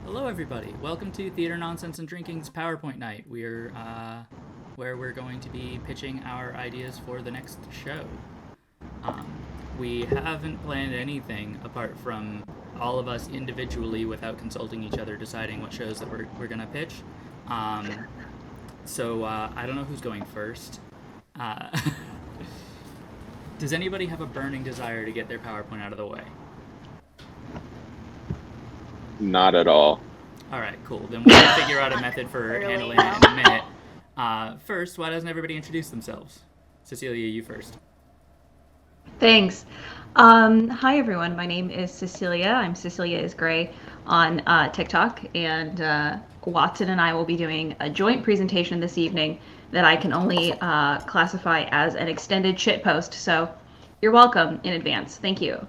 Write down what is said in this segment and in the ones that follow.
Hello, everybody. Welcome to Theater Nonsense and Drinking's PowerPoint night. We're where we're going to be pitching our ideas for the next show. We haven't planned anything apart from all of us individually, without consulting each other, deciding what shows that we're gonna pitch. So I don't know who's going first. Does anybody have a burning desire to get their PowerPoint out of the way? Not at all. All right, cool. Then we'll figure out a method for handling it in a minute. First, why doesn't everybody introduce themselves? Cecelia, you first. Thanks. Hi, everyone. My name is Cecelia. I'm Cecelia Gray on TikTok, and Watson and I will be doing a joint presentation this evening that I can only classify as an extended shitpost. So you're welcome in advance. Thank you.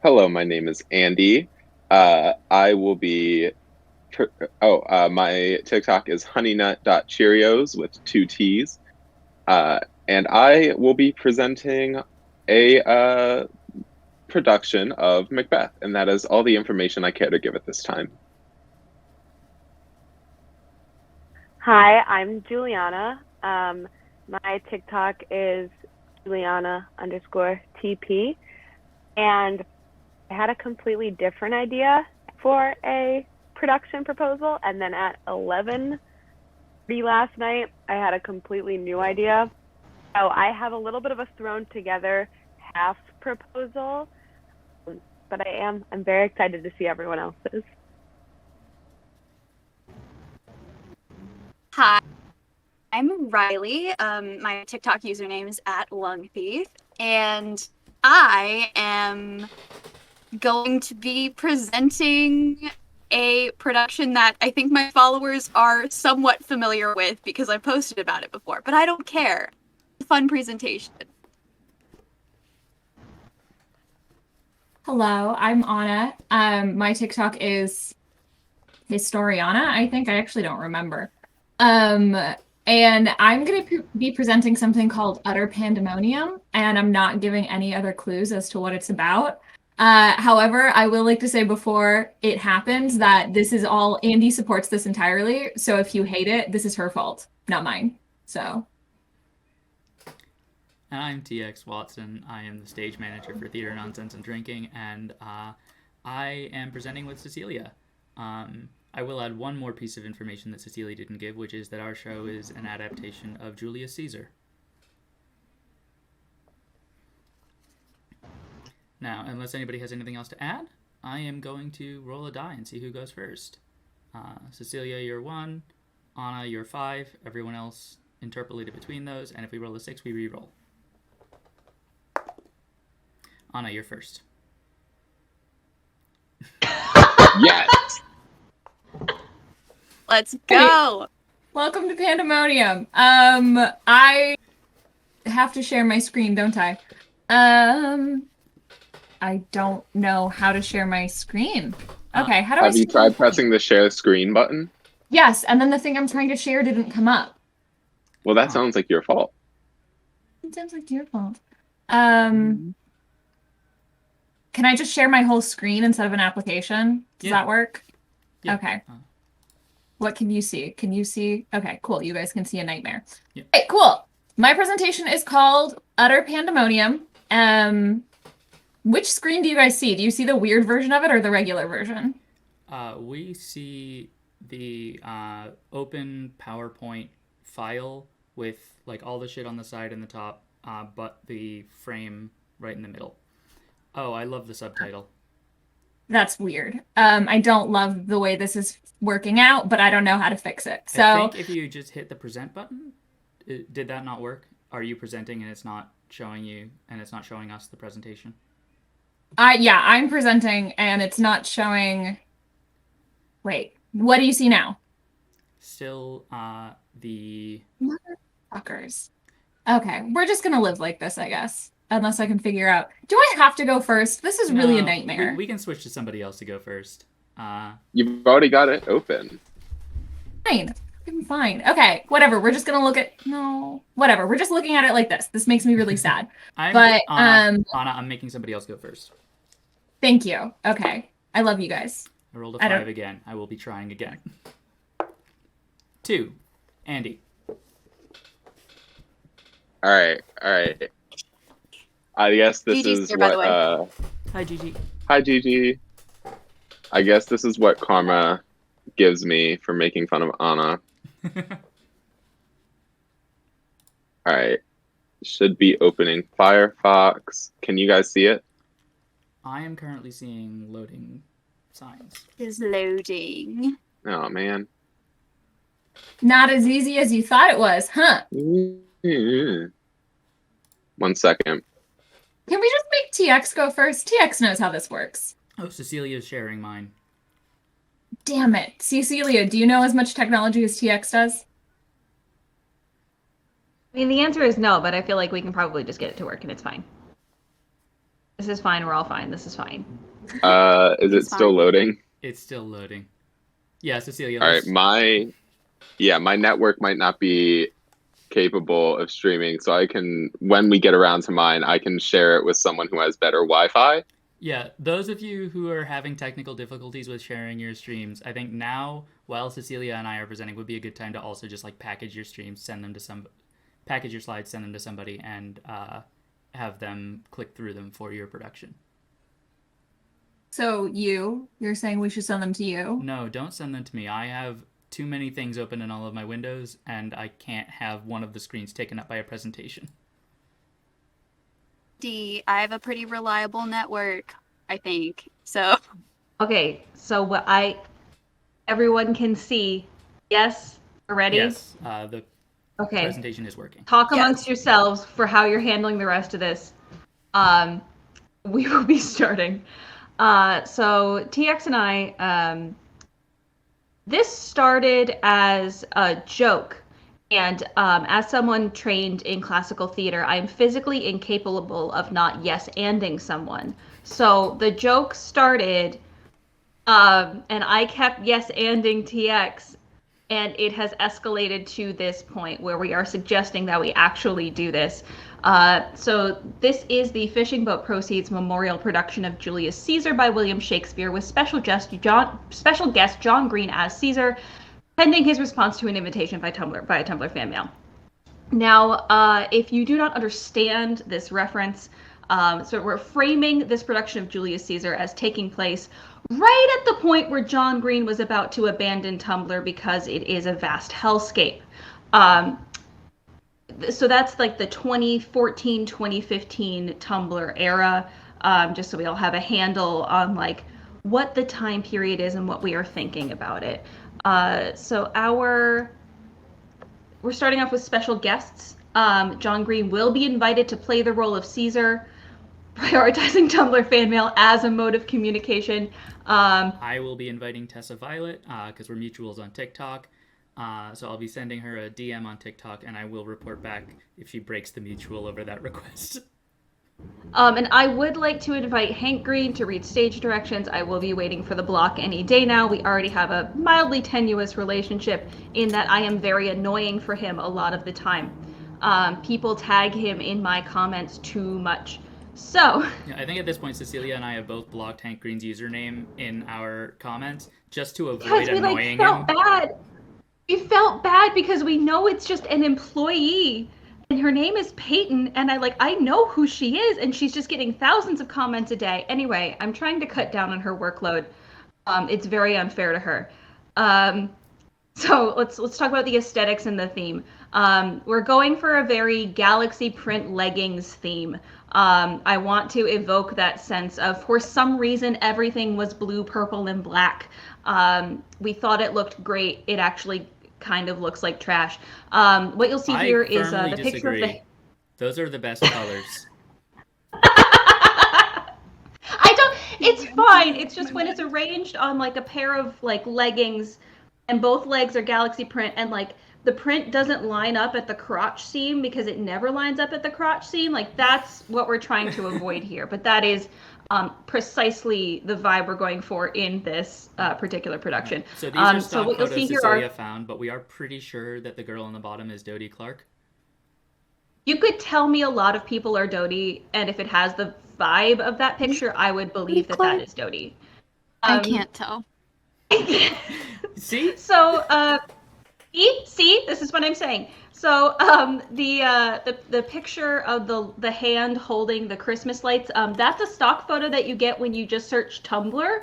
Hello, my name is Andi. I will be. My TikTok is honeynut.cheerios with 2 T's. And I will be presenting a production of Macbeth, and that is all the information I care to give at this time. Hi, I'm Julianna. My TikTok is Julianna_TP, and I had a completely different idea for a production proposal, and then at 11:30 last night, I had a completely new idea. So I have a little bit of a thrown together half proposal, but I'm very excited to see everyone else's. Hi, I'm Riley. My TikTok username is @lungthief, and I am going to be presenting a production that I think my followers are somewhat familiar with because I've posted about it before, but I don't care. Fun presentation. Hello, I'm Anna. My TikTok is Historiana, I think. I actually don't remember. And I'm going to be presenting something called Utter Pandemonium, and I'm not giving any other clues as to what it's about. However, I will like to say before it happens that this is all, Andi supports this entirely, so if you hate it, this is her fault, not mine. So. And I'm T.X. Watson. I am the stage manager for Theater Nonsense and Drinking, and I am presenting with Cecelia. I will add one more piece of information that Cecelia didn't give, which is that our show is an adaptation of Julius Caesar. Now, unless anybody has anything else to add, I am going to roll a die and see who goes first. Cecelia, you're 1. Anna, you're 5. Everyone else interpolated between those, and if we roll a 6, we re-roll. Anna, you're first. Yes! Let's go! Hey, welcome to Pandemonium. I have to share my screen, don't I? I don't know how to share my screen. Okay, how do I... Have you tried pressing the share screen button? Yes, and then the thing I'm trying to share didn't come up. Well, that sounds like your fault. It sounds like your fault. Can I just share my whole screen instead of an application? Does that work? Yeah. Okay. What can you see? Can you see? Okay, cool. You guys can see a nightmare. Yeah. Okay, cool. My presentation is called Utter Pandemonium. Which screen do you guys see? Do you see the weird version of it or the regular version? We see the open PowerPoint file with like all the shit on the side and the top, but the frame right in the middle. Oh, I love the subtitle. That's weird. I don't love the way this is working out, but I don't know how to fix it. So I think if you just hit the present button, did that not work? Are you presenting and it's not showing you and it's not showing us the presentation? Yeah, I'm presenting and it's not showing. Wait, what do you see now? Still, the Motherfuckers. Okay, we're just gonna live like this, I guess. Unless I can figure out. Do I have to go first? This is really a nightmare. We can switch to somebody else to go first. You've already got it open. Fine. I'm fine. Okay, whatever. We're just gonna look at whatever. We're just looking at it like this. This makes me really sad. Anna, I'm making somebody else go first. Thank you. Okay. I love you guys. I rolled a 5 again. I will be trying again. 2. Andi. All right. I guess this Gigi's is here, by the what. Hi, Gigi. Hi, Gigi. I guess this is what karma gives me for making fun of Anna. All right. Should be opening Firefox. Can you guys see it? I am currently seeing loading signs. Is loading. Oh, man. Not as easy as you thought it was, huh? 1 second. Can we just make TX go first? TX knows how this works. Oh, Cecilia's sharing mine. Damn it. Cecelia, do you know as much technology as TX does? I mean, the answer is no, but I feel like we can probably just get it to work and it's fine. This is fine. We're all fine. This is fine. Is it still loading? It's still loading. Yeah, Cecelia. All right, my network might not be capable of streaming, so I can, when we get around to mine, I can share it with someone who has better Wi-Fi. Yeah, those of you who are having technical difficulties with sharing your streams, I think now, while Cecelia and I are presenting, would be a good time to also just like package your streams, package your slides, send them to somebody, and have them click through them for your production. So you're saying we should send them to you? No, don't send them to me. I have too many things open in all of my windows, and I can't have one of the screens taken up by a presentation. I have a pretty reliable network, I think. So. Okay, so everyone can see. Yes, we're ready? Yes, the presentation is working. Talk amongst yourselves for how you're handling the rest of this. We will be starting. So TX and I, this started as a joke. And as someone trained in classical theater, I'm physically incapable of not yes-anding someone. So the joke started, and I kept yes-anding TX, and it has escalated to this point where we are suggesting that we actually do this. So this is the Fishingboatproceeds memorial production of Julius Caesar by William Shakespeare with special guest John Green as Caesar, pending his response to an invitation by a Tumblr fan mail. Now, if you do not understand this reference, so we're framing this production of Julius Caesar as taking place right at the point where John Green was about to abandon Tumblr because it is a vast hellscape. So that's like the 2014, 2015 Tumblr era, just so we all have a handle on like what the time period is and what we are thinking about it. So we're starting off with special guests. John Green will be invited to play the role of Caesar, prioritizing Tumblr fan mail as a mode of communication. I will be inviting Tessa Violet because we're mutuals on TikTok. So I'll be sending her a DM on TikTok, and I will report back if she breaks the mutual over that request. And I would like to invite Hank Green to read stage directions. I will be waiting for the block any day now. We already have a mildly tenuous relationship in that I am very annoying for him a lot of the time. People tag him in my comments too much. So yeah, I think at this point, Cecelia and I have both blocked Hank Green's username in our comments just to avoid annoying him. We felt bad because we know it's just an employee. And her name is Peyton, and I know who she is, and she's just getting thousands of comments a day. Anyway, I'm trying to cut down on her workload. It's very unfair to her. So let's talk about the aesthetics and the theme. We're going for a very galaxy print leggings theme. I want to evoke that sense of, for some reason, everything was blue, purple, and black. We thought it looked great. It actually kind of looks like trash. What you'll see here is the picture of the... Those are the best colors. It's fine. It's just when it's arranged on like a pair of like leggings and both legs are galaxy print and like the print doesn't line up at the crotch seam because it never lines up at the crotch seam. Like that's what we're trying to avoid here. But that is precisely the vibe we're going for in this particular production. So these are stock photos Cecelia found, but we are pretty sure that the girl on the bottom is Dodie Clark. You could tell me a lot of people are Dodie, and if it has the vibe of that picture, I would believe that is Dodie. I can't tell. See? So, see, this is what I'm saying. So, the picture of the hand holding the Christmas lights, that's a stock photo that you get when you just search Tumblr.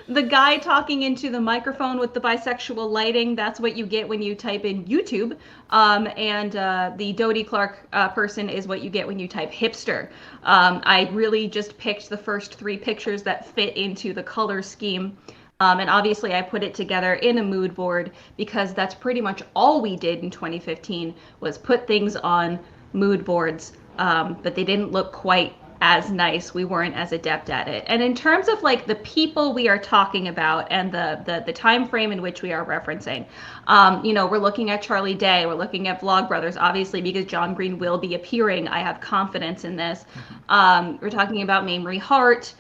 The guy talking into the microphone with the bisexual lighting, that's what you get when you type in YouTube. And the Dodie Clark person is what you get when you type hipster. I really just picked the first 3 pictures that fit into the color scheme. And obviously I put it together in a mood board because that's pretty much all we did in 2015 was put things on mood boards. But they didn't look quite as nice. We weren't as adept at it. And in terms of like the people we are talking about and the time frame in which we are referencing, we're looking at Charlie Day, we're looking at Vlogbrothers, obviously, because John Green will be appearing. I have confidence in this. We're talking about Mamrie Hart,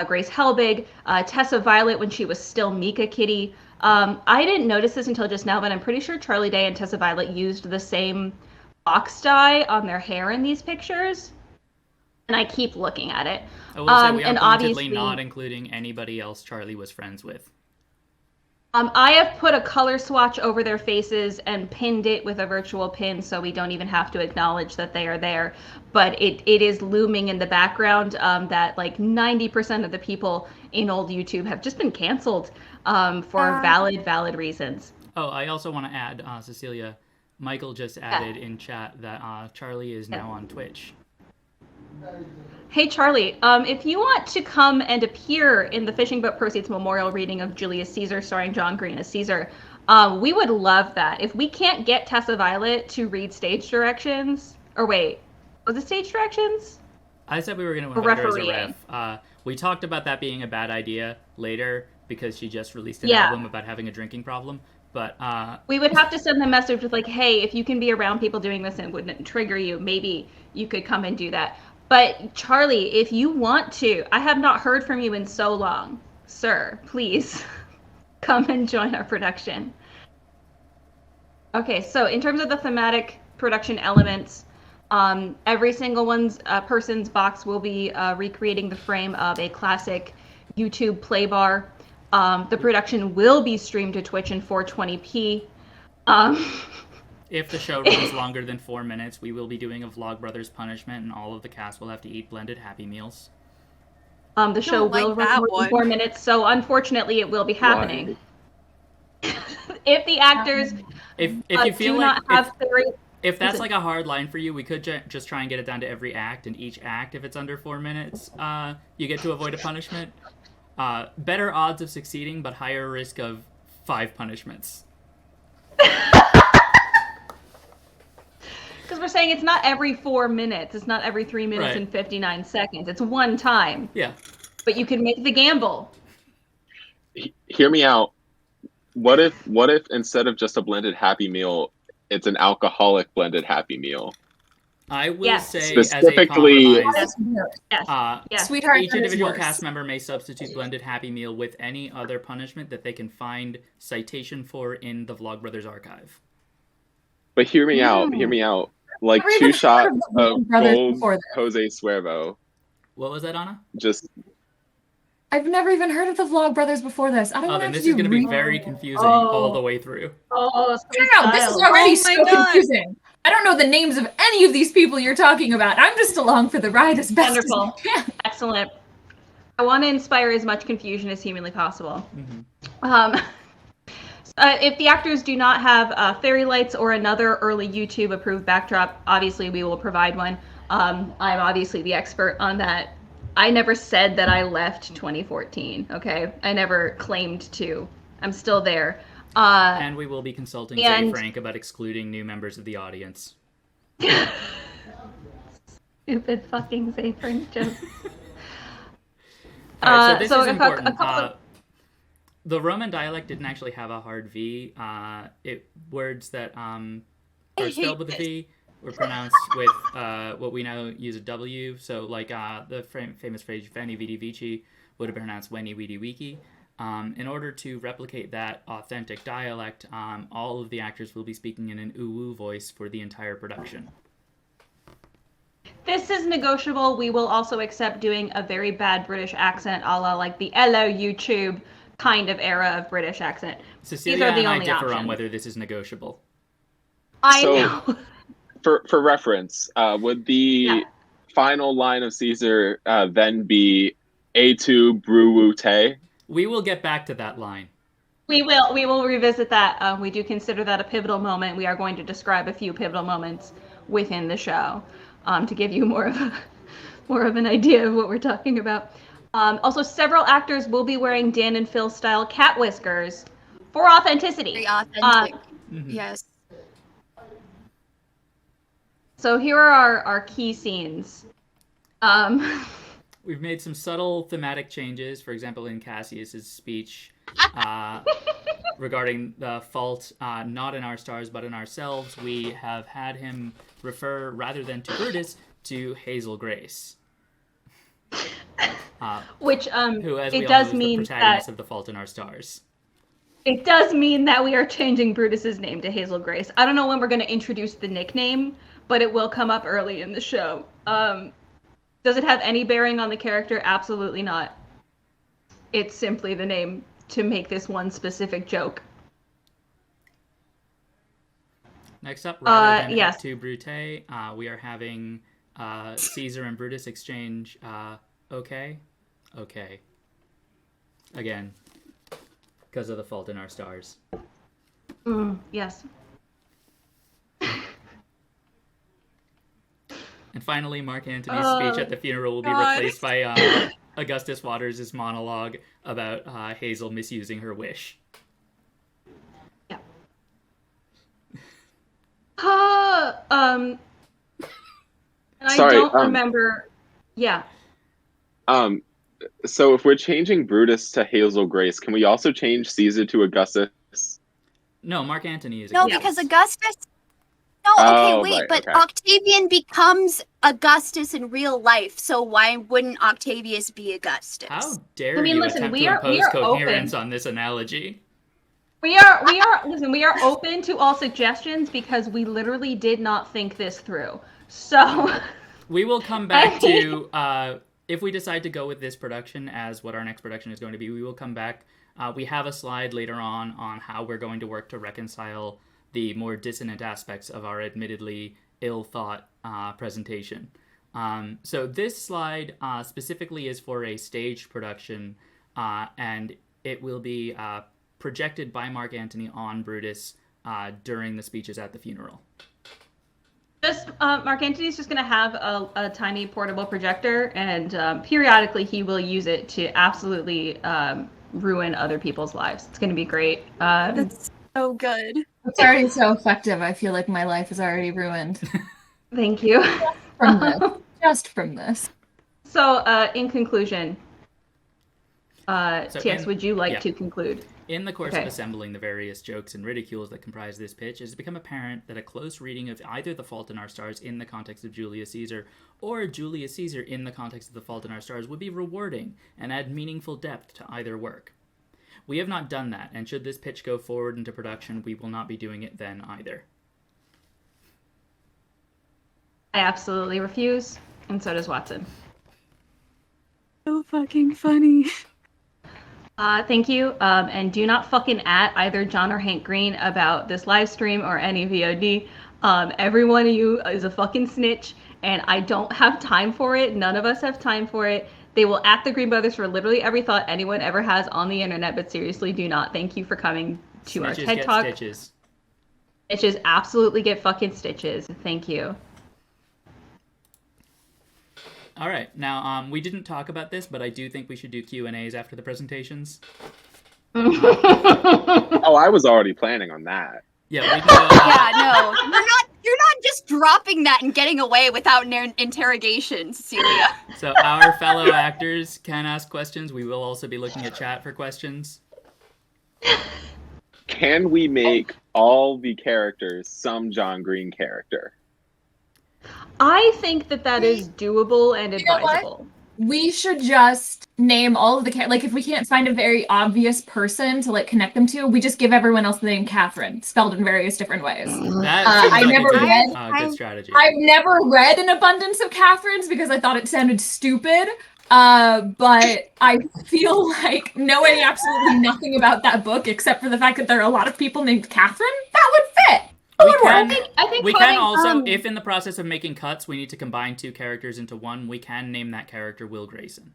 Grace Helbig, Tessa Violet when she was still Mika Kitty. I didn't notice this until just now, but I'm pretty sure Charlie Day and Tessa Violet used the same box dye on their hair in these pictures. And I keep looking at it. I will say we are pointedly not including anybody else Charlie was friends with. I have put a color swatch over their faces and pinned it with a virtual pin so we don't even have to acknowledge that they are there. But it is looming in the background that like 90% of the people in old YouTube have just been canceled for valid reasons. Oh, I also want to add, Cecelia, Michael just added in chat that Charlie is now on Twitch. Hey Charlie, if you want to come and appear in the Fishingboatproceeds memorial reading of Julius Caesar starring John Green as Caesar, we would love that. If we can't get Tessa Violet to read stage directions, or wait, was it stage directions? I said we were going to invite her as a ref. We talked about that being a bad idea later because she just released an album about having a drinking problem. But we would have to send them a message with like, hey, if you can be around people doing this and it wouldn't trigger you, maybe you could come and do that. But Charlie, if you want to, I have not heard from you in so long. Sir, please come and join our production. Okay, so in terms of the thematic production elements, every single person's box will be recreating the frame of a classic YouTube play bar. The production will be streamed to Twitch in 420p. If the show runs longer than 4 minutes, we will be doing a Vlogbrothers punishment, and all of the cast will have to eat blended Happy Meals. The show will run more than 4 minutes, so unfortunately it will be happening. If the actors if you feel do like not have if that's like a hard line for you, we could just try and get it down to every act, and each act, if it's under 4 minutes, you get to avoid a punishment. Better odds of succeeding, but higher risk of 5 punishments. Because we're saying it's not every 4 minutes. It's not every 3 minutes and 59 seconds. It's one time. Yeah. But you can make the gamble. Hear me out. What if instead of just a blended Happy Meal, it's an alcoholic blended Happy Meal? I will say, specifically, as a compromise, Sweetheart, each individual cast member may substitute blended Happy Meal with any other punishment that they can find citation for in the Vlogbrothers archive. But hear me out. Like 2 shots of gold Jose Suervo. What was that, Anna? I've never even heard of the Vlogbrothers before this. I don't know. Then this is going to be very confusing all the way through. No, this is already so confusing. I don't know the names of any of these people you're talking about. I'm just along for the ride as best as I can. Excellent. I want to inspire as much confusion as humanly possible. Mm-hmm. If the actors do not have fairy lights or another early YouTube approved backdrop, obviously we will provide one. I'm obviously the expert on that. I never said that I left 2014, okay? I never claimed to. I'm still there. And we will be consulting Zay Frank about excluding new members of the audience. Stupid fucking Zay Frank joke. Alright, so this is important. The Roman dialect didn't actually have a hard V. Words that are spelled with a V were pronounced with what we now use a W. So like the famous phrase Veni Vidi Vici would have been pronounced Weni Widi Wiki. In order to replicate that authentic dialect, all of the actors will be speaking in an uwu voice for the entire production. this is negotiable. We will also accept doing a very bad British accent, a la like the "Hello YouTube" kind of era of British accent. Cecelia and I differ on whether this is negotiable. I know. For reference, would the final line of Caesar then be "A2 brew wu te"? We will get back to that line. We will revisit that. We do consider that a pivotal moment. We are going to describe a few pivotal moments within the show to give you more of an idea of what we're talking about. Also, several actors will be wearing Dan and Phil style cat whiskers for authenticity. Very authentic. Yes. So here are our key scenes. We've made some subtle thematic changes. For example, in Cassius's speech regarding the fault not in our stars but in ourselves, we have had him refer, rather than to Brutus, to Hazel Grace. Which, who, as we it all does know, is mean the protagonist that of The Fault in Our Stars. It does mean that we are changing Brutus's name to Hazel Grace. I don't know when we're going to introduce the nickname, but it will come up early in the show. Does it have any bearing on the character? Absolutely not. It's simply the name to make this one specific joke. Next up, rather than yes. to Brute, we are having Caesar and Brutus exchange okay. Again, because of The Fault in Our Stars. Yes. And finally, Mark Antony's speech at the funeral will be replaced by Augustus Waters' monologue about Hazel misusing her wish. Yeah. And Sorry, I don't remember. Yeah. So if we're changing Brutus to Hazel Grace, can we also change Caesar to Augustus? No, Mark Antony is. No, Augustus. because Augustus. No, okay, Oh, wait, right, but okay. Octavian becomes Augustus in real life, so why wouldn't Octavius be Augustus? How dare I mean, you listen, attempt we to are impose coherence open. on this analogy? We are open to all suggestions because we literally did not think this through. So we will come back to if we decide to go with this production as what our next production is going to be, we will come back. We have a slide later on how we're going to work to reconcile the more dissonant aspects of our admittedly ill-thought presentation. So this slide specifically is for a staged production, and it will be projected by Mark Antony on Brutus during the speeches at the funeral. Mark Antony's just going to have a tiny portable projector, and periodically he will use it to absolutely ruin other people's lives. It's going to be great. That's so good. It's already so effective. I feel like my life is already ruined. Thank you. Just from this. So, in conclusion, TX, would you like to conclude? In the course of assembling the various jokes and ridicules that comprise this pitch, it has become apparent that a close reading of either The Fault in Our Stars in the context of Julius Caesar or Julius Caesar in the context of The Fault in Our Stars would be rewarding and add meaningful depth to either work. We have not done that, and should this pitch go forward into production, we will not be doing it then either. I absolutely refuse, and so does Watson. So fucking funny. Thank you, and do not fucking at either John or Hank Green about this live stream or any VOD. Every one of you is a fucking snitch, and I don't have time for it. None of us have time for it. They will at the Green Brothers for literally every thought anyone ever has on the internet, but seriously, do not. Thank you for coming to our TED Talk. Stitches. Stitches absolutely get fucking stitches. Thank you. All right. Now, we didn't talk about this, but I do think we should do Q&As after the presentations. Oh, I was already planning on that. Yeah, we can Yeah, no. You're not just dropping that and getting away without an interrogation, Cecelia. So our fellow actors can ask questions. We will also be looking at chat for questions. Can we make all the characters some John Green character? I think that is doable and advisable. we should just name all of the like if we can't find a very obvious person to like connect them to, we just give everyone else the name Catherine, spelled in various different ways. That seems I like never a good, read- good strategy. I've never read an abundance of Catherines because I thought it sounded stupid. But I feel like knowing absolutely nothing about that book except for the fact that there are a lot of people named Catherine, that would fit. I think We putting, can also, if in the process of making cuts we need to combine two characters into one, we can name that character Will Grayson.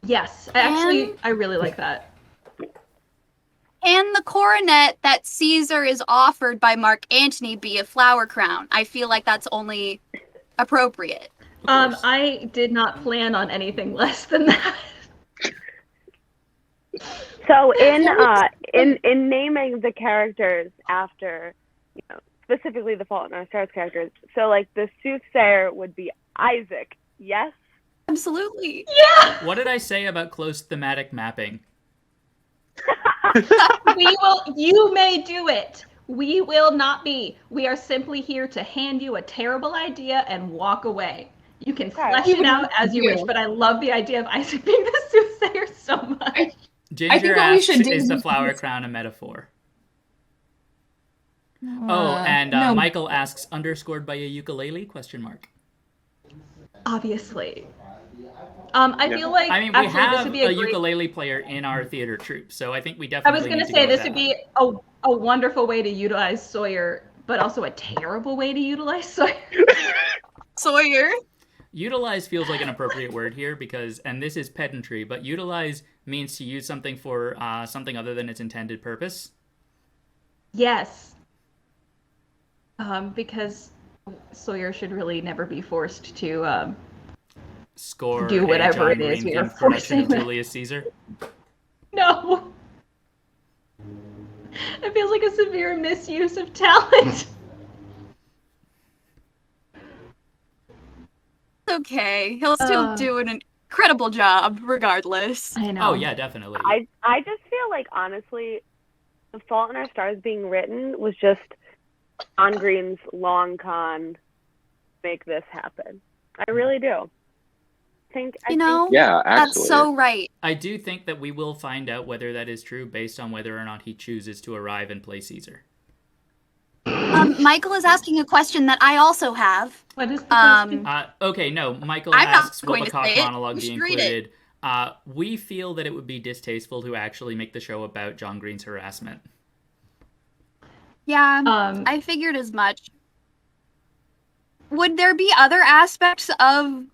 Yes, actually, I really like that. And the coronet that Caesar is offered by Mark Antony be a flower crown. I feel like that's only appropriate. I did not plan on anything less than that. So in naming the characters after, specifically the Fault in Our Stars characters, so like the soothsayer would be Isaac, yes? Absolutely. Yeah! What did I say about close thematic mapping? You may do it. We will not be. We are simply here to hand you a terrible idea and walk away. You can flesh it out as you wish, but I love the idea of Isaac being the soothsayer so much. Ginger asks, is the flower crown a metaphor? No. Michael asks, underscored by a ukulele? ? Obviously. I feel like I mean, we actually, this have would be a great... ukulele player in our theater troupe, so I think we I definitely was going need to go say with this would that. be a wonderful way to utilize Sawyer, but also a terrible way to utilize Sawyer. Sawyer. Utilize feels like an appropriate word here because, and this is pedantry, but utilize means to use something for something other than its intended purpose. Yes. Because Sawyer should really never be forced to Score do whatever a John it is Green we are themed production forcing of them. Julius Caesar. No. It feels like a severe misuse of talent. It's okay. He'll still do an incredible job regardless. I know. Oh, yeah, definitely. I just feel like, honestly, The Fault in Our Stars being written was just John Green's long con make this happen. I really do. I think Yeah, actually. That's so right. I do think that we will find out whether that is true based on whether or not he chooses to arrive and play Caesar. Michael is asking a question that I also have. What is the question? Okay, no. Michael I'm not asks, will going the to cock say it. monologue You be should read it. included? We feel that it would be distasteful to actually make the show about John Green's harassment. Yeah, I figured as much. Would there be other aspects of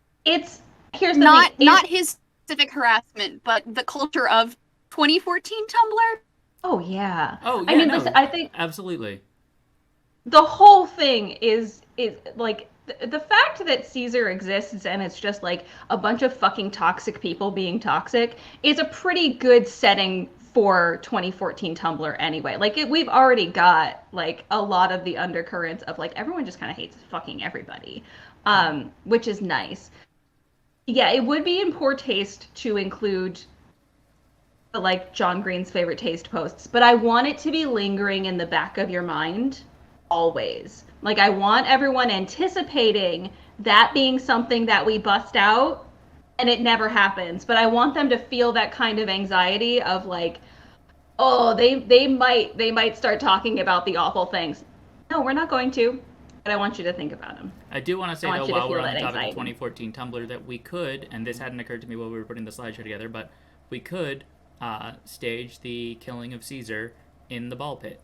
Here's the not thing. not his specific harassment, but the culture of 2014 Tumblr? Oh yeah. Oh, yeah, I mean, no, listen, I think absolutely. the whole thing is like the fact that Caesar exists and it's just like a bunch of fucking toxic people being toxic is a pretty good setting for 2014 Tumblr anyway. Like we've already got like a lot of the undercurrents of like everyone just kind of hates fucking everybody, which is nice. Yeah, it would be in poor taste to include like John Green's favorite taste posts, but I want it to be lingering in the back of your mind always. Like I want everyone anticipating that being something that we bust out, and it never happens, but I want them to feel that kind of anxiety of like, oh, they might start talking about the awful things. No, we're not going to, but I want you to think about them. I do want to say, I want though, you to while we're feel on the that topic of anxiety. 2014 Tumblr, that we could, and this hadn't occurred to me while we were putting the slideshow together, but we could stage the killing of Caesar in the ball pit.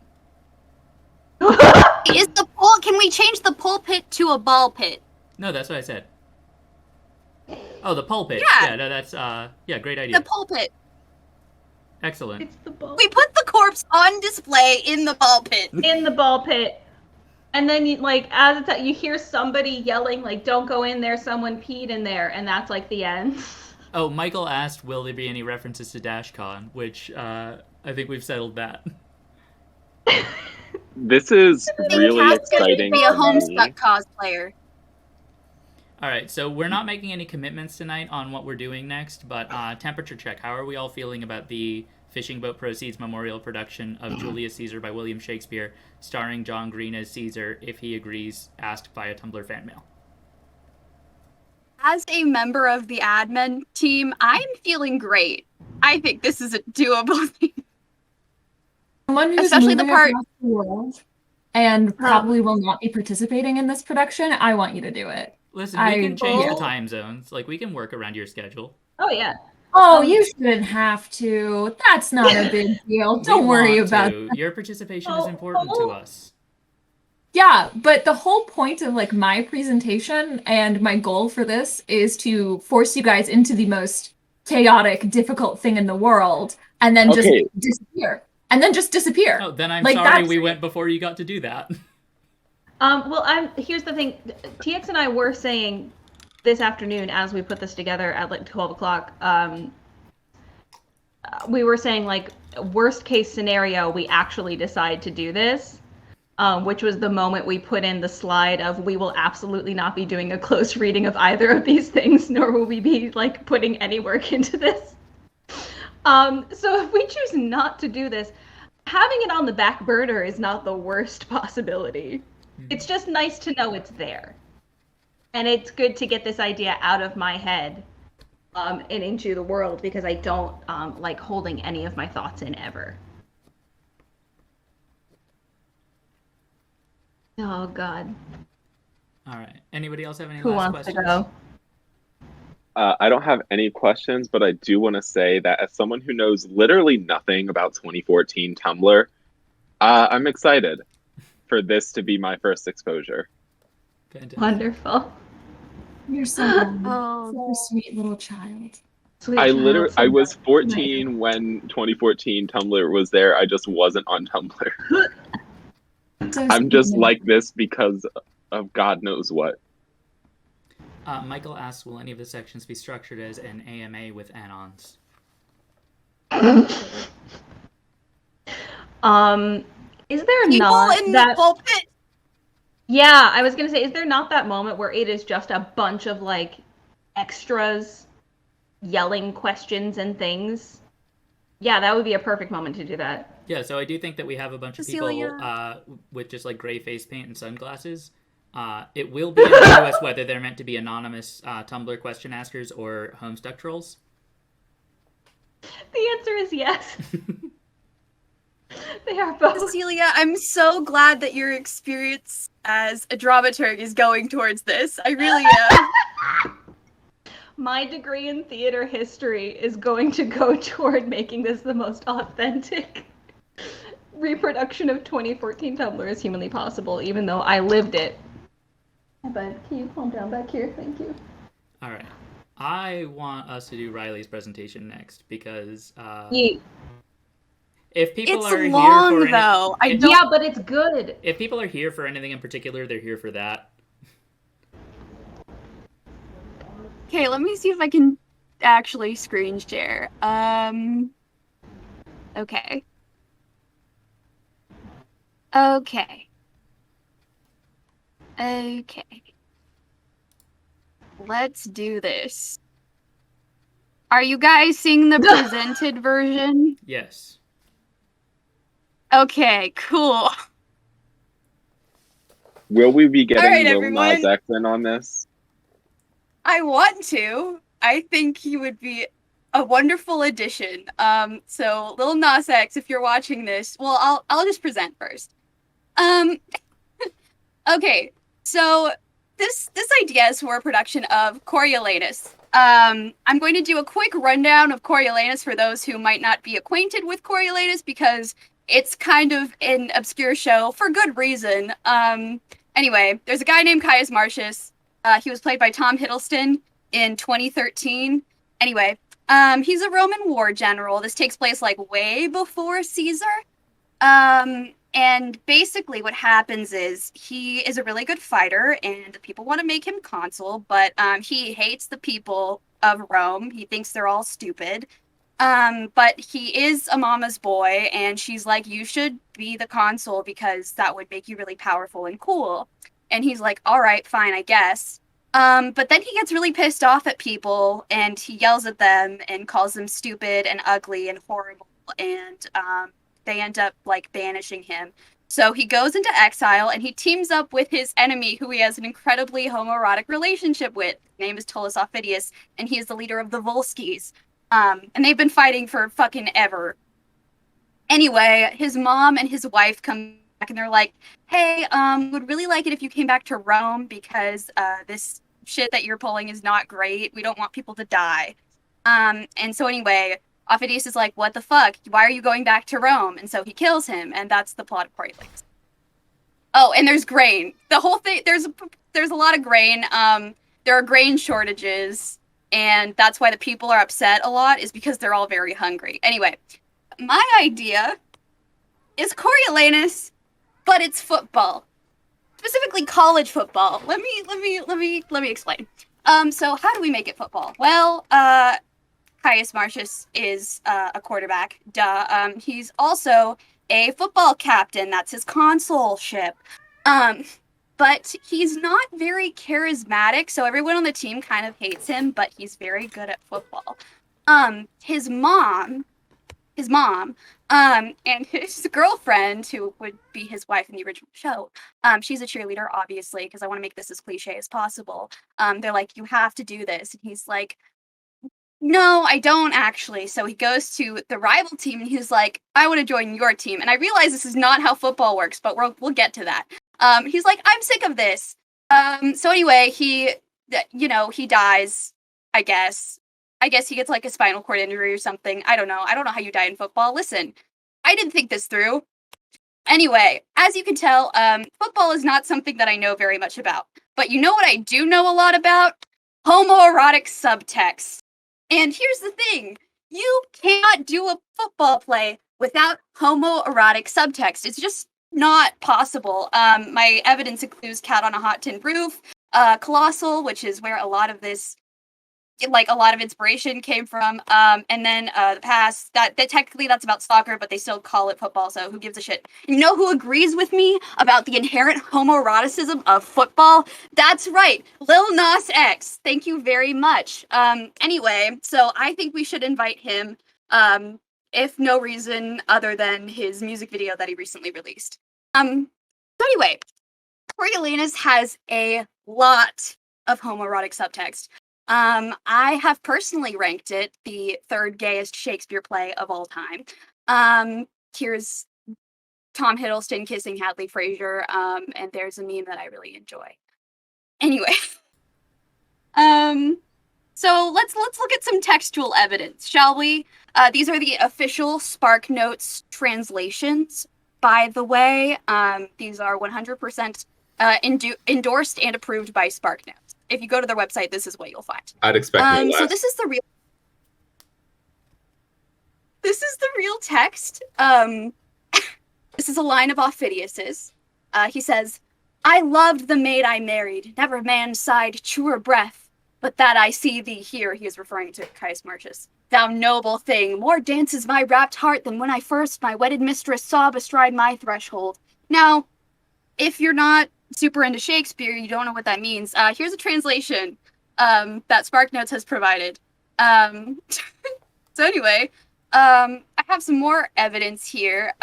Can we change the pulpit to a ball pit? No, that's what I said. Oh, the pulpit. Yeah. Yeah, no, that's, great idea. The pulpit. Excellent. It's the ball. We put the corpse on display in the ball pit. In the ball pit. And then you like as it's you hear somebody yelling like, "Don't go in there! Someone peed in there!" And that's like the end. Oh, Michael asked, will there be any references to DashCon, which I think we've settled that. This is really Cass could exciting be a for me. Homestuck cosplayer. All right, so we're not making any commitments tonight on what we're doing next, but temperature check. How are we all feeling about the Fishingboatproceeds memorial production of Julius Caesar by William Shakespeare, starring John Green as Caesar, if he agrees, asked by a Tumblr fan mail? as a member of the admin team, I'm feeling great. I think this is a doable thing. Someone who's Especially the moving part- across the world and probably will not be participating in this production, I want you to do it. Listen, we can change yeah. the time zones. Like, we can work around your schedule. Oh yeah. Oh, you shouldn't have to. That's not a big deal. Don't We worry want about to. Your participation is important to us. Yeah, but the whole point of like my presentation and my goal for this is to force you guys into the most chaotic, difficult thing in the world and then just Okay. disappear. And then just disappear. Oh, then I'm Like, sorry that's we it. went before you got to do that. Well, here's the thing. TX and I were saying this afternoon as we put this together at like 12 o'clock. We were saying like worst case scenario, we actually decide to do this, which was the moment we put in the slide of we will absolutely not be doing a close reading of either of these things, nor will we be like putting any work into this. So if we choose not to do this, having it on the back burner is not the worst possibility. It's just nice to know it's there. And it's good to get this idea out of my head and into the world, because I don't like holding any of my thoughts in ever. Oh, God. All right. Anybody else have any Who last wants questions? to go? I don't have any questions, but I do want to say that as someone who knows literally nothing about 2014 Tumblr, I'm excited for this to be my first exposure. Fantastic. Wonderful. You're so good. Oh. Such a sweet little child. Sweet I child, I was so 14 when 2014 Tumblr was there. I just wasn't on Tumblr. So I'm just sweet. like this because of God knows what. Michael asks, will any of the sections be structured as an AMA with anons? Is there People not in that? the pulpit. Yeah, I was gonna say, is there not that moment where it is just a bunch of like extras yelling questions and things? Yeah, that would be a perfect moment to do that. Yeah, so I do think that we have a bunch of people Cecelia. with just like gray face paint and sunglasses. It will be ambiguous whether they're meant to be anonymous Tumblr question askers or Homestuck trolls. The answer is yes. They are both. Cecelia, I'm so glad that your experience as a dramaturg is going towards this. I really am. My degree in theater history is going to go toward making this the most authentic reproduction of 2014 Tumblr as humanly possible, even though I lived it. But can you calm down back here? Thank you. All right. I want us to do Riley's presentation next because if people It's are long, here for though. I don't. Yeah, but it's good. if people are here for anything in particular, they're here for that. Okay, let me see if I can actually screen share. Okay. Okay. Let's do this. Are you guys seeing the presented version? Yes. Okay, cool. Will we be getting All right, Lil Nas everyone. X in on this? I want to. I think he would be a wonderful addition. So Lil Nas X, if you're watching this, well, I'll just present first. Okay, so this idea is for a production of Coriolanus. I'm going to do a quick rundown of Coriolanus for those who might not be acquainted with Coriolanus, because it's kind of an obscure show for good reason. Anyway, there's a guy named Caius Marcius. He was played by Tom Hiddleston in 2013. Anyway, he's a Roman war general. This takes place like way before Caesar. And basically what happens is he is a really good fighter and the people want to make him consul, but he hates the people of Rome. He thinks they're all stupid. But he is a mama's boy, and she's like, you should be the consul because that would make you really powerful and cool. And he's like, all right, fine, I guess. But then he gets really pissed off at people, and he yells at them and calls them stupid and ugly and horrible, and they end up like banishing him. So he goes into exile and he teams up with his enemy, who he has an incredibly homoerotic relationship with. His name is Tullus Aufidius, and he is the leader of the Volsces. And they've been fighting for fucking ever. Anyway, his mom and his wife come back and they're like, hey, would really like it if you came back to Rome because this shit that you're pulling is not great. We don't want people to die. And so anyway, Aufidius is like, what the fuck? Why are you going back to Rome? And so he kills him, and that's the plot of Coriolanus. Oh, and there's grain. The whole thing, there's a lot of grain. There are grain shortages, and that's why the people are upset a lot, is because they're all very hungry. Anyway, my idea is Coriolanus, but it's football. Specifically college football. Let me explain. So how do we make it football? Well, Caius Marcius is a quarterback. Duh. He's also a football captain. That's his consulship. But he's not very charismatic, so everyone on the team kind of hates him, but he's very good at football. His mom, and his girlfriend, who would be his wife in the original show, she's a cheerleader, obviously, because I want to make this as cliche as possible. They're like, you have to do this. And he's like, no, I don't actually. So he goes to the rival team and he's like, I want to join your team. And I realize this is not how football works, but we'll get to that. He's like, I'm sick of this. So anyway, he dies, I guess. I guess he gets like a spinal cord injury or something. I don't know how you die in football. Listen, I didn't think this through. Anyway, as you can tell, football is not something that I know very much about. But you know what I do know a lot about? Homoerotic subtext. And here's the thing. You can't do a football play without homoerotic subtext. It's just not possible. My evidence includes Cat on a Hot Tin Roof, Colossal, which is where a lot of inspiration came from, and then the past, that technically that's about soccer, but they still call it football, so who gives a shit? You know who agrees with me about the inherent homoeroticism of football? That's right, Lil Nas X. Thank you very much. Anyway, so I think we should invite him, if no reason other than his music video that he recently released. So anyway, Coriolanus has a lot of homoerotic subtext. I have personally ranked it the third gayest Shakespeare play of all time. Here's Tom Hiddleston kissing Hadley Fraser, and there's a meme that I really enjoy. Anyway, so let's look at some textual evidence, shall we? These are the official SparkNotes translations, by the way. These are 100% endorsed and approved by SparkNotes. If you go to their website, this is what you'll find. I'd expect no less. So this is the real text. This is a line of Aufidius's. He says, I loved the maid I married, never man sighed truer breath, but that I see thee here. He is referring to Caius Marcius. Thou noble thing, more dances my rapt heart than when I first my wedded mistress saw bestride my threshold. Now, if you're not super into Shakespeare, you don't know what that means. Here's a translation that SparkNotes has provided. So anyway, I have some more evidence here.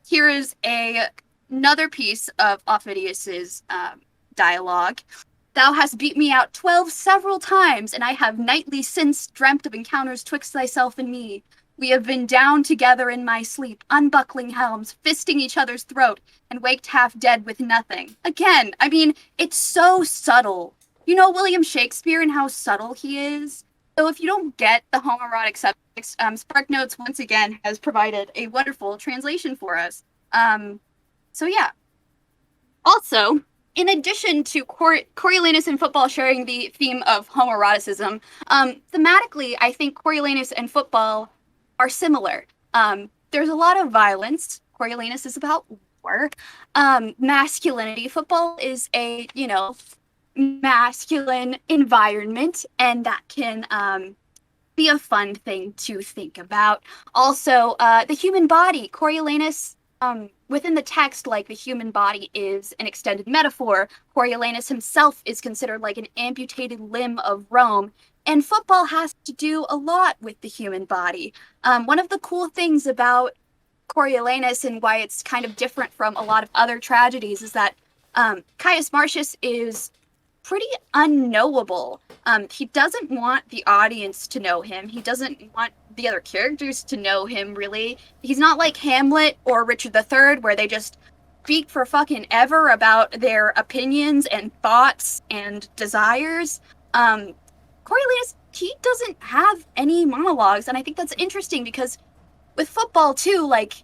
Here is another piece of Aufidius's dialogue. Thou hast beat me out 12 several times, and I have nightly since dreamt of encounters twixt thyself and me. We have been down together in my sleep, unbuckling helms, fisting each other's throat, and waked half dead with nothing. Again, I mean, it's so subtle. You know William Shakespeare and how subtle he is? So if you don't get the homoerotic subtext, SparkNotes once again has provided a wonderful translation for us. So yeah. Also, in addition to Coriolanus and football sharing the theme of homoeroticism, thematically, I think Coriolanus and football are similar. There's a lot of violence. Coriolanus is about war. Masculinity. Football is a, masculine environment, and that can be a fun thing to think about. Also, the human body. Coriolanus, within the text, like the human body is an extended metaphor. Coriolanus himself is considered like an amputated limb of Rome. And football has to do a lot with the human body. One of the cool things about Coriolanus and why it's kind of different from a lot of other tragedies is that Caius Marcius is pretty unknowable. He doesn't want the audience to know him. He doesn't want the other characters to know him, really. He's not like Hamlet or Richard III, where they just speak for fucking ever about their opinions and thoughts and desires. Coriolanus, he doesn't have any monologues, and I think that's interesting because with football, too, like,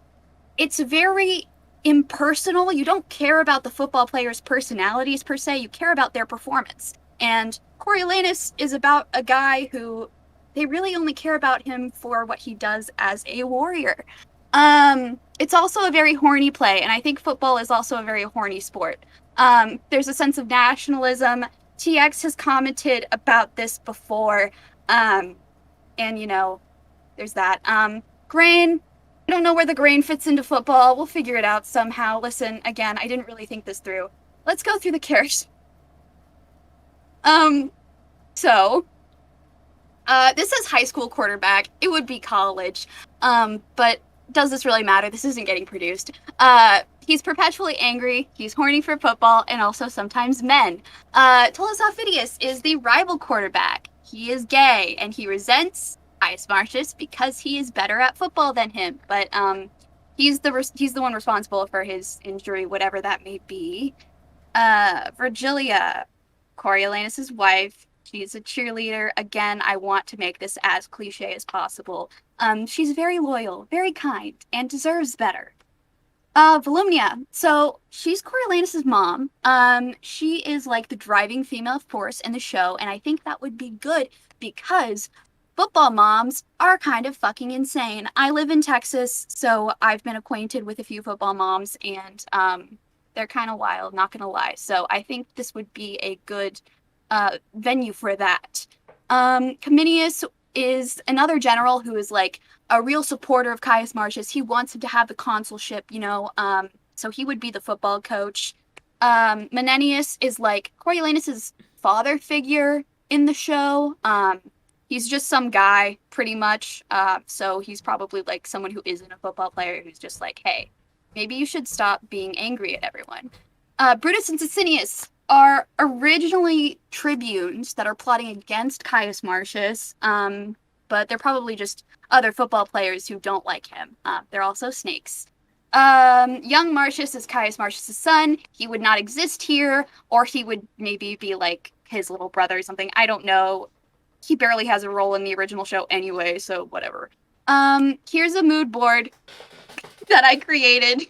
it's very impersonal. You don't care about the football players' personalities, per se. You care about their performance. And Coriolanus is about a guy who they really only care about him for what he does as a warrior. It's also a very horny play, and I think football is also a very horny sport. There's a sense of nationalism. TX has commented about this before, and, you know, there's that. Grain, I don't know where the grain fits into football. We'll figure it out somehow. Listen, again, I didn't really think this through. Let's go through the characters. This is high school quarterback. It would be college. But does this really matter? This isn't getting produced. He's perpetually angry, he's horny for football, and also sometimes men. Tullus Aufidius is the rival quarterback. He is gay, and he resents Caius Marcius because he is better at football than him. But he's the one responsible for his injury, whatever that may be. Virgilia, Coriolanus' wife. She's a cheerleader. Again, I want to make this as cliche as possible. She's very loyal, very kind, and deserves better. Volumnia. So she's Coriolanus' mom. She is like the driving female force in the show, and I think that would be good because football moms are kind of fucking insane. I live in Texas, so I've been acquainted with a few football moms, and they're kind of wild, not gonna lie. So I think this would be a good venue for that. Cominius is another general who is like a real supporter of Caius Marcius. He wants him to have the consulship, you know, so he would be the football coach. Menenius is like Coriolanus' father figure in the show. He's just some guy, pretty much, so he's probably like someone who isn't a football player who's just like, hey, maybe you should stop being angry at everyone. Brutus and Sicinius are originally tribunes that are plotting against Caius Marcius, but they're probably just other football players who don't like him. They're also snakes. Young Marcius is Caius Marcius' son. He would not exist here, or he would maybe be like his little brother or something. I don't know. He barely has a role in the original show anyway, so whatever. Here's a mood board that I created.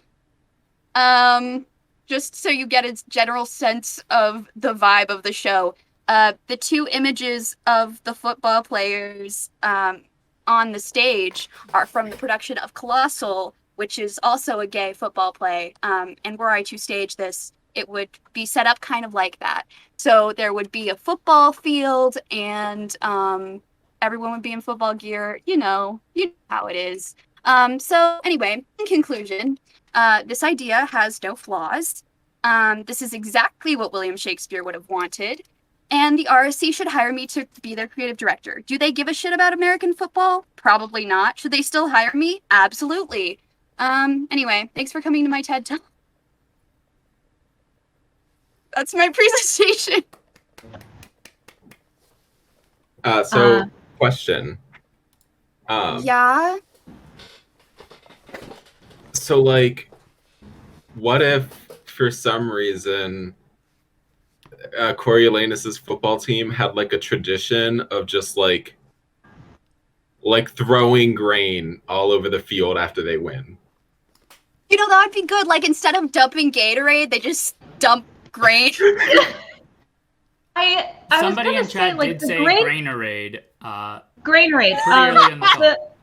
Just so you get a general sense of the vibe of the show. The two images of the football players on the stage are from the production of Colossal, which is also a gay football play. And were I to stage this, it would be set up kind of like that. So there would be a football field, and everyone would be in football gear. You know how it is. So anyway, in conclusion, this idea has no flaws. This is exactly what William Shakespeare would have wanted, and the RSC should hire me to be their creative director. Do they give a shit about American football? Probably not. Should they still hire me? Absolutely. Anyway, thanks for coming to my TED Talk. That's my presentation. Question. Yeah? So, like, what if, for some reason, Coriolanus' football team had, like, a tradition of just, like throwing grain all over the field after they win? You know, that would be good. Like, instead of dumping Gatorade, they just dump grain. Somebody in chat did say Grainerade. Grainerade. Pretty early in the call.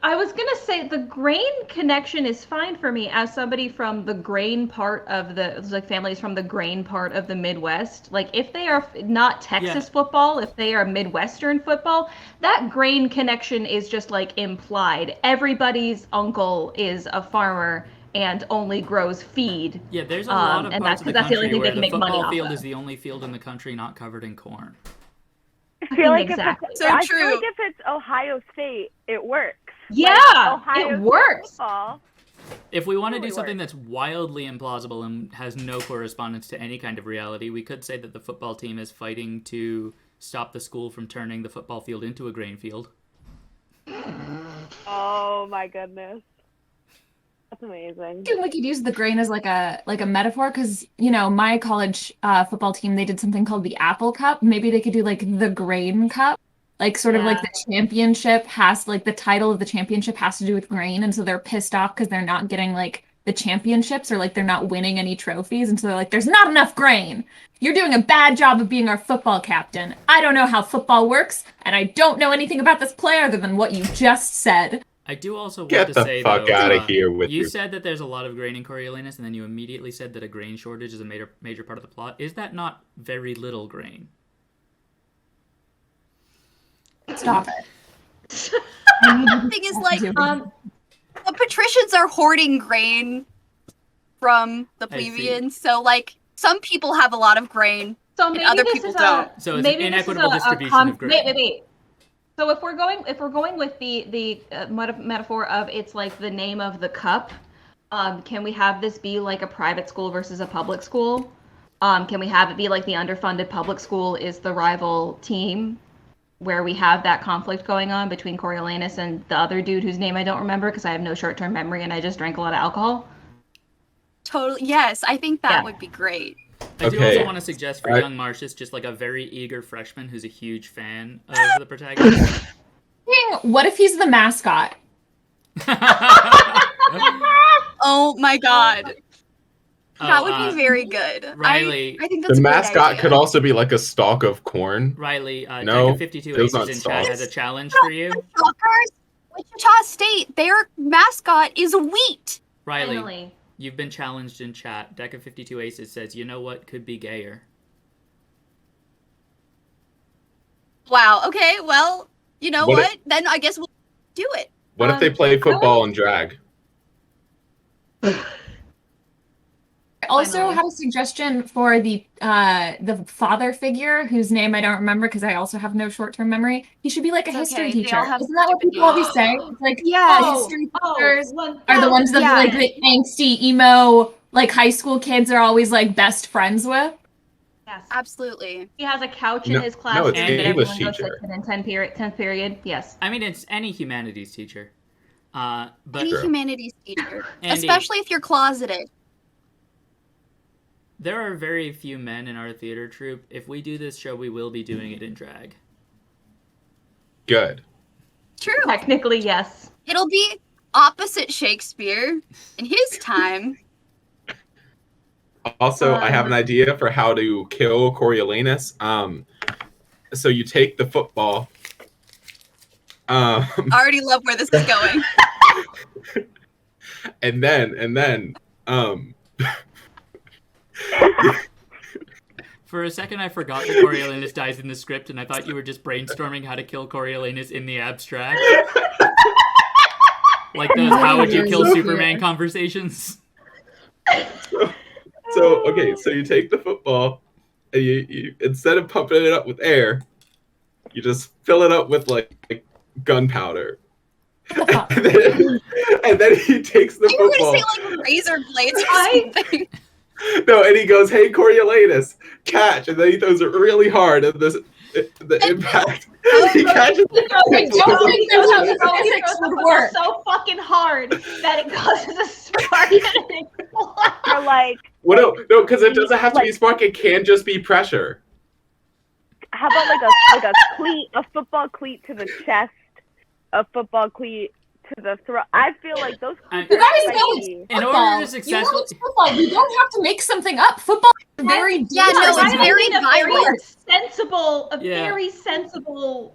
I was gonna say the grain connection is fine for me as somebody from the grain part of the families from the grain part of the Midwest. Like, if they are not Texas football, if they are Midwestern football, that grain connection is just like implied. Everybody's uncle is a farmer and only grows feed. Yeah, there's a lot of parts of the that's the only country thing they where can the make money football off field of. is the only field in the country not covered in corn. I feel like exactly. if So I true. feel like if it's Ohio State, it works. Yeah, Ohio it works. football. If we want to do Totally something works. that's wildly implausible and has no correspondence to any kind of reality, we could say that the football team is fighting to stop the school from turning the football field into a grain field. Oh my goodness. That's amazing. I think we could use the grain as like a metaphor because my college football team, they did something called the Apple Cup. Maybe they could do like the Grain Cup, like sort of like the championship the title of the championship has to do with grain, and so they're pissed off because they're not getting like the championships or like they're not winning any trophies, and so they're like, there's not enough grain. You're doing a bad job of being our football captain. I don't know how football works, and I don't know anything about this play other than what you just said. I do also want Get to the say, fuck though, out of here with you your... said that there's a lot of grain in Coriolanus, and then you immediately said that a grain shortage is a major part of the plot. Is that not very little grain? Stop it. The thing is, like, the patricians are hoarding grain from the I see. plebeians, so like some people have a lot of grain. So maybe other this people is don't. So it's maybe an this is inequitable distribution of grain. Wait. So if we're going with the metaphor of it's like the name of the cup, can we have this be like a private school versus a public school? Can we have it be like the underfunded public school is the rival team, where we have that conflict going on between Coriolanus and the other dude whose name I don't remember because I have no short-term memory and I just drank a lot of alcohol? Totally. Yes, I think that would be great. I do Okay. also want to suggest for young Marcius just like a very eager freshman who's a huge fan of the protagonist. What if he's the mascot? Oh my god. That would be be very good. Riley. I think that's The a great mascot idea. could also be like a stalk of corn. Riley, No, Deca52 those Aces aren't in chat sauce. has a challenge for you. Shockers, Wichita State, their mascot is wheat. Riley, Finally. you've been challenged in chat. Deca52 Aces says, you know what could be gayer? Wow. Okay. Well, you know What what? Then I guess we'll do it. What if they play football and drag? I also Finally. have a suggestion for the father figure whose name I don't remember because I also have no short-term memory. He should be like a It's history okay, they teacher. all have Isn't that what stupid people always names. say? It's like Yes. the history teachers are the 1000%. ones that Yeah. like the angsty emo like high school kids are always like best friends with. Yes. Absolutely. He has a couch No- in his no, classroom it's that the everyone English goes teacher. to in 10th period. Yes. I mean, it's any humanities teacher. But Any True. humanities teacher, Andi. especially if you're closeted. there are very few men in our theater troupe. If we do this show, we will be doing it in drag. Good. True. Technically, yes. It'll be opposite Shakespeare in his time. Also, I have an idea for how to kill Coriolanus. So you take the football. I already love where this is going. and then For a second, I forgot that Coriolanus dies in the script, and I thought you were just brainstorming how to kill Coriolanus in the abstract. Like those "How would you kill Superman" conversations. So okay, so you take the football, and you instead of pumping it up with air, you just fill it up with like gunpowder. and then he takes the You were football. gonna say like razor blades or I- something. No, and he goes, "Hey, Coriolanus, catch!" And then he throws it really hard, and the impact. He catches. I don't think that's how the He physics throws the would football work. so fucking hard that it causes a spark and it explodes. Or like, Well, no, because it doesn't have to be spark. It can just be pressure. how about like a cleat, a football cleat to the chest, a football cleat to the throat? I feel like those cleats You are guys know it's spiky. In football. order to You know successfully... it's football. You don't have to make something up. Football is very Yeah, no, dangerous. it's very violent. Very sensible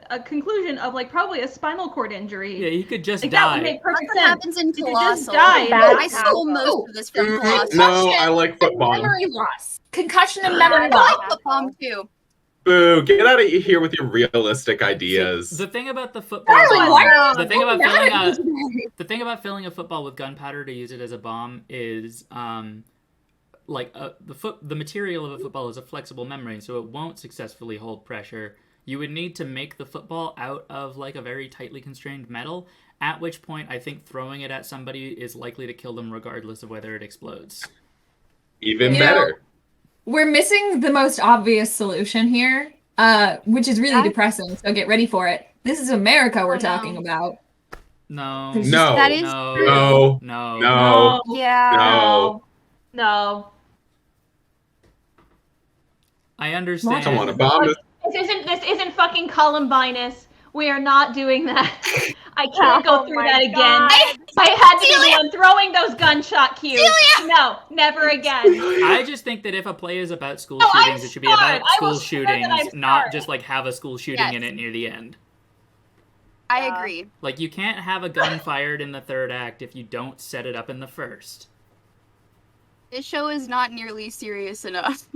a conclusion of like probably a spinal cord injury. Yeah, you could just Like that would die. make perfect That's what sense. happens in You could just Colossal. die. I stole most of this from Colossal. No, I like football. Memory loss. Concussion and I memory loss. like football too. Boo! Get out of here with your realistic ideas. The thing about the football... Charlie, why are you The thing about so filling mad a... at me today? The thing about filling a football with gunpowder to use it as a bomb is, the material of a football is a flexible membrane, so it won't successfully hold pressure. You would need to make the football out of like a very tightly constrained metal, at which point I think throwing it at somebody is likely to kill them regardless of whether it explodes. Even You know, better. We're missing the most obvious solution here, which is really depressing, so get ready for it. This is America we're talking about. No. There's No. That is No. true. No. No. No. Yeah. No. No. I understand. Come on, a bomb is... This isn't fucking Columbinus. We are not doing that. I can't go through that again. I had to be the one throwing those gunshot cues. No, never again. I just think that if a play is about school No, shootings, I'm it should be scarred. about I school will swear that shootings, I'm not scarred. just like have a school shooting Yes. in it near the end. I agree. Like, you can't have a gun fired in the third act if you don't set it up in the first. This show is not nearly serious enough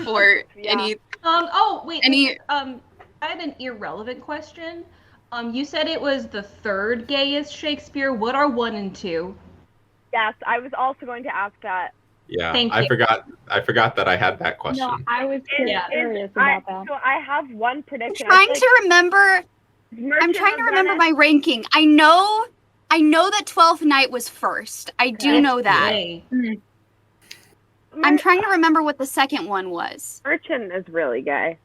for any. Oh wait. Any- I had an irrelevant question. You said it was the third gayest Shakespeare. What are 1 and 2? Yes, I was also going to ask that. Yeah, Thank I you. forgot that I had that question. No, I was curious about that. So I have one prediction. I'm trying to remember. I'm trying to remember my ranking. I know that 12th Night was first. I do know that. Gay. I'm trying to remember what the second one was. Merchant is really gay.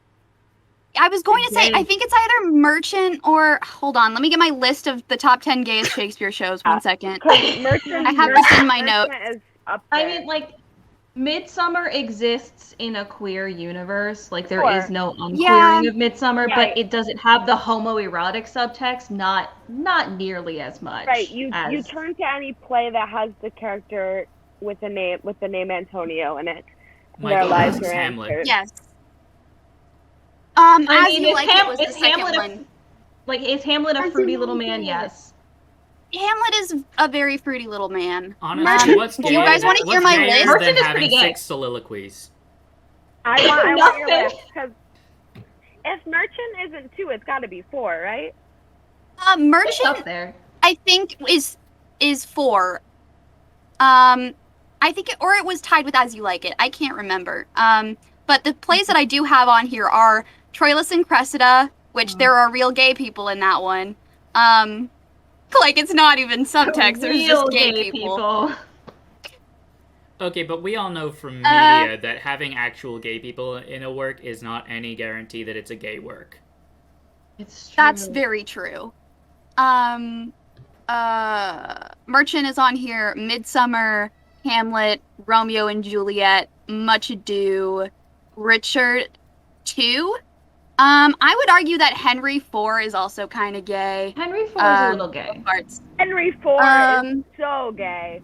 I was going to say, Gay. I think it's either Merchant or... Hold on, let me get my list of the top 10 gayest Shakespeare shows. 1 second. Merchant, I have this in my notes. Merchant is up there. I mean, like, Midsummer exists in a queer universe. Like, there Sure. is no unqueering Yeah. of Midsummer, Right. but it doesn't have the homoerotic subtext. Not nearly as much. Right, you as... turn to any play that has the character with the name Antonio in it. Their Michael lives versus are Hamlet. answered. Yes. I As mean, You is Like It was the second Hamlet one. is Hamlet a fruity little man? Yes. Hamlet is a very fruity little man. Honestly, what's do gay? you guys wanna hear what's my gayer list? than Merchant is having pretty gay. 6 soliloquies? I want your Nothing. list, because if Merchant isn't 2, it's got to be 4, right? It's Merchant, up there. I think, is 4. I think it was tied with As You Like It. I can't remember. But the plays that I do have on here are Troilus and Cressida, which there are real gay people in that one. Like, it's not even subtext, there's Real just gay people. Okay, but we all know from media that having actual gay people in a work is not any guarantee that it's a gay work. It's true. That's very true. Merchant is on here, Midsummer, Hamlet, Romeo and Juliet, Much Ado, Richard 2. I would argue that Henry 4 is also kind of gay. Henry IV is a little gay. Parts. Henry 4 is so gay.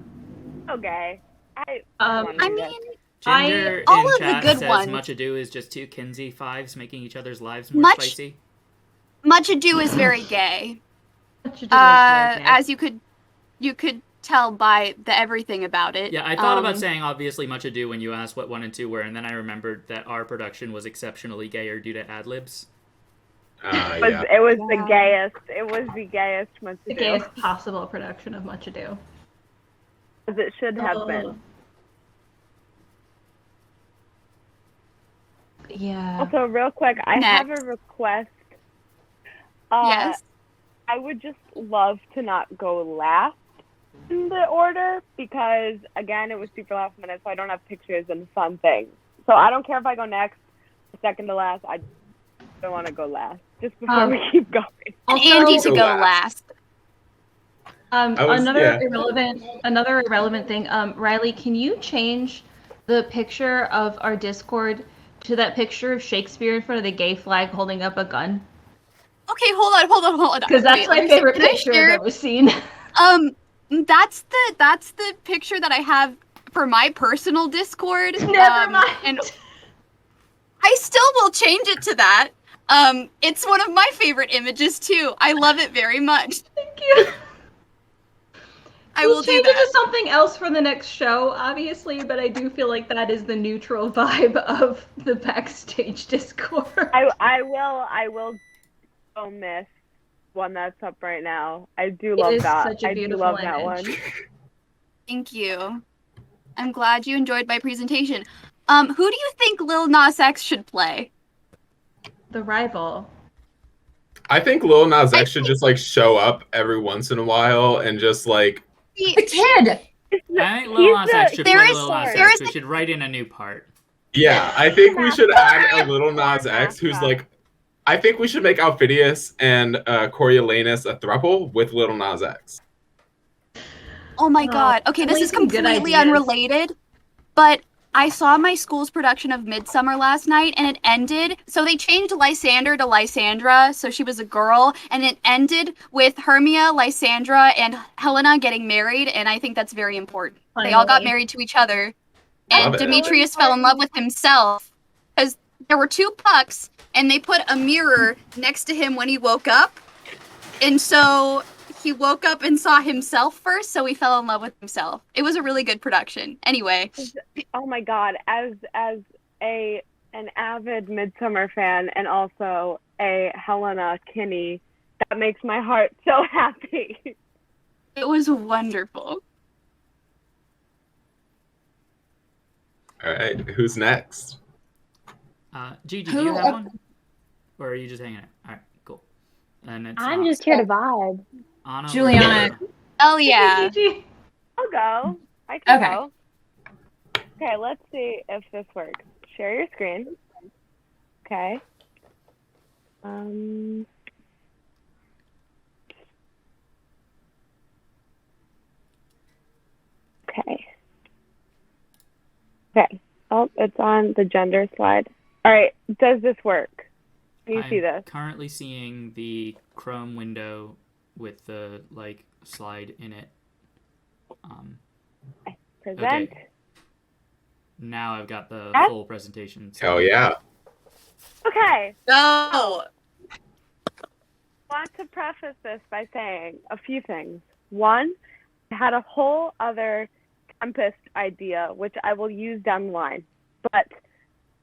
So gay. I mean, Ginger all in of the chat good says ones. Much Ado is just 2 Kinsey 5s making each other's lives more Much- spicy. Much Ado is very gay. What you do is very gay. As you could tell by the everything about it. Yeah, I thought about saying obviously Much Ado when you asked what 1 and 2 were, and then I remembered that our production was exceptionally gayer due to ad-libs. Yeah. It was the gayest. It was the gayest Much the Ado. gayest possible production of Much Ado. As it should have been. Yeah. Also, real quick, I have Next. a request. Yes. I would just love to not go last in the order because, again, it was super last minute, so I don't have pictures and fun things. So I don't care if I go next, second to last. I don't want to go last. Just before we keep going. And Also, Andy to Go go last. last. Another irrelevant thing. Riley, can you change the picture of our Discord to that picture of Shakespeare in front of the gay flag holding up a gun? Okay, hold on. Because that's Wait, my let me see. favorite Can I picture share? I've ever seen. That's the picture that I have for my personal Discord. Never mind. And I still will change it to that. It's one of my favorite images too. I love it very much. Thank you. I We'll will do change it that. to something else for the next show, obviously, but I do feel like that is the neutral vibe of the backstage Discord. I will so miss one that's up right now. I do love is that. such a I do beautiful love that image. one. Thank you. I'm glad you enjoyed my presentation. Who do you think Lil Nas X should play? The rival. I think Lil Nas X should just like show up every once in a while and just like The kid. I think Lil Nas X should there play is- Lil Nas there X. is We should write in a new part. yeah, I think we should add a Little Nas X who's like I think we should make Alphidius and Coriolanus a throuple with Little Nas X. Oh my god. Okay, this only is some good completely ideas. unrelated, but I saw my school's production of Midsummer last night, and it ended. So they changed Lysander to Lysandra, so she was a girl, and it ended with Hermia, Lysandra, and Helena getting married, and I think that's very important. They all got Finally. married to each other, Love and it. Demetrius fell in love with himself because there were two pucks, and they put a mirror next to him when he woke up, and so he woke up and saw himself first, so he fell in love with himself. It was a really good production. Anyway, Oh my god, as an avid Midsummer fan and also a Helena Kinney, that makes my heart so happy. it was wonderful. All right, who's next? Gigi, do you have one? Or are you just hanging out? All right, cool. And it's I'm just here to vibe. Anna or Julianna. Laura? Oh yeah. Gigi. I'll go. I can Okay. go. Okay, let's see if this works. Share your screen. Okay. Okay. Okay. Oh, it's on the gender slide. All right. Does this work? Can you see I'm this? currently seeing the Chrome window with the like slide in it. Present. Okay. Now I've got the Yes? full presentation. Hell yeah. Okay. Go. I want to preface this by saying a few things. One, I had a whole other Tempest idea, which I will use down the line. But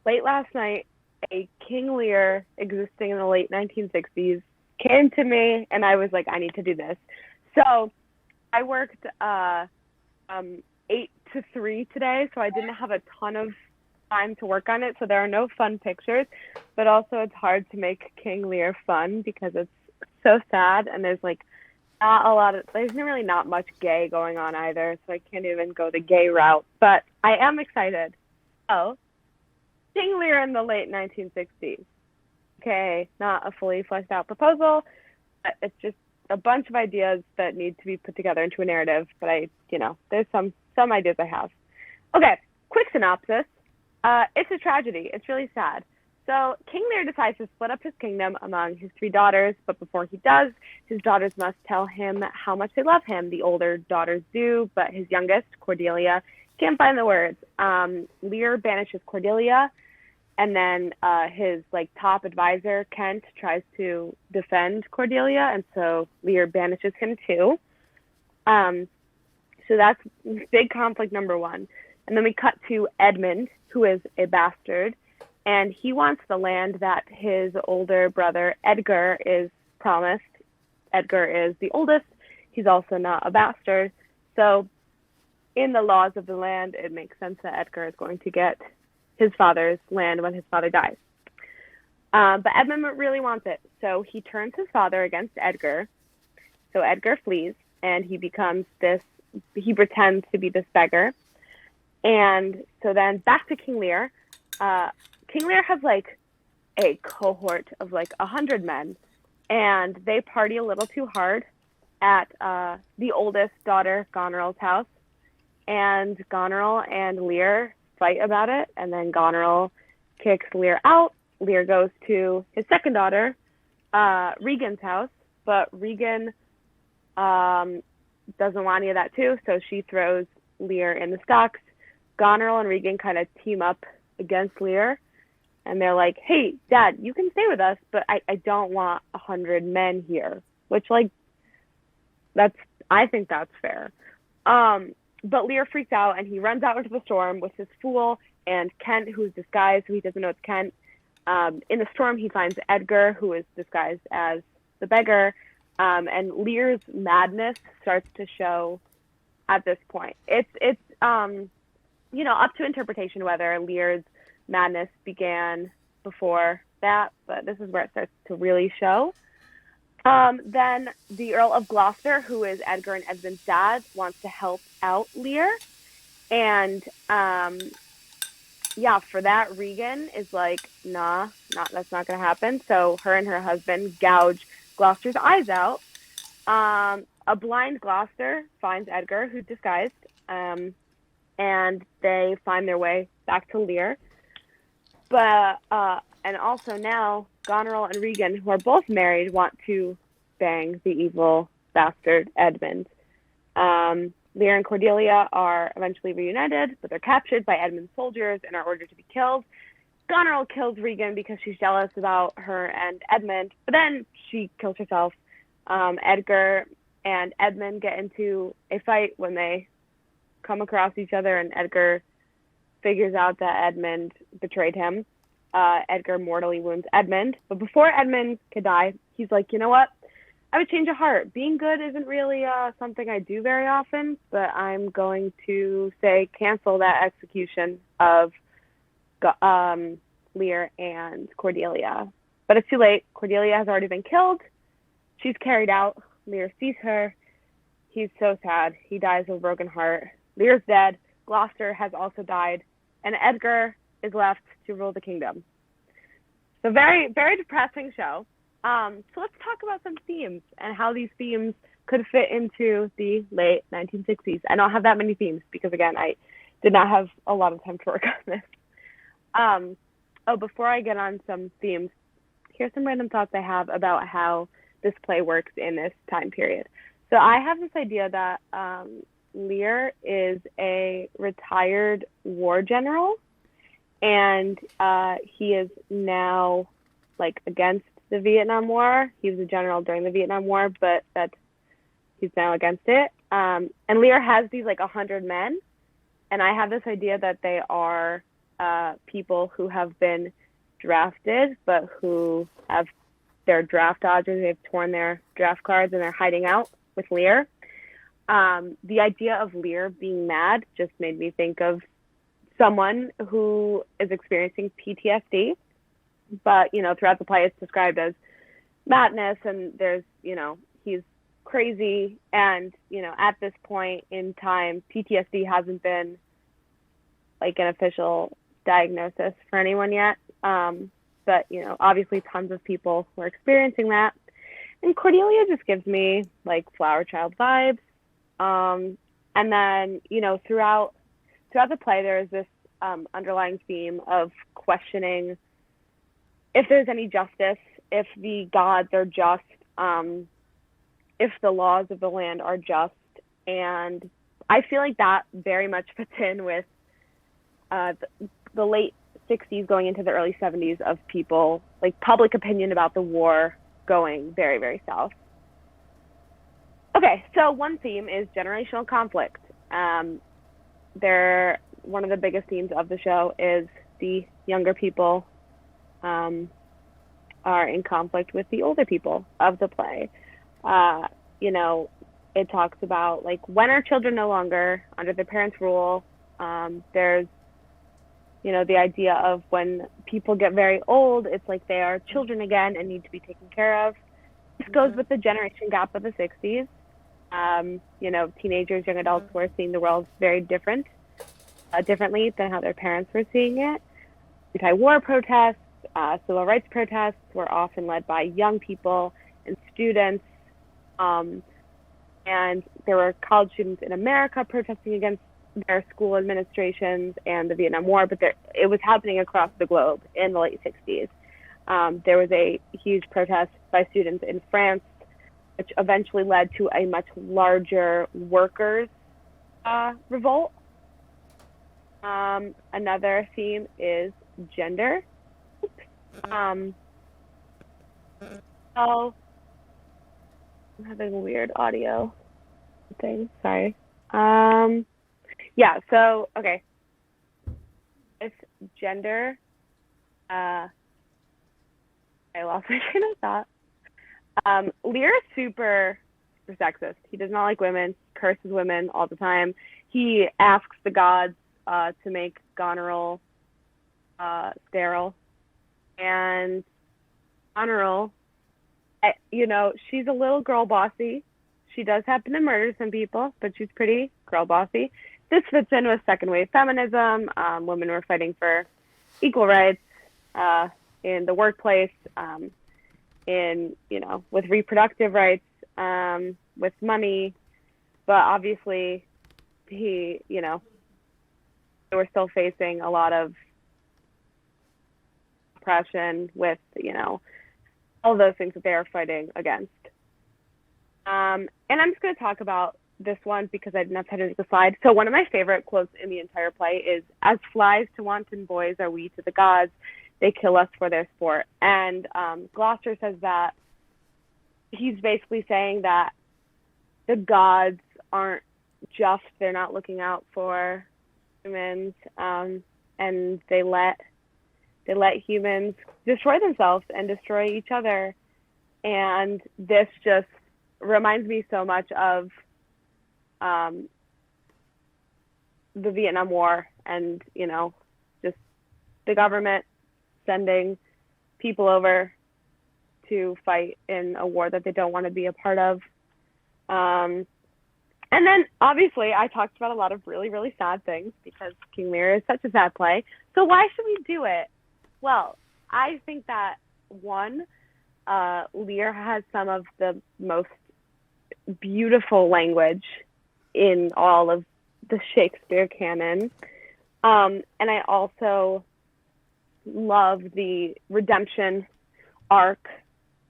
late last night, a King Lear existing in the late 1960s came to me, and I was like, I need to do this. So I worked 8 to 3 today, so I didn't have a ton of time to work on it. So there are no fun pictures, but also it's hard to make King Lear fun because it's so sad, and there's like not a lot of, there's really not much gay going on either, so I can't even go the gay route, but I am excited. So, King Lear in the late 1960s. Okay, not a fully fleshed out proposal, but it's just a bunch of ideas that need to be put together into a narrative, but there's some ideas I have. Okay, quick synopsis. It's a tragedy. It's really sad. So King Lear decides to split up his kingdom among his 3 daughters, but before he does, his daughters must tell him how much they love him. The older daughters do, but his youngest, Cordelia, can't find the words. Lear banishes Cordelia, and then his top advisor, Kent, tries to defend Cordelia, and so Lear banishes him too. So that's big conflict number 1. And then we cut to Edmund, who is a bastard, and he wants the land that his older brother Edgar is promised. Edgar is the oldest. He's also not a bastard. So in the laws of the land, it makes sense that Edgar is going to get his father's land when his father dies. But Edmund really wants it. So he turns his father against Edgar. So Edgar flees, and he pretends to be this beggar. And so then back to King Lear. King Lear has a cohort of 100 men, and they party a little too hard at the oldest daughter Goneril's house. And Goneril and Lear fight about it, and then Goneril kicks Lear out. Lear goes to his second daughter, Regan's house, but Regan doesn't want any of that too, so she throws Lear in the stocks. Goneril and Regan kind of team up against Lear, and they're like, hey, Dad, you can stay with us, but I don't want 100 men here, which, I think that's fair. But Lear freaks out, and he runs out into the storm with his fool and Kent, who's disguised, so he doesn't know it's Kent. In the storm, he finds Edgar, who is disguised as the beggar, and Lear's madness starts to show at this point. It's up to interpretation whether Lear's madness began before that, but this is where it starts to really show. Then the Earl of Gloucester, who is Edgar and Edmund's dad, wants to help out Lear. And yeah, for that, Regan is like, nah, that's not going to happen. So her and her husband gouge Gloucester's eyes out. A blind Gloucester finds Edgar, who's disguised, and they find their way back to Lear. But and also now Goneril and Regan, who are both married, want to bang the evil bastard Edmund. Lear and Cordelia are eventually reunited, but they're captured by Edmund's soldiers and are ordered to be killed. Goneril kills Regan because she's jealous about her and Edmund, but then she kills herself. Edgar and Edmund get into a fight when they come across each other, and Edgar figures out that Edmund betrayed him. Edgar mortally wounds Edmund, but before Edmund could die, he's like, you know what? I would change of heart. Being good isn't really something I do very often, but I'm going to say cancel that execution of Lear and Cordelia. But it's too late. Cordelia has already been killed. She's carried out. Lear sees her. He's so sad. He dies with a broken heart. Lear's dead. Gloucester has also died. And Edgar is left to rule the kingdom. So very, very depressing show. So let's talk about some themes and how these themes could fit into the late 1960s. I don't have that many themes because, again, I did not have a lot of time to work on this. Before I get on some themes, here's some random thoughts I have about how this play works in this time period. So I have this idea that Lear is a retired war general, and he is now like against the Vietnam War. He was a general during the Vietnam War, but he's now against it. And Lear has these like 100 men, and I have this idea that they are people who have been drafted, but who have their draft dodgers. They've torn their draft cards and they're hiding out with Lear. The idea of Lear being mad just made me think of someone who is experiencing PTSD. But, you know, throughout the play, it's described as madness, and there's, you know, he's crazy. And, you know, at this point in time, PTSD hasn't been like an official diagnosis for anyone yet. But, you know, obviously tons of people were experiencing that. And Cordelia just gives me like Flower Child vibes. And then, you know, throughout the play, there is this underlying theme of questioning if there's any justice, if the gods are just, if the laws of the land are just. And I feel like that very much fits in with the late 60s going into the early 70s of people, like public opinion about the war going very, very south. Okay, so one theme is generational conflict. One of the biggest themes of the show is the younger people are in conflict with the older people of the play. You know, it talks about like when are children no longer under their parents' rule. There's, you know, the idea of when people get very old, it's like they are children again and need to be taken care of. This goes with the generation gap of the 60s. You know, teenagers, young adults were seeing the world very differently than how their parents were seeing it. Anti-war protests, civil rights protests were often led by young people and students. And there were college students in America protesting against their school administrations and the Vietnam War, but it was happening across the globe in the late 60s. There was a huge protest by students in France, which eventually led to a much larger workers' revolt. Another theme is gender. So I'm having a weird audio thing. Sorry. Yeah. So okay. It's gender. I lost my train of thought. Lear is super sexist. He does not like women, curses women all the time. He asks the gods to make Goneril sterile. And Goneril she's a little girl bossy. She does happen to murder some people, but she's pretty girl bossy. This fits in with second wave feminism. Women were fighting for equal rights in the workplace, with reproductive rights, with money. But obviously, they were still facing a lot of oppression with, all those things that they are fighting against. And I'm just going to talk about this one because I didn't have time to make the slide. So one of my favorite quotes in the entire play is, "As flies to wanton boys are we to the gods, they kill us for their sport." And Gloucester says that he's basically saying that the gods aren't just, they're not looking out for humans, and they let humans destroy themselves and destroy each other. And this just reminds me so much of the Vietnam War, and just the government sending people over to fight in a war that they don't want to be a part of. And then obviously I talked about a lot of really, really sad things because King Lear is such a sad play. So why should we do it? Well, I think that one, Lear has some of the most beautiful language in all of the Shakespeare canon. And I also love the redemption arc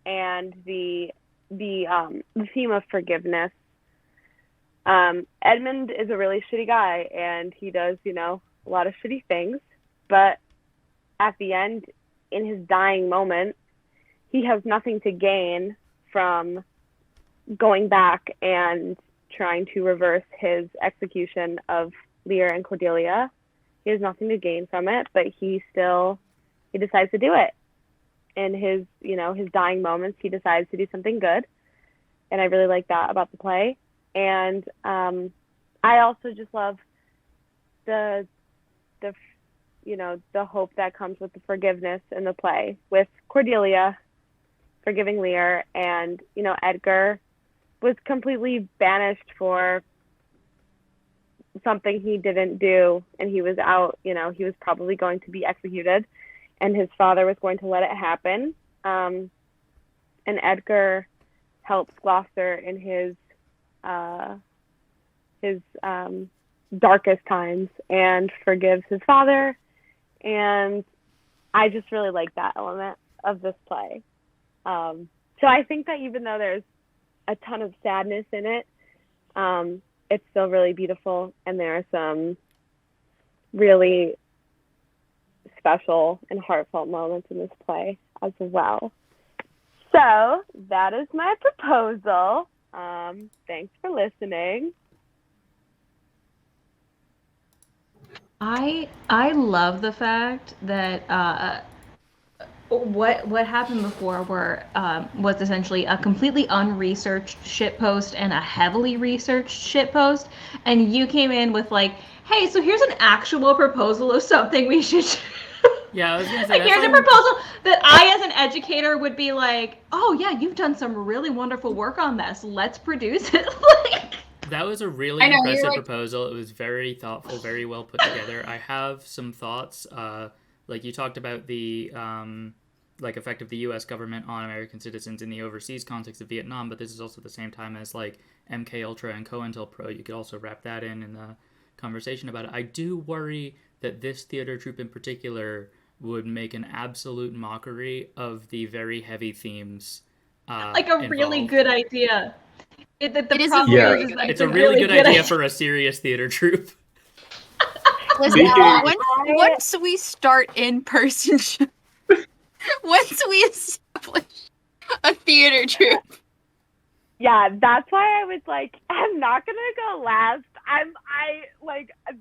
and the theme of forgiveness. Edmund is a really shitty guy, and he does, a lot of shitty things, but at the end, in his dying moment, he has nothing to gain from going back and trying to reverse his execution of Lear and Cordelia. He has nothing to gain from it, but he decides to do it. In his dying moments, he decides to do something good. And I really like that about the play. And I also just love the hope that comes with the forgiveness in the play, with Cordelia forgiving Lear, and Edgar was completely banished for something he didn't do, and he was out, he was probably going to be executed, and his father was going to let it happen. And Edgar helps Gloucester in his darkest times and forgives his father. And I just really like that element of this play. So I think that even though there's a ton of sadness in it, it's still really beautiful, and there are some really special and heartfelt moments in this play as well. So that is my proposal. Thanks for listening. I love the fact that what happened before was essentially a completely unresearched shitpost and a heavily researched shitpost, and you came in with like, hey, so here's an actual proposal of something we should Yeah, I was gonna say, like, here's a proposal that I, as an educator, would be like, oh yeah, you've done some really wonderful work on this. Let's produce it. That was a really impressive proposal. It was very thoughtful, very well put together. I have some thoughts. Like you talked about the effect of the U.S. government on American citizens in the overseas context of Vietnam, but this is also the same time as like MK Ultra and COINTELPRO. You could also wrap that in the conversation about it. I do worry that this theater troupe in particular would make an absolute mockery of the very heavy themes. Really good idea. It's a really good idea for a serious theater troupe. Listen, once we start in-person once we establish a theater troupe. Yeah, that's why I was like, I'm not gonna go last.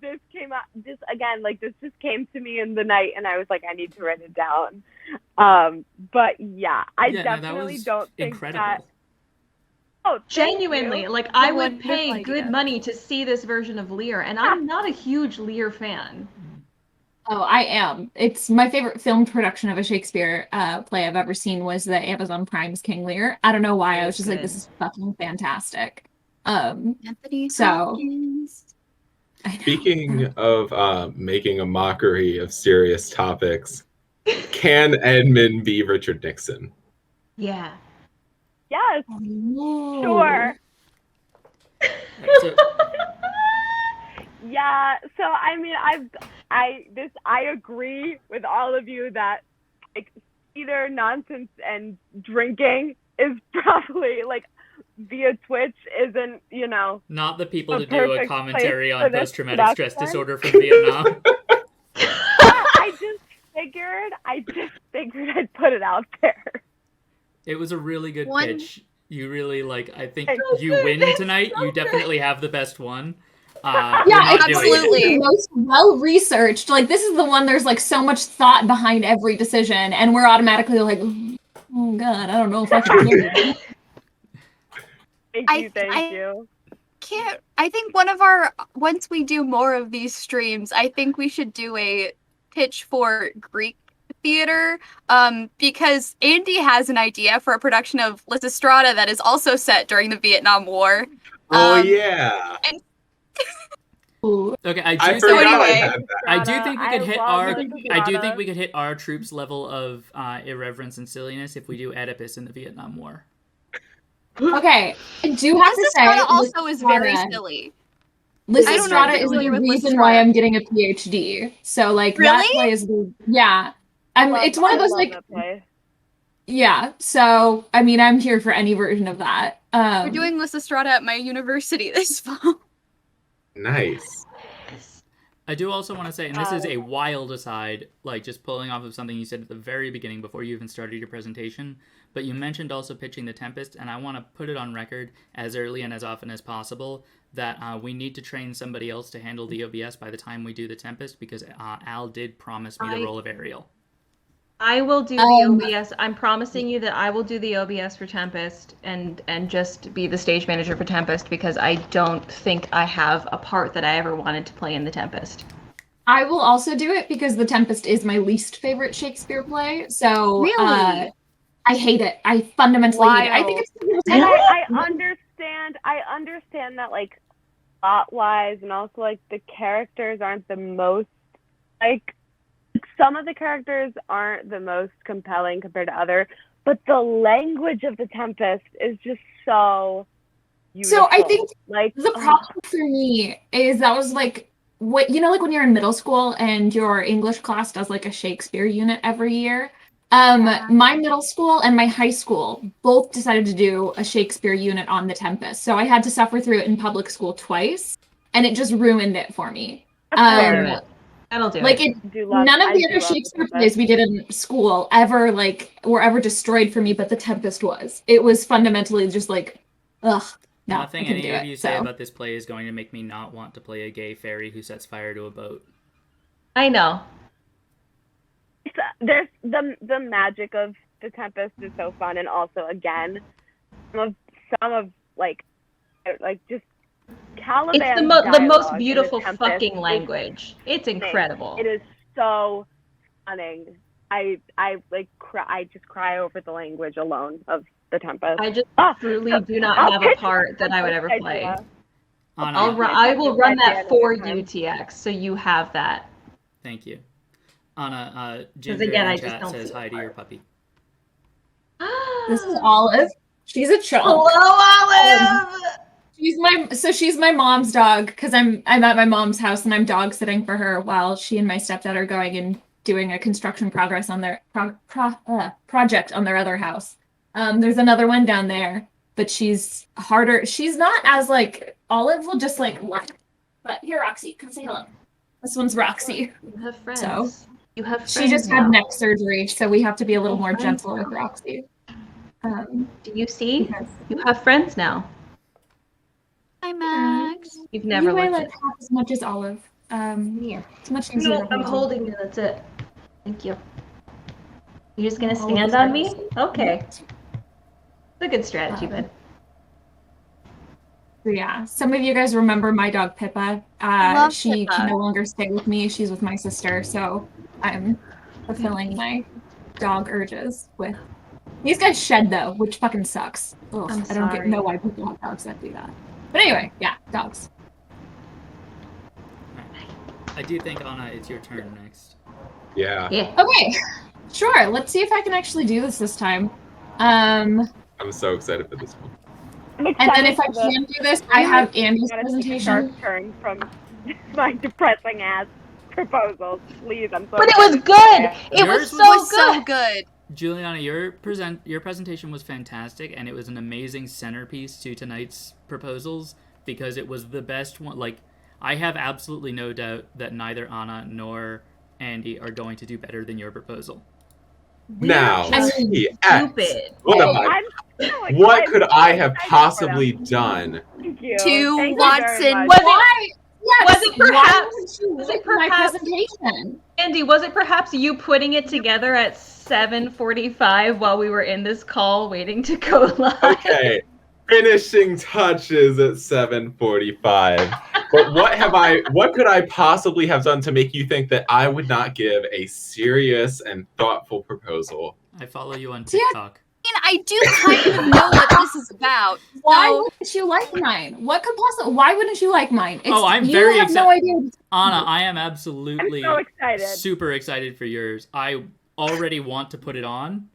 This came up just again, like this just came to me in the night, and I was like, I need to write it down. But yeah, I definitely don't think incredible. that. Oh, genuinely, like I would pay good money to see this version of Lear, and I'm not a huge Lear fan. Oh, I am. It's my favorite filmed production of a Shakespeare play I've ever seen was the Amazon Prime's King Lear. I don't know why. I was just like, this is fucking fantastic. Anthony So Hopkins. Speaking of making a mockery of serious topics, can Edmund be Richard Nixon? Yeah. Yes, Oh. sure. So, Yeah, so I mean, I agree with all of you that like either nonsense and drinking is probably like via Twitch isn't, not the people a to do a perfect commentary place for on this post-traumatic stress production. disorder from Vietnam. I just figured I'd put it out there. It was a really good One- pitch. You really I think So you good. win It's tonight. so You good. definitely have the best one. We're Yeah, not it's doing absolutely. it. the most well-researched. Like, this is the one there's, like, so much thought behind every decision, and we're automatically like, oh, God, I don't know if I can do it. Thank you. I think once we do more of these streams, I think we should do a pitch for Greek theater, because Andi has an idea for a production of Lysistrata that is also set during the Vietnam War. Oh yeah. Ooh. Okay, I I forgot I anyway, had that. I do think we could hit love our. Lysistrata. I do think we could hit our troops' level of irreverence and silliness if we do Oedipus in the Vietnam War. Okay, I do have to say, Lysistrata also is very Lysistrata- silly. Lysistrata if is you're the familiar with reason Lysistrata. why I'm getting a PhD. So, like, that Really? play is yeah. It's one of those, like, that play. yeah. So, I mean, I'm here for any version of that. We're doing Lysistrata at my university this fall. Nice. I do also want to say, and this is a wild aside, like just pulling off of something you said at the very beginning before you even started your presentation, but you mentioned also pitching the Tempest, and I want to put it on record as early and as often as possible that we need to train somebody else to handle the OBS by the time we do the Tempest, because Al did promise me the role of Ariel. I will do the OBS. I'm promising you that I will do the OBS for Tempest and just be the stage manager for Tempest, because I don't think I have a part that I ever wanted to play in the Tempest. I will also do it because The Tempest is my least favorite Shakespeare play. So, Really? I hate it. I fundamentally hate it. I think it's And I understand that, like, plot-wise, and also, like, the characters aren't the most, like, some of the characters aren't the most compelling compared to other, but the language of the Tempest is just so beautiful. So I think like the problem for me is that was like what like when you're in middle school and your English class does like a Shakespeare unit every year. My middle school and my high school both decided to do a Shakespeare unit on the Tempest. So I had to suffer through it in public school twice, and it just ruined it for me. That'll do like it. None of the other Shakespeare plays we did in school ever were ever destroyed for me, but the Tempest was. It was fundamentally just like, ugh. No, Nothing any of you say about this play is going to make me not want to play a gay fairy who sets fire to a boat. I know. There's the magic of the Tempest is so fun, and also again, some of like just Caliban. It's the most beautiful fucking language. It's incredible. It is so stunning. I just cry over the language alone of the Tempest. I just truly do not have a part that I would ever play. I will run that for you, TX, so you have that. Thank you. Anna, Ginger again, in I just chat don't says see hi to your puppy. This is Olive. She's a chump. Hello, Olive! She's my mom's dog, because I'm at my mom's house and I'm dog sitting for her while she and my stepdad are going and doing a construction progress on their project on their other house. There's another one down there, but she's harder. She's not as like Olive will just like laugh. But here, Roxy, come say hello. This one's Roxy. You have friends. So you have friends. She just now. had neck surgery, so we have to be a little more gentle with Roxy. Do you see? You have friends now. Hi, Max. You've never you looked like at half as much as Olive. Here. It's much easier. No, I'm holding you. That's it. Thank you. You're just gonna stand on me? Okay. It's a good strategy, bud. So yeah, some of you guys remember my dog Pippa. Love She Pippa. can no longer stay with me. She's with my sister, so I'm fulfilling my dog urges with. These guys shed though, which fucking sucks. Ugh, I'm I don't sorry. know why people have dogs that do that. But anyway, yeah, dogs. I do think, Anna, it's your turn next. Yeah. Yeah. Okay, sure. Let's see if I can actually do this time. I'm so excited for this one. I'm And excited then if I for the can't do this, I have Andy's gotta take a presentation. dark turn from my depressing ass proposals. Please, I'm so But it was excited. good. It was Yours so was good. so good. Juliana, your presentation was fantastic, and it was an amazing centerpiece to tonight's proposals because it was the best one. Like, I have absolutely no doubt that neither Anna nor Andy are going to do better than your proposal. Now, just T.X. stupid. What am I? I'm so excited. What could I have Thank you for possibly that. done? Thank you. To Thank you Watson. very much. Was it? Why? Yes. Was it perhaps? Was it my presentation? Andy, was it perhaps you putting it together at 7:45 while we were in this call waiting to go live? Okay, finishing touches at 7:45. But what could I possibly have done to make you think that I would not give a serious and thoughtful proposal? I follow you on Yeah. TikTok. I do kind of know what this is about. Why So, wouldn't you like mine? What could possibly? Why wouldn't you like mine? I'm you very have no idea. Anna, I am I'm absolutely so excited. super excited for yours. I already want to put it on.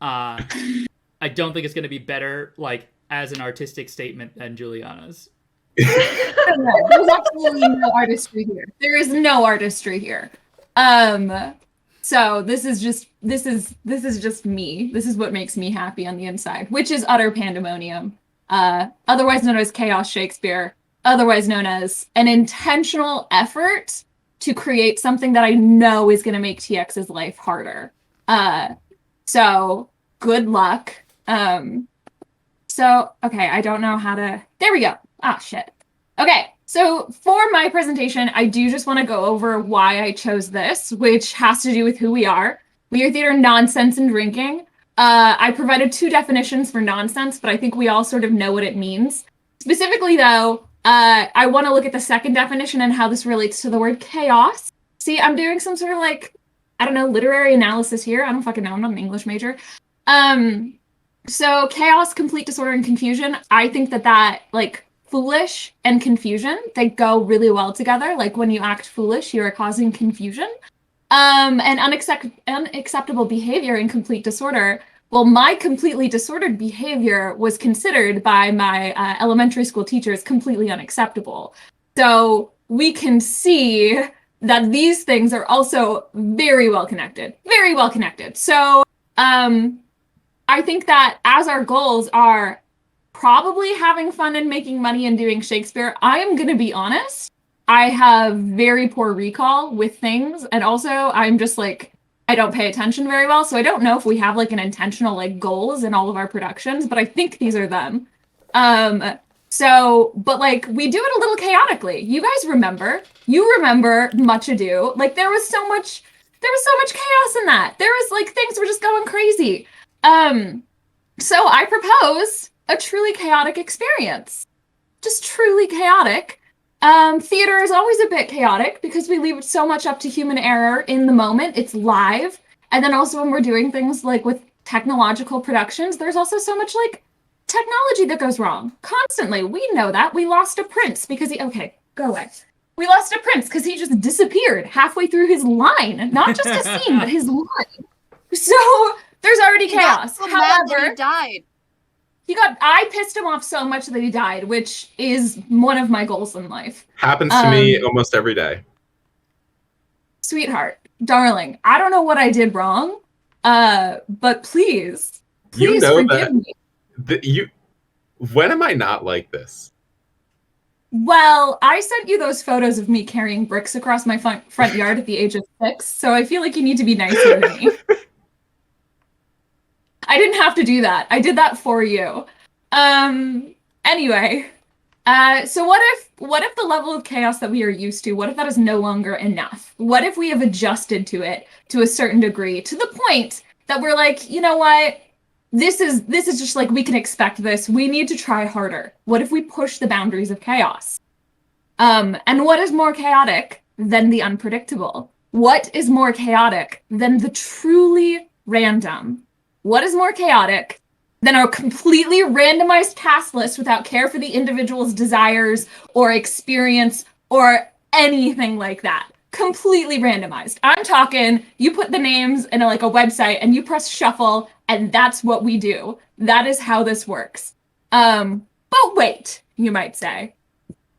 I don't think it's going to be better, like, as an artistic statement than Juliana's. No, there's absolutely no artistry here. There is no artistry here. So this is just me. This is what makes me happy on the inside, which is Utter Pandemonium, otherwise known as Chaos Shakespeare, otherwise known as an intentional effort to create something that I know is going to make TX's life harder. So good luck. So okay, I don't know how to. There we go. Ah, shit. Okay. So for my presentation, I do just want to go over why I chose this, which has to do with who we are. We are theater nonsense and drinking. I provided 2 definitions for nonsense, but I think we all sort of know what it means. Specifically, though, I want to look at the second definition and how this relates to the word chaos. See, I'm doing some sort of like, I don't know, literary analysis here. I don't fucking know. I'm not an English major. So chaos, complete disorder, and confusion. I think that like foolish and confusion, they go really well together. Like when you act foolish, you are causing confusion. And unacceptable behavior and complete disorder. Well, my completely disordered behavior was considered by my elementary school teachers completely unacceptable. So we can see that these things are also very well connected. Very well connected. So I think that as our goals are probably having fun and making money and doing Shakespeare, I am going to be honest. I have very poor recall with things. And also I'm just like, I don't pay attention very well. So I don't know if we have like an intentional like goals in all of our productions, but I think these are them. But like we do it a little chaotically. You guys remember Much Ado. Like there was so much chaos in that. There was like things were just going crazy. So I propose a truly chaotic experience. Just truly chaotic. Theater is always a bit chaotic because we leave so much up to human error in the moment. It's live. And then also when we're doing things like with technological productions, there's also so much like technology that goes wrong constantly. We know that. We lost a prince because okay, go away. We lost a prince because he just disappeared halfway through his line. Not just a scene, but his line. So there's already chaos. So mad that However, he died. I pissed him off so much that he died, which is one of my goals in life. Happens to me almost every day. Sweetheart, darling, I don't know what I did wrong, but please You know forgive me. When am I not like this? Well, I sent you those photos of me carrying bricks across my front yard at the age of 6, so I feel like you need to be nicer to me. I didn't have to do that. I did that for you. Anyway, so what if the level of chaos that we are used to, what if that is no longer enough? What if we have adjusted to it to a certain degree, to the point that we're like, you know what? this is just like, we can expect this. We need to try harder. What if we push the boundaries of chaos? And what is more chaotic than the unpredictable? What is more chaotic than the truly random? What is more chaotic than a completely randomized cast list without care for the individual's desires or experience or anything like that? Completely randomized. I'm talking, you put the names in like a website and you press shuffle, and that's what we do. That is how this works. But wait, you might say.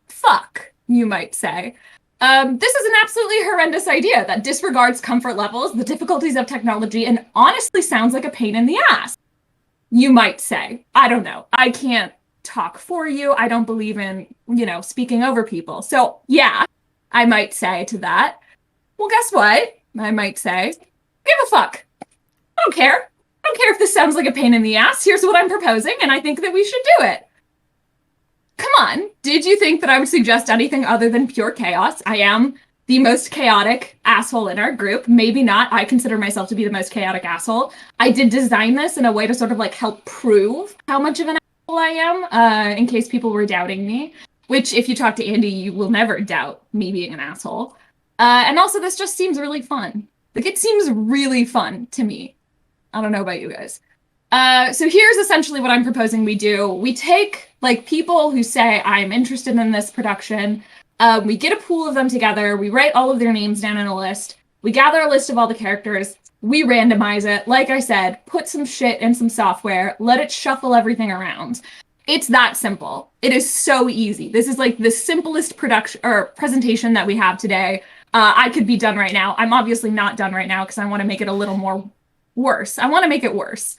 Fuck, you might say. This is an absolutely horrendous idea that disregards comfort levels, the difficulties of technology, and honestly sounds like a pain in the ass. You might say. I don't know. I can't talk for you. I don't believe in, speaking over people. So yeah, I might say to that. Well, guess what? I might say, give a fuck. I don't care. I don't care if this sounds like a pain in the ass. Here's what I'm proposing, and I think that we should do it. Come on. Did you think that I would suggest anything other than pure chaos? I am the most chaotic asshole in our group. Maybe not. I consider myself to be the most chaotic asshole. I did design this in a way to sort of like help prove how much of an asshole I am, in case people were doubting me. Which, if you talk to Andi, you will never doubt me being an asshole. And also, this just seems really fun. Like, it seems really fun to me. I don't know about you guys. So here's essentially what I'm proposing we do. We take, like, people who say, I'm interested in this production. We get a pool of them together. We write all of their names down in a list. We gather a list of all the characters. We randomize it. Like I said, put some shit in some software. Let it shuffle everything around. It's that simple. It is so easy. This is like the simplest production or presentation that we have today. I could be done right now. I'm obviously not done right now because I want to make it a little more worse. I want to make it worse.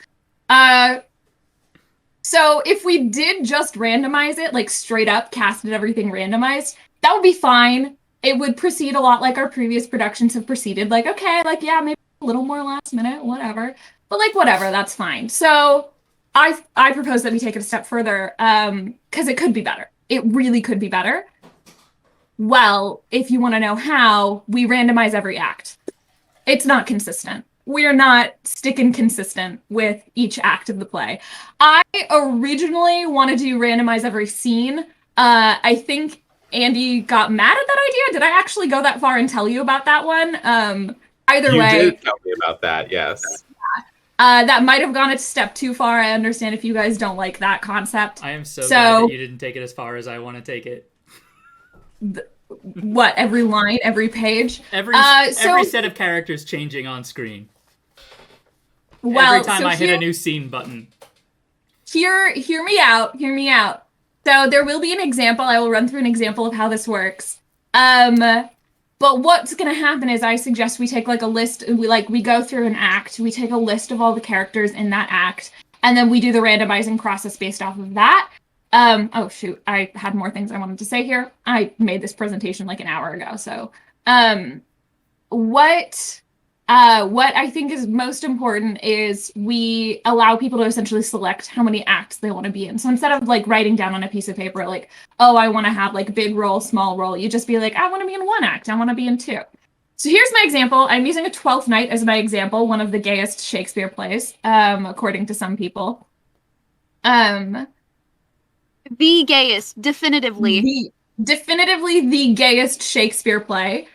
So if we did just randomize it, like straight up casted everything randomized, that would be fine. It would proceed a lot like our previous productions have proceeded. Like, okay, like, yeah, maybe a little more last minute, whatever. But like, whatever, that's fine. So I propose that we take it a step further, because it could be better. It really could be better. Well, if you want to know how, we randomize every act. It's not consistent. We're not sticking consistent with each act of the play. I originally wanted to randomize every scene. I think Andi got mad at that idea. Did I actually go that far and tell you about that one? Either way. You did tell me about that, yes. That might have gone a step too far. I understand if you guys don't like that concept. I am so glad that you didn't take it as far as I want to take it. What? Every line, every page? Every set of characters changing on screen. Well, every time I hit a new scene button. Hear me out. Hear me out. So there will be an example. I will run through an example of how this works. But what's going to happen is I suggest we take like a list. We go through an act. We take a list of all the characters in that act, and then we do the randomizing process based off of that. Oh shoot, I had more things I wanted to say here. I made this presentation like an hour ago. So, what I think is most important is we allow people to essentially select how many acts they want to be in. So instead of like writing down on a piece of paper, like, oh, I want to have like big role, small role, you just be like, I want to be in one act. I want to be in two. So here's my example. I'm using A Twelfth Night as my example, one of the gayest Shakespeare plays, according to some people. The gayest, definitively. Definitively the gayest Shakespeare play.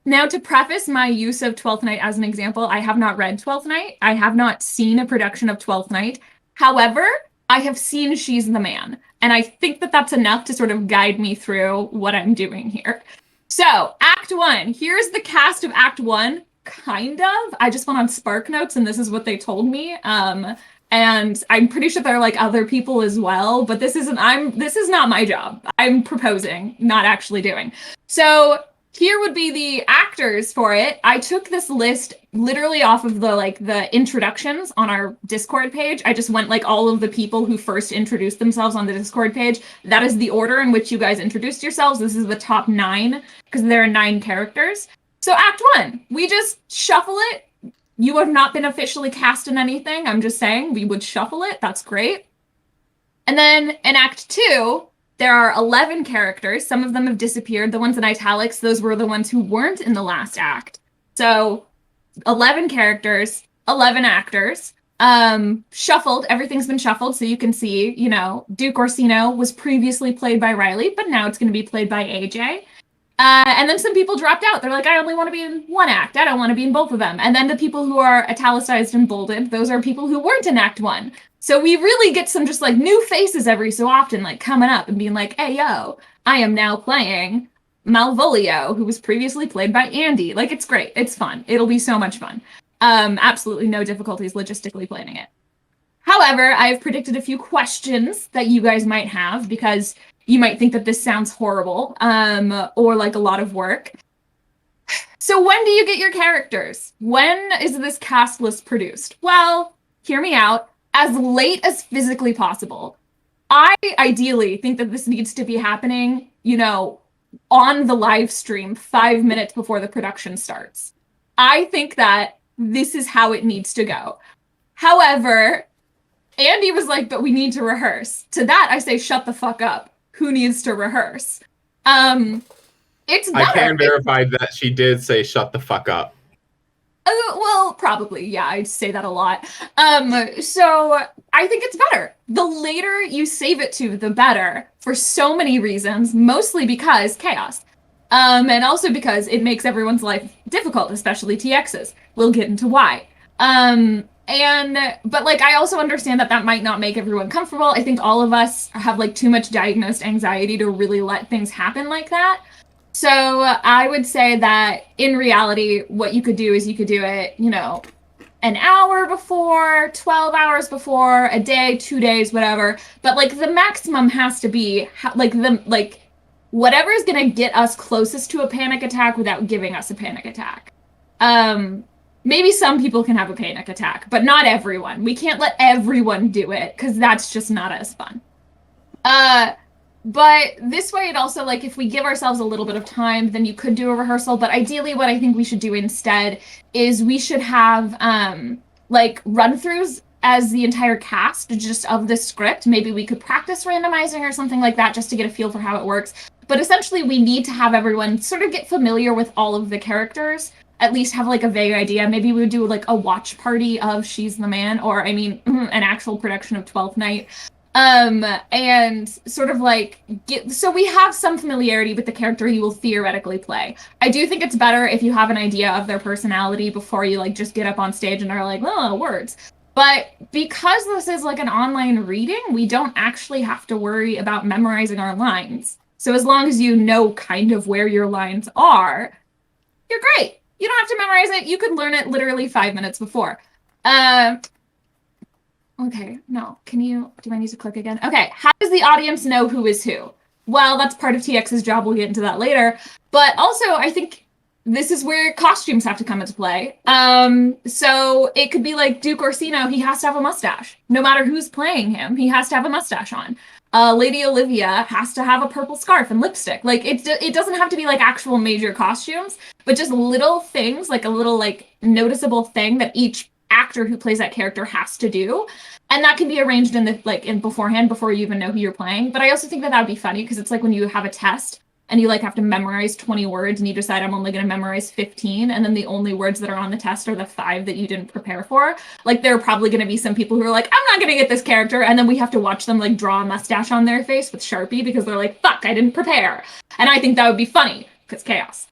Now, to preface my use of Twelfth Night as an example, I have not read Twelfth Night. I have not seen a production of Twelfth Night. However, I have seen She's the Man. And I think that that's enough to sort of guide me through what I'm doing here. So, Act 1. Here's the cast of Act 1, kind of. I just went on Spark Notes, and this is what they told me. And I'm pretty sure there are like other people as well, but this is not my job. I'm proposing, not actually doing. So here would be the actors for it. I took this list literally off of the introductions on our Discord page. I just went like all of the people who first introduced themselves on the Discord page. That is the order in which you guys introduced yourselves. This is the top 9 because there are 9 characters. So Act 1, we just shuffle it. You have not been officially cast in anything. I'm just saying we would shuffle it. That's great. And then in Act 2, there are 11 characters. Some of them have disappeared. The ones in italics, those were the ones who weren't in the last act. So 11 characters, 11 actors. Shuffled. Everything's been shuffled, so you can see, you know, Duke Orsino was previously played by Riley, but now it's going to be played by AJ. And then some people dropped out. They're like, I only want to be in one act. I don't want to be in both of them. And then the people who are italicized and bolded, those are people who weren't in Act 1. So we really get some just like new faces every so often, like coming up and being like, hey, yo, I am now playing Malvolio, who was previously played by Andi. Like, it's great. It's fun. It'll be so much fun. Absolutely no difficulties logistically planning it. However, I've predicted a few questions that you guys might have because you might think that this sounds horrible, or like a lot of work. So when do you get your characters? When is this cast list produced? Well, hear me out. As late as physically possible. I ideally think that this needs to be happening, you know, on the live stream 5 minutes before the production starts. I think that this is how it needs to go. However, Andi was like, but we need to rehearse. To that, I say, shut the fuck up. Who needs to rehearse? It's better. I can verify that she did say shut the fuck up. Well, probably, yeah, I'd say that a lot. So I think it's better. The later you save it to, the better, for so many reasons, mostly because chaos. And also because it makes everyone's life difficult, especially TX's. We'll get into why. But like, I also understand that that might not make everyone comfortable. I think all of us have like too much diagnosed anxiety to really let things happen like that. So I would say that in reality, what you could do is you could do it, you know, an hour before, 12 hours before, a day, 2 days, whatever. But like the maximum has to be like whatever is going to get us closest to a panic attack without giving us a panic attack. Maybe some people can have a panic attack, but not everyone. We can't let everyone do it because that's just not as fun. But this way, it also, like, if we give ourselves a little bit of time, then you could do a rehearsal. But ideally, what I think we should do instead is we should have, like, run-throughs as the entire cast just of the script. Maybe we could practice randomizing or something like that just to get a feel for how it works. But essentially, we need to have everyone sort of get familiar with all of the characters, at least have, like, a vague idea. Maybe we would do, like, a watch party of She's the Man, or, I mean, an actual production of 12th Night. And sort of like so we have some familiarity with the character you will theoretically play. I do think it's better if you have an idea of their personality before you like just get up on stage and are like, oh, words. But because this is like an online reading, we don't actually have to worry about memorizing our lines. So as long as you know kind of where your lines are, you're great. You don't have to memorize it. You could learn it literally 5 minutes before. Okay, no. Do I need to click again? Okay, how does the audience know who is who? Well, that's part of TX's job. We'll get into that later. But also, I think this is where costumes have to come into play. So it could be like Duke Orsino, he has to have a mustache. No matter who's playing him, he has to have a mustache on. Lady Olivia has to have a purple scarf and lipstick. Like, it doesn't have to be like actual major costumes, but just little things, like a little like noticeable thing that each actor who plays that character has to do, and that can be arranged in beforehand before you even know who you're playing. But I also think that would be funny because it's like when you have a test and you like have to memorize 20 words and you decide I'm only going to memorize 15, and then the only words that are on the test are the 5 that you didn't prepare for. Like, there are probably going to be some people who are like, I'm not going to get this character, and then we have to watch them like draw a mustache on their face with Sharpie because they're like, fuck, I didn't prepare. And I think that would be funny because chaos.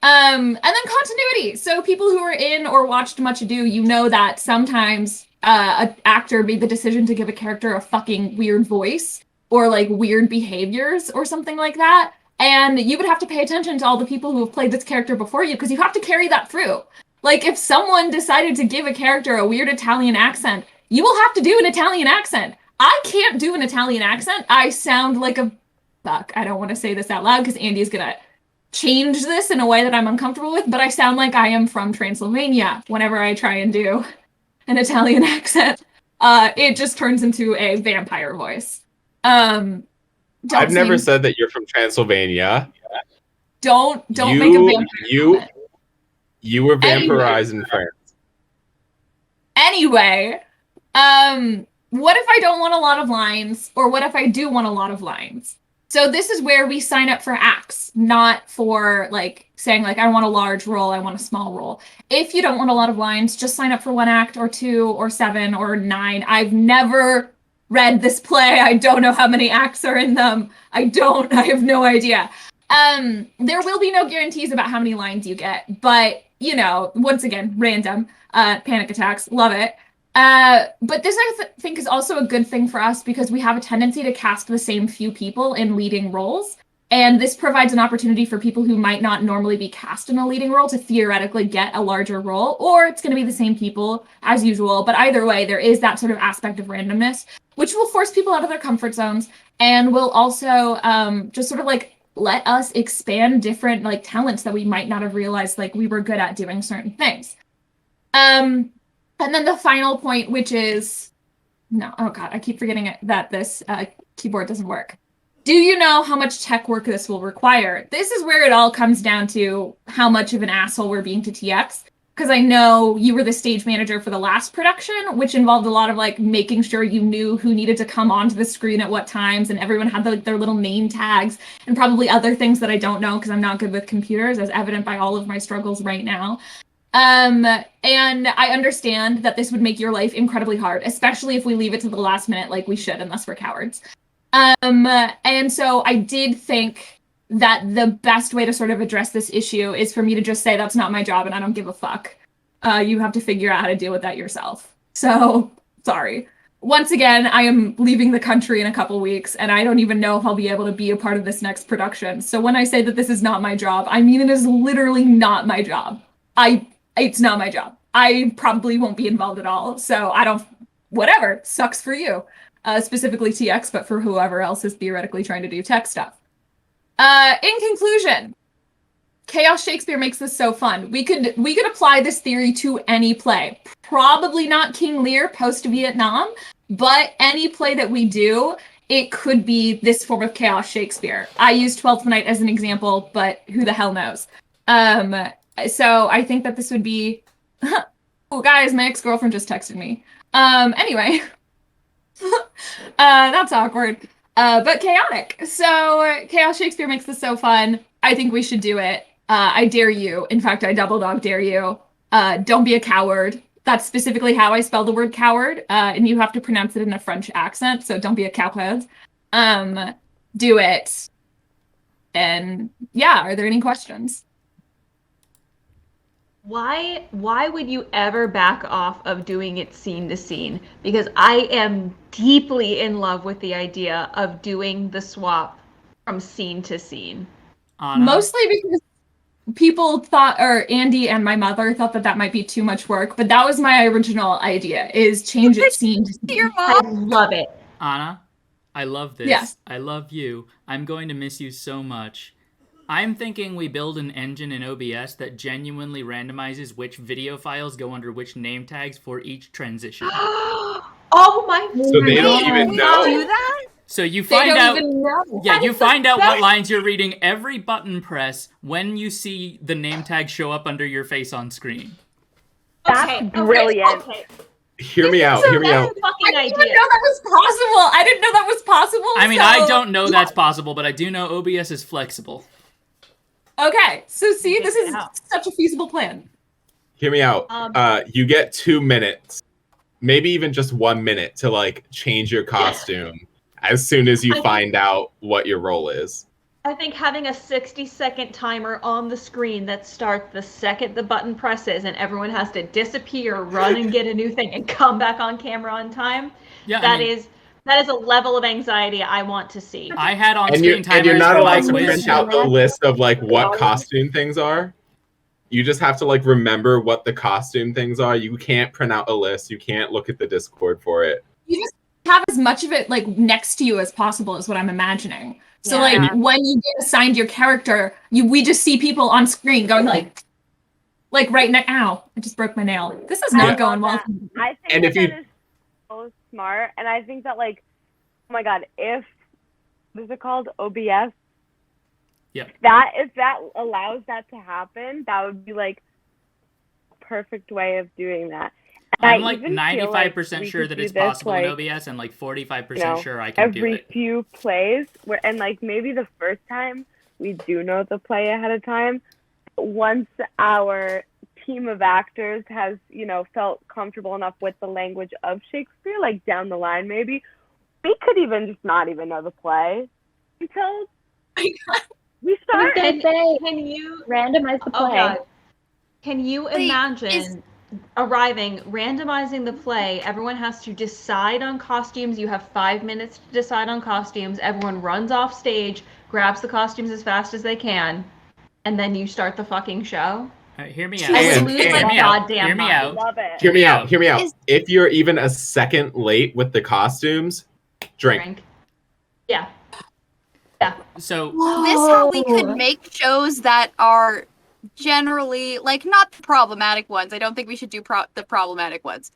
And then continuity. So people who are in or watched Much Ado, you know that sometimes an actor made the decision to give a character a fucking weird voice or like weird behaviors or something like that. And you would have to pay attention to all the people who have played this character before you because you have to carry that through. Like, if someone decided to give a character a weird Italian accent, you will have to do an Italian accent. I can't do an Italian accent. I sound like a... Fuck, I don't want to say this out loud because Andy's gonna change this in a way that I'm uncomfortable with, but I sound like I am from Transylvania whenever I try and do an Italian accent. It just turns into a vampire voice. I've never said that you're from Transylvania. Don't make a vampire. You were vampirized in France. Anyway, what if I don't want a lot of lines, or what if I do want a lot of lines? So this is where we sign up for acts, not for like saying like, I want a large role, I want a small role. If you don't want a lot of lines, just sign up for 1 act or 2 or 7 or 9. I've never read this play. I don't know how many acts are in them. I have no idea. There will be no guarantees about how many lines you get, but you know, once again, random, panic attacks, love it. But this I think is also a good thing for us because we have a tendency to cast the same few people in leading roles. And this provides an opportunity for people who might not normally be cast in a leading role to theoretically get a larger role, or it's going to be the same people as usual. But either way, there is that sort of aspect of randomness, which will force people out of their comfort zones and will also just sort of like let us expand different like talents that we might not have realized like we were good at doing certain things. And then the final point, which is oh god, I keep forgetting that this keyboard doesn't work. Do you know how much tech work this will require? This is where it all comes down to how much of an asshole we're being to TX. Because I know you were the stage manager for the last production, which involved a lot of like making sure you knew who needed to come onto the screen at what times, and everyone had their little name tags, and probably other things that I don't know because I'm not good with computers, as evident by all of my struggles right now. And I understand that this would make your life incredibly hard, especially if we leave it to the last minute like we should, unless we're cowards. And so I did think that the best way to sort of address this issue is for me to just say that's not my job and I don't give a fuck. You have to figure out how to deal with that yourself. So, sorry. Once again, I am leaving the country in a couple weeks, and I don't even know if I'll be able to be a part of this next production. So when I say that this is not my job, I mean it is literally not my job. It's not my job. I probably won't be involved at all. So whatever, sucks for you. Specifically TX, but for whoever else is theoretically trying to do tech stuff. In conclusion, Chaos Shakespeare makes this so fun. We could apply this theory to any play. Probably not King Lear post-Vietnam, but any play that we do, it could be this form of Chaos Shakespeare. I used 12th Night as an example, but who the hell knows? So I think that this would be... Oh, guys, my ex-girlfriend just texted me. Anyway... that's awkward, but chaotic. So Chaos Shakespeare makes this so fun. I think we should do it. I dare you. In fact, I double dog dare you. Don't be a coward. That's specifically how I spell the word coward, and you have to pronounce it in a French accent, so don't be a cowhead. Do it. And yeah, are there any questions? Why would you ever back off of doing it scene to scene? Because I am deeply in love with the idea of doing the swap from scene to scene. Anna? Mostly because people thought, or Andi and my mother thought that might be too much work, but that was my original idea, is change it scene to scene. Your I mom. love it. Anna, I love this. Yes. I love you. I'm going to miss you so much. I'm thinking we build an engine in OBS that genuinely randomizes which video files go under which name tags for each transition. Oh my god. So they don't even know. Do that? So you They find don't out even know. Yeah, you find out what lines you're reading every button press when you see the name tag show up under your face on screen. That's brilliant. Okay. Hear me out. Hear me out. Fucking I didn't idea. even know that was possible. I didn't know that was possible. I mean, so- I don't know that's possible, but I do know OBS is flexible. Okay, so see, this is out. such a feasible plan. Hear me out. Um, You get 2 minutes, maybe even just 1 minute to like change your costume as soon as you find out what your role is. I think having a 60-second timer on the screen that starts the second the button presses and everyone has to disappear, run and get a new thing, and come back on camera on time. Yeah, That is a level of anxiety I want to see. I had And on-screen timers you're not for my allowed to quiz. print out the list of like what costume things are. You just have to like remember what the costume things are. You can't print out a list. You can't look at the Discord for it. You just have as much of it like next to you as possible is what I'm imagining. So Yeah. like when you get assigned your character, we just see people on screen going like right now. Ow! I just broke my nail. This is not going well. I think And if that you- is so smart, and I think that like, oh my god, what is it called? OBS. Yep. If that allows that to happen, that would be like a perfect way of doing that. I'm I like even feel 95% we sure could that do it's this, possible in like, OBS, and like 45% you know, sure I can do every it. few plays, and like maybe the first time we do know the play ahead of time. Once our team of actors has, you know, felt comfortable enough with the language of Shakespeare, like down the line maybe, we could even just not even know the play until we start. Can say Can you randomize the Oh play. God. Can you Wait, imagine arriving, randomizing the play? Everyone has to decide on costumes. You have 5 minutes to decide on costumes. Everyone runs off stage, grabs the costumes as fast as they can, and then you start the fucking show. All right, hear me out. I would And- lose my hear me out. goddamn Hear me mind. out. Love it. Hear me out. Hear me out. Is- If you're even a second late with the costumes, drink. Yeah. So This how we could make shows that are generally like not the problematic ones. I don't think we should do the problematic ones.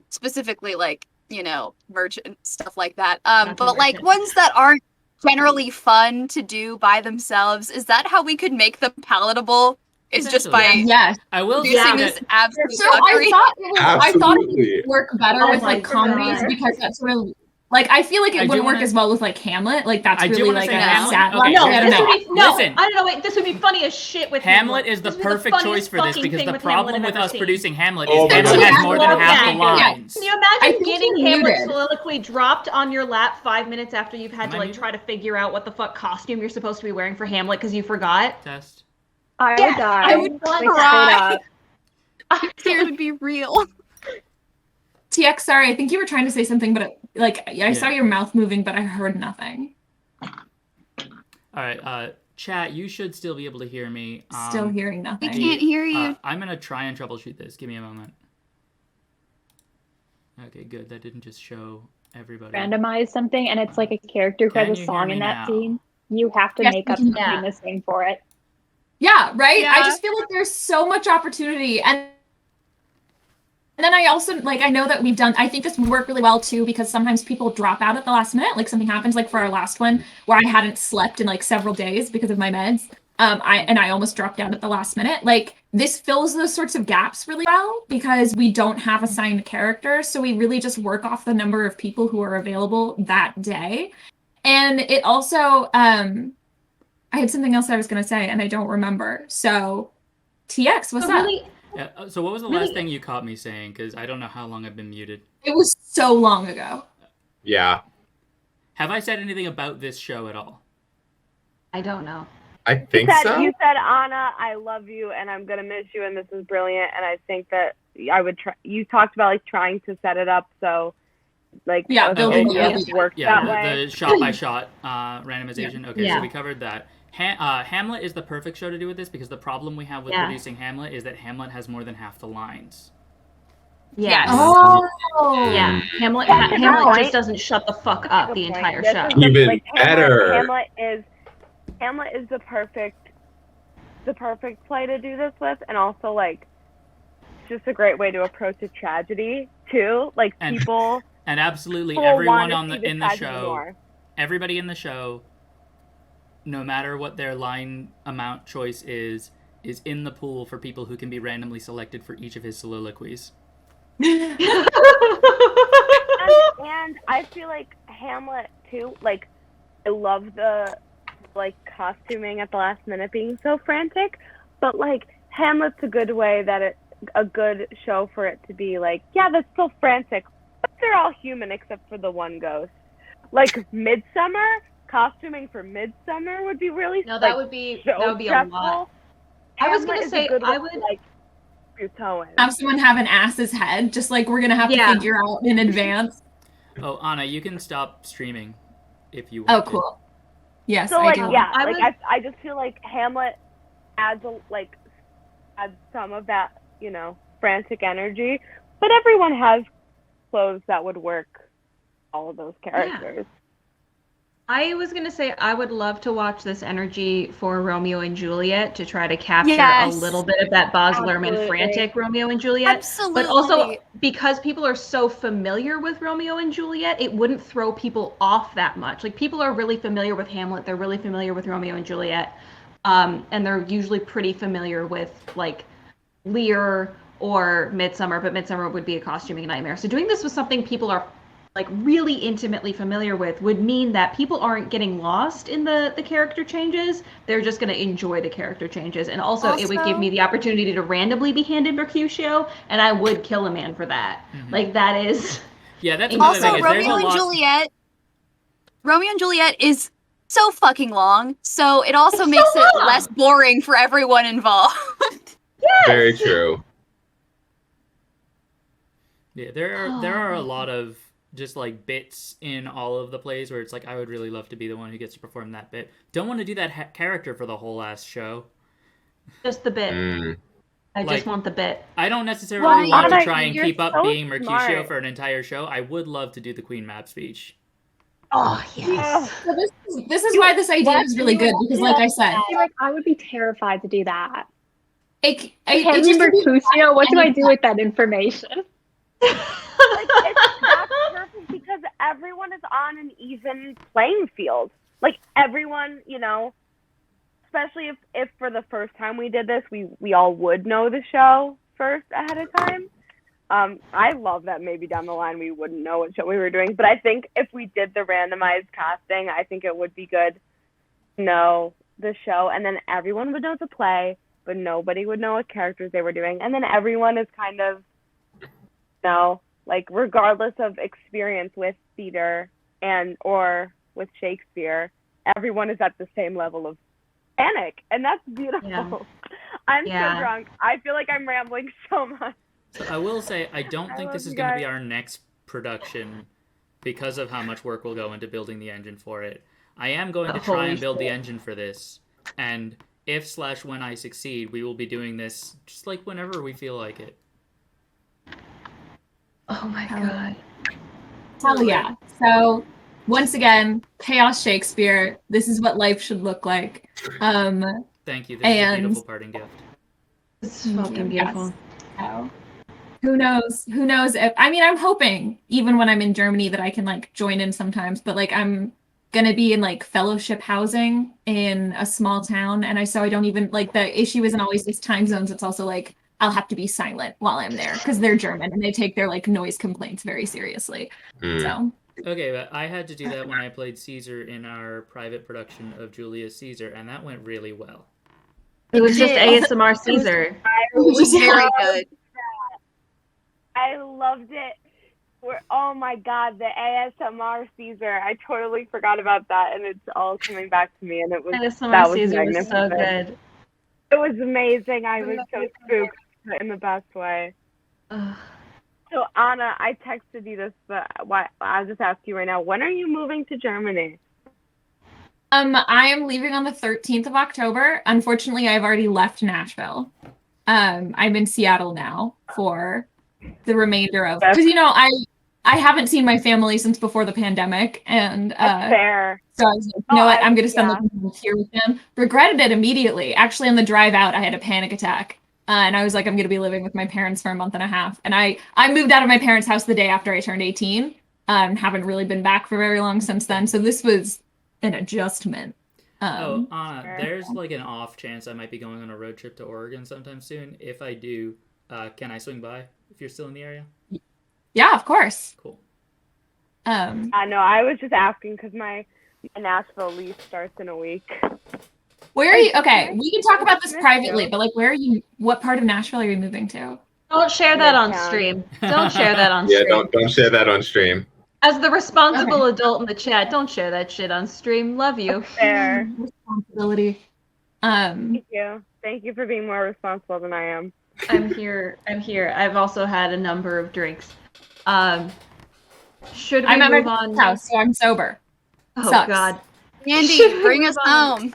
Specifically like, you know, merchant stuff like that. But like merchant. ones that aren't generally fun to do by themselves. Is that how we could make them palatable? Is just by Essentially. Yes. I will say producing that this absolute So I fuckery? thought it Absolutely. would work better Oh with my like comedies God. because that's really like I feel like I it do wouldn't work wanna- as well with like Hamlet. Like that's I do really wanna like say a Hamlet- sad. okay, No, here's this the would thing. be no. Listen. I don't know. Wait, this would be funny as shit with Hamlet is the This would be perfect funniest choice for this fucking because thing the with problem Hamlet with I've us ever seen. producing Hamlet Oh is my Hamlet God. has more than half the Yeah. lines. Can you I imagine think getting you're Hamlet's muted. soliloquy dropped on your lap 5 minutes after you've had Am to I like muted? try to figure out what the fuck costume you're supposed to be wearing for Hamlet because you forgot? Test. I Yes, would die. I would Like, cry. straight up. Tears would be real. TX, sorry, I think you were trying to say something, but like I saw Yeah. your mouth moving, but I heard nothing. All right, chat, you should still be able to hear me. Still hearing We nothing. can't hear you. I'm gonna try and troubleshoot this. Give me a moment. Okay, good. That didn't just show everybody. Randomize something, and it's like a character who Can has you a hear song me in that now? scene. You have to Yes, make we up can- something yeah. to sing for it. Yeah, right? I Yeah. just feel like there's so much opportunity. And then I also like I know that I think this would work really well too because sometimes people drop out at the last minute. Like something happens like for our last one where I hadn't slept in like several days because of my meds. I almost dropped out at the last minute. Like this fills those sorts of gaps really well because we don't have assigned characters. So we really just work off the number of people who are available that day. And it also I had something else I was gonna say and I don't remember. So TX, what's So up? really, Yeah, so what was the Really- last thing you caught me saying? Because I don't know how long I've been muted. It was so long ago. Yeah, Have I said anything about this show at all? I don't know. I think so. You said, Anna, I love you, and I'm gonna miss you, and this is brilliant. And I think that I would try. You talked about like trying to set it up so, like, Yeah, okay, building it the just works Yeah, that way. the shot by shot randomization. Okay, Yeah. so we covered that. Hamlet is the perfect show to do with this because the problem we have with Yeah. producing Hamlet is that Hamlet has more than half the lines. Yes. Oh. Yeah. Hamlet That's the Hamlet point. just doesn't shut the fuck up Good the point. entire This show. is the- Even like, better. Hamlet is the perfect play to do this with, and also like just a great way to approach a tragedy too. Like And- people And absolutely will everyone want on to the see in the tragedy show, more. everybody in the show, no matter what their line amount choice is in the pool for people who can be randomly selected for each of his soliloquies. And I feel like Hamlet too, like I love the like costuming at the last minute being so frantic, but like Hamlet's a good way that a good show for it to be like, yeah, that's still frantic, but they're all human except for the one ghost. Like Midsummer, costuming for Midsummer would be really No, like, that would be a stressful. lot. I was gonna Hamlet is a say, good I way to, would- like your toe in. Have someone have an ass's head, just like we're gonna have Yeah. to figure out in advance. Oh, Anna, you can stop streaming if you Oh, want. to. cool. Yes, So I like do. yeah, I like would- I just feel like Hamlet adds some of that, frantic energy. But everyone has clothes that would work all of those characters. I was gonna say I would love to watch this energy for Romeo and Juliet to try to capture Yes. a little bit of that Baz Luhrmann Absolutely. frantic Romeo and Juliet. Absolutely. But also because people are so familiar with Romeo and Juliet, it wouldn't throw people off that much. Like people are really familiar with Hamlet, they're really familiar with Romeo and Juliet, and they're usually pretty familiar with like Lear or Midsummer, but Midsummer would be a costuming nightmare. So doing this with something people are like really intimately familiar with would mean that people aren't getting lost in the character changes. They're just going to enjoy the character changes. And also it would give me the opportunity to randomly be handed Mercutio, and I would kill a man for that. Like that is... Yeah, that's also Romeo and Juliet. Romeo and Juliet is so fucking long, so it also makes it less boring for everyone involved. Yes! Very true. Yeah, there are a lot of just like bits in all of the plays where it's like I would really love to be the one who gets to perform that bit. Don't want to do that character for the whole last show. Just the bit. I just want the bit. I don't necessarily want to try and you're keep up so being Mercutio smart. for an entire show. I would love to do the Queen Mab speech. Oh yes. So this is why this idea is really good, because like I said, I feel like I would be terrified to do that. it Hand me Mercutio, what do I do with that information? Like, that's perfect because everyone is on an even playing field. Like, everyone, you know, especially if for the first time we did this, we all would know the show first ahead of time. I love that maybe down the line we wouldn't know what show we were doing, but I think if we did the randomized casting, I think it would be good to know the show, and then everyone would know the play, but nobody would know what characters they were doing, and then everyone is kind of, you know, like regardless of experience with theater or with Shakespeare, everyone is at the same level of panic, and that's beautiful. Yeah. I'm so drunk. I feel like I'm rambling so much. So I will say, I don't think this is going to be our next production because of how much work will go into building the engine for it. I am going to try and build the engine for this, and if/when I succeed, we will be doing this just like whenever we feel like it. Oh my god. Hell yeah. So once again, Chaos Shakespeare. This is what life should look like. Thank you. This is a beautiful parting gift. It's fucking beautiful. So, who knows? Who knows if I'm hoping even when I'm in Germany that I can like join in sometimes, but like I'm gonna be in like fellowship housing in a small town, and so I don't even like the issue isn't always just time zones, it's also like I'll have to be silent while I'm there because they're German and they take their like noise complaints very seriously. So okay, but I had to do that when I played Caesar in our private production of Julius Caesar, and that went really well. It was just ASMR Caesar. It was very good. I loved it. Oh my god, the ASMR Caesar. I totally forgot about that, and it's all coming back to me, and it was ASMR Caesar was so good. It was amazing. I was so spooked in the best way. So Anna, I texted you this, but I'll just ask you right now, when are you moving to Germany? I am leaving on the 13th of October. Unfortunately, I've already left Nashville. I'm in Seattle now for the remainder of, because I haven't seen my family since before the pandemic, and fair. So I was like, you know what, I'm gonna spend the time here with them. Regretted it immediately. Actually, on the drive out, I had a panic attack, and I was like, I'm gonna be living with my parents for a month and a half. And I moved out of my parents' house the day after I turned 18. Haven't really been back for very long since then. So this was an adjustment. There's like an off chance I might be going on a road trip to Oregon sometime soon. If I do, can I swing by if you're still in the area? Yeah, of course. Cool. I know. I was just asking because my Nashville lease starts in a week. Where are you? Okay, we can talk about this privately, but like, where are you? What part of Nashville are you moving to? Don't share that on stream. Don't share that on stream. Yeah, don't share that on stream. As the responsible adult in the chat, don't share that shit on stream. Love you. Fair. Responsibility. Thank you. Thank you for being more responsible than I am. I'm here. I've also had a number of drinks. Should we I'm move at my on? house, so I'm sober. Oh Sucks. God. Andi, bring us home.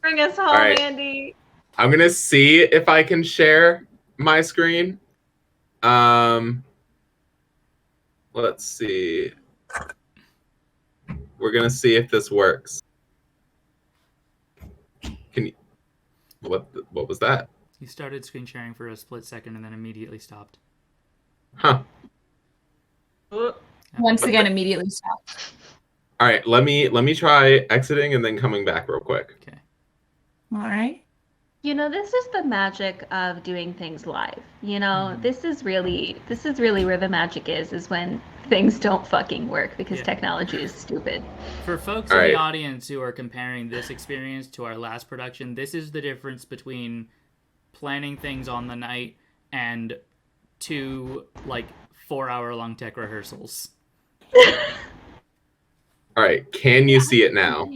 Bring us home, right. Andi. I'm gonna see if I can share my screen. Let's see. We're gonna see if this works. Can you? What was that? You started screen sharing for a split second and then immediately stopped. Huh. Once again, immediately stop. All right, let me try exiting and then coming back real quick. Okay. All right. This is the magic of doing things live. This is really where the magic is when things don't fucking work because technology is stupid. For folks in the audience who are comparing this experience to our last production, this is the difference between planning things on the night and 2 4-hour-long tech rehearsals. All right, can you see it now?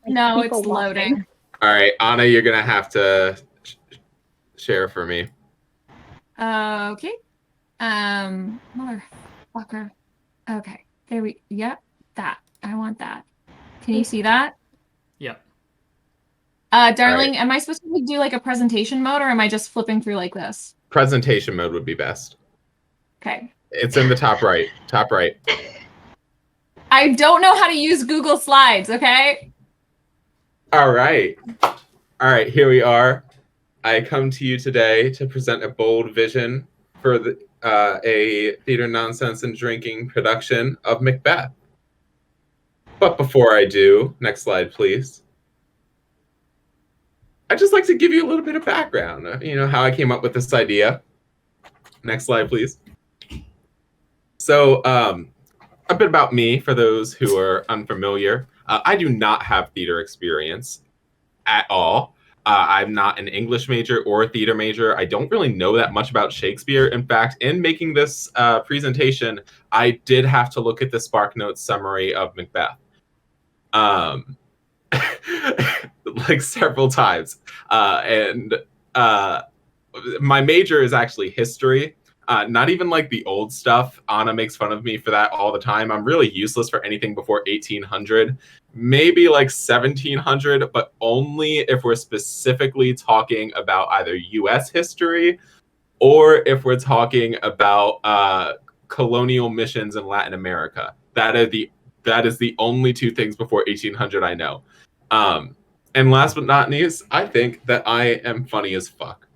No, it's loading. All right, Anna, you're gonna have to share for me. Okay. Motherfucker. Okay. There we. Yep. That. I want that. Can you see that? Yep. Darling, am I supposed to do like a presentation mode, or am I just flipping through like this? Presentation mode would be best. Okay. It's in the top right. Top right. I don't know how to use Google Slides. Okay. All right. Here we are. I come to you today to present a bold vision for a theater nonsense and drinking production of Macbeth. But before I do, next slide, please. I'd just like to give you a little bit of background, how I came up with this idea. Next slide, please. So, a bit about me, for those who are unfamiliar. I do not have theater experience at all. I'm not an English major or a theater major. I don't really know that much about Shakespeare. In fact, in making this presentation, I did have to look at the SparkNotes summary of Macbeth. Several times. And my major is actually history. Not even the old stuff. Anna makes fun of me for that all the time. I'm really useless for anything before 1800. Maybe 1700, but only if we're specifically talking about either US history or if we're talking about colonial missions in Latin America. That is the only 2 things before 1800 I know. And last but not least, I think that I am funny as fuck.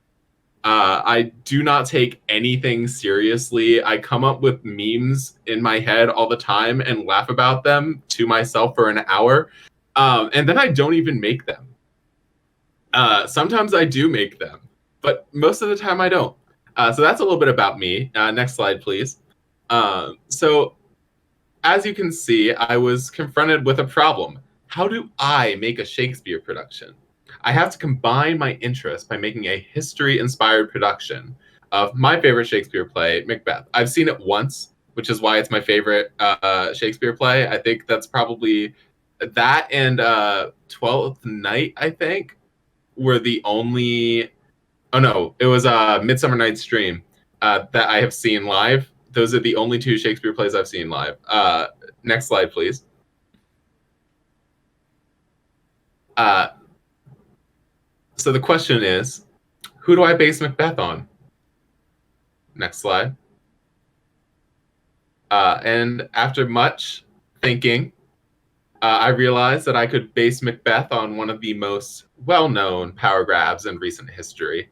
I do not take anything seriously. I come up with memes in my head all the time and laugh about them to myself for an hour. And then I don't even make them. Sometimes I do make them, but most of the time I don't. So that's a little bit about me. Next slide, please. So as you can see, I was confronted with a problem. How do I make a Shakespeare production? I have to combine my interest by making a history-inspired production of my favorite Shakespeare play, Macbeth. I've seen it once, which is why it's my favorite Shakespeare play. I think that's probably that and Twelfth Night, I think, were the only... Oh, no, it was Midsummer Night's Dream that I have seen live. Those are the only 2 Shakespeare plays I've seen live. Next slide, please. So the question is, who do I base Macbeth on? Next slide. And after much thinking, I realized that I could base Macbeth on one of the most well-known power grabs in recent history.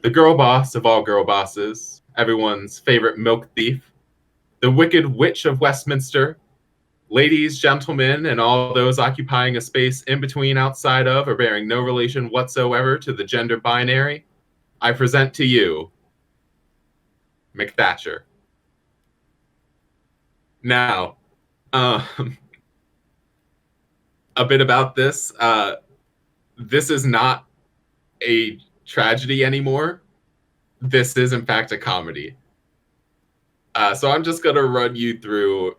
The girl boss of all girl bosses, everyone's favorite milk thief, the Wicked Witch of Westminster, ladies, gentlemen, and all those occupying a space in between, outside of, or bearing no relation whatsoever to the gender binary, I present to you MacThatcher. Now, a bit about this. This is not a tragedy anymore. This is, in fact, a comedy. So I'm just going to run you through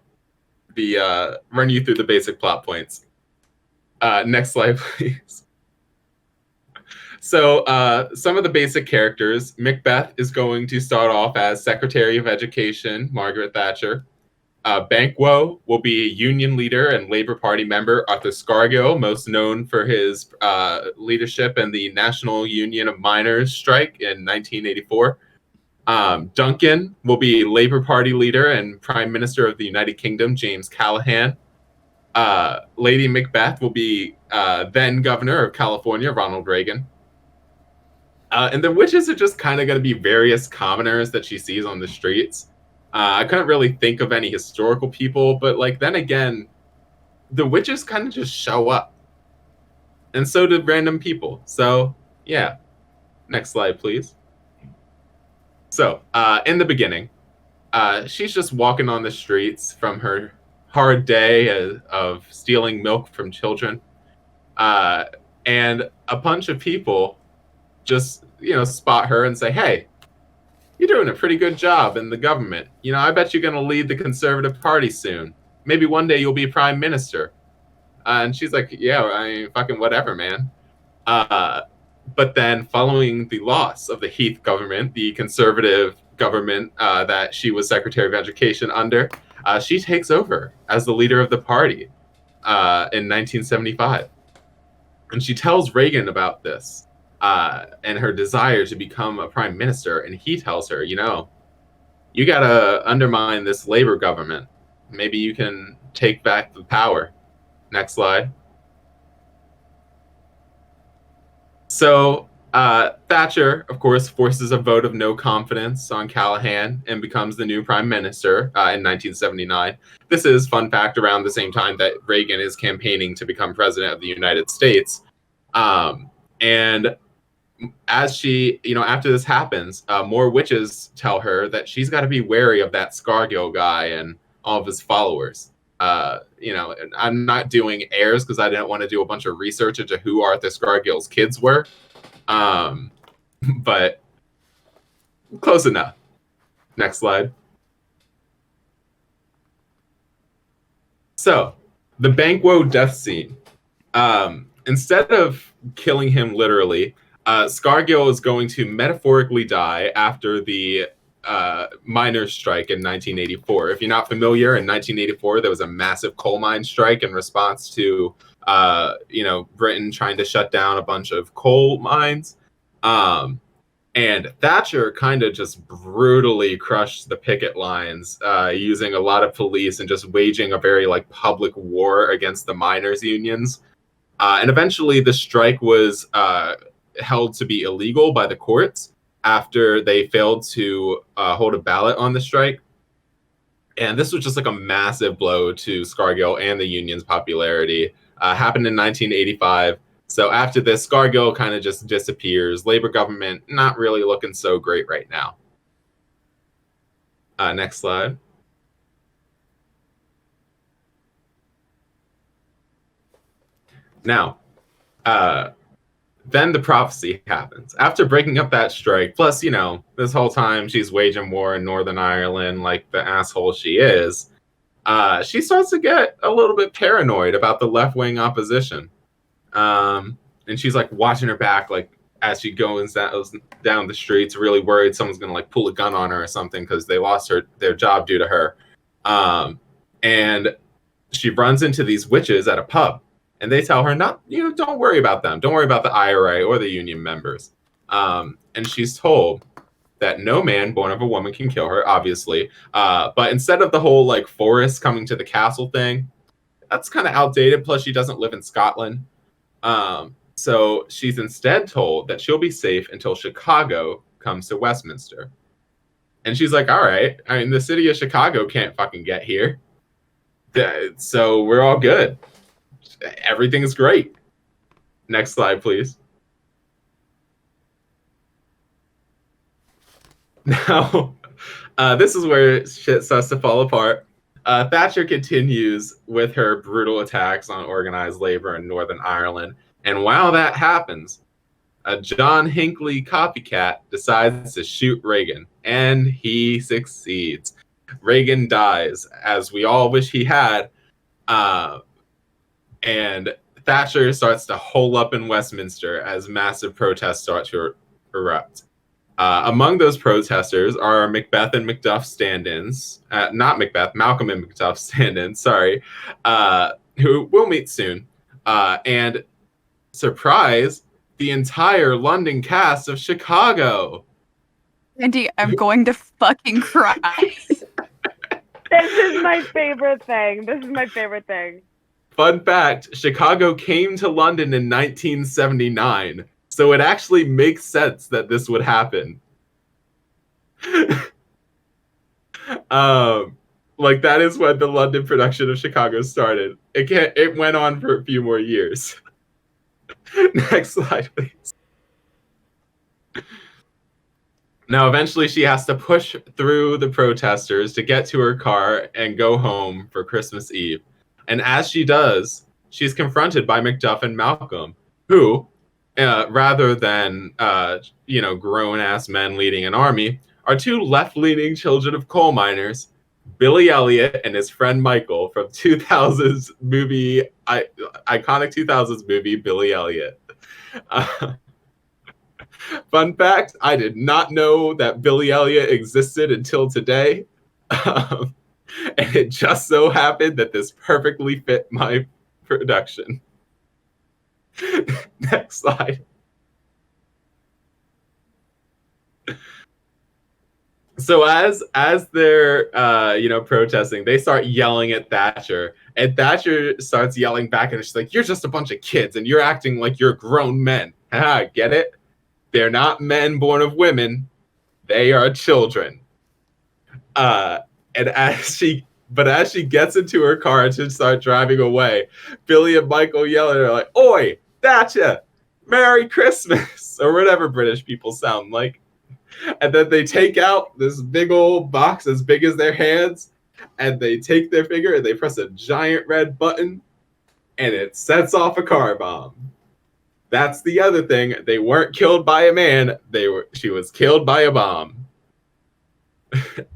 the basic plot points. Next slide, please. So some of the basic characters. Macbeth is going to start off as Secretary of Education, Margaret Thatcher. Banquo will be Union leader and Labour Party member Arthur Scargill, most known for his leadership in the National Union of Miners strike in 1984. Duncan will be Labour Party leader and Prime Minister of the United Kingdom, James Callaghan. Lady Macbeth will be then Governor of California, Ronald Reagan. And the witches are just kind of going to be various commoners that she sees on the streets. I couldn't really think of any historical people, but then again, the witches kind of just show up. And so did random people. So, yeah. Next slide, please. So, in the beginning, she's just walking on the streets from her hard day of stealing milk from children. And a bunch of people just, spot her and say, hey, you're doing a pretty good job in the government. I bet you're going to lead the Conservative Party soon. Maybe one day you'll be prime minister. And she's like, yeah, I mean, fucking whatever, man. But then following the loss of the Heath government, the conservative government that she was Secretary of Education under, she takes over as the leader of the party in 1975. And she tells Reagan about this and her desire to become a prime minister. And he tells her, you got to undermine this labor government. Maybe you can take back the power. Next slide. So Thatcher, of course, forces a vote of no confidence on Callahan and becomes the new prime minister in 1979. This is, fun fact, around the same time that Reagan is campaigning to become president of the United States. And as she, after this happens, more witches tell her that she's got to be wary of that Scargill guy and all of his followers. I'm not doing heirs because I didn't want to do a bunch of research into who Arthur Scargill's kids were. But close enough. Next slide. So, the Banquo death scene. Instead of killing him literally, Scargill is going to metaphorically die after the miners' strike in 1984. If you're not familiar, in 1984 there was a massive coal mine strike in response to Britain trying to shut down a bunch of coal mines. And Thatcher kind of just brutally crushed the picket lines using a lot of police and just waging a very public war against the miners' unions. And eventually the strike was held to be illegal by the courts after they failed to hold a ballot on the strike. And this was just a massive blow to Scargill and the union's popularity. Happened in 1985. So after this, Scargill kind of just disappears. Labor government not really looking so great right now. Next slide. Now, then the prophecy happens. After breaking up that strike, plus, this whole time she's waging war in Northern Ireland like the asshole she is, she starts to get a little bit paranoid about the left-wing opposition. And she's watching her back, as she goes down the streets, really worried someone's gonna pull a gun on her or something because they lost their job due to her. And she runs into these witches at a pub, and they tell her, don't worry about them. Don't worry about the IRA or the union members. And she's told that no man born of a woman can kill her, obviously. But instead of the whole forest coming to the castle thing, that's kind of outdated. Plus, she doesn't live in Scotland. So she's instead told that she'll be safe until Chicago comes to Westminster. And she's like, all right, I mean, the city of Chicago can't fucking get here. So we're all good. Everything's great. Next slide, please. Now, this is where shit starts to fall apart. Thatcher continues with her brutal attacks on organized labor in Northern Ireland. And while that happens, a John Hinckley copycat decides to shoot Reagan. And he succeeds. Reagan dies, as we all wish he had. And Thatcher starts to hole up in Westminster as massive protests start to erupt. Among those protesters are Macbeth and Macduff stand-ins. Not Macbeth, Malcolm and Macduff stand-ins, sorry. Who we'll meet soon. And surprise, the entire London cast of Chicago. Andi, I'm going to fucking cry. This is my favorite thing. Fun fact, Chicago came to London in 1979. So it actually makes sense that this would happen. That is when the London production of Chicago started. It went on for a few more years. Next slide, please. Now, eventually, she has to push through the protesters to get to her car and go home for Christmas Eve. And as she does, she's confronted by Macduff and Malcolm, who, rather than grown-ass men leading an army, are two left-leaning children of coal miners, Billy Elliot and his friend Michael from 2000's movie, iconic 2000s movie, Billy Elliot. Fun fact, I did not know that Billy Elliot existed until today. And it just so happened that this perfectly fit my production. Next slide. So as they're protesting, they start yelling at Thatcher, and Thatcher starts yelling back, and she's like, "You're just a bunch of kids, and you're acting like you're grown men." Haha, get it? They're not men born of women; they are children. And as she gets into her car to start driving away, Billy and Michael yell at her like, "Oi, Thatcher, Merry Christmas," or whatever British people sound like. And then they take out this big old box as big as their hands, and they take their finger and they press a giant red button, and it sets off a car bomb. That's the other thing. They weren't killed by a man. She was killed by a bomb.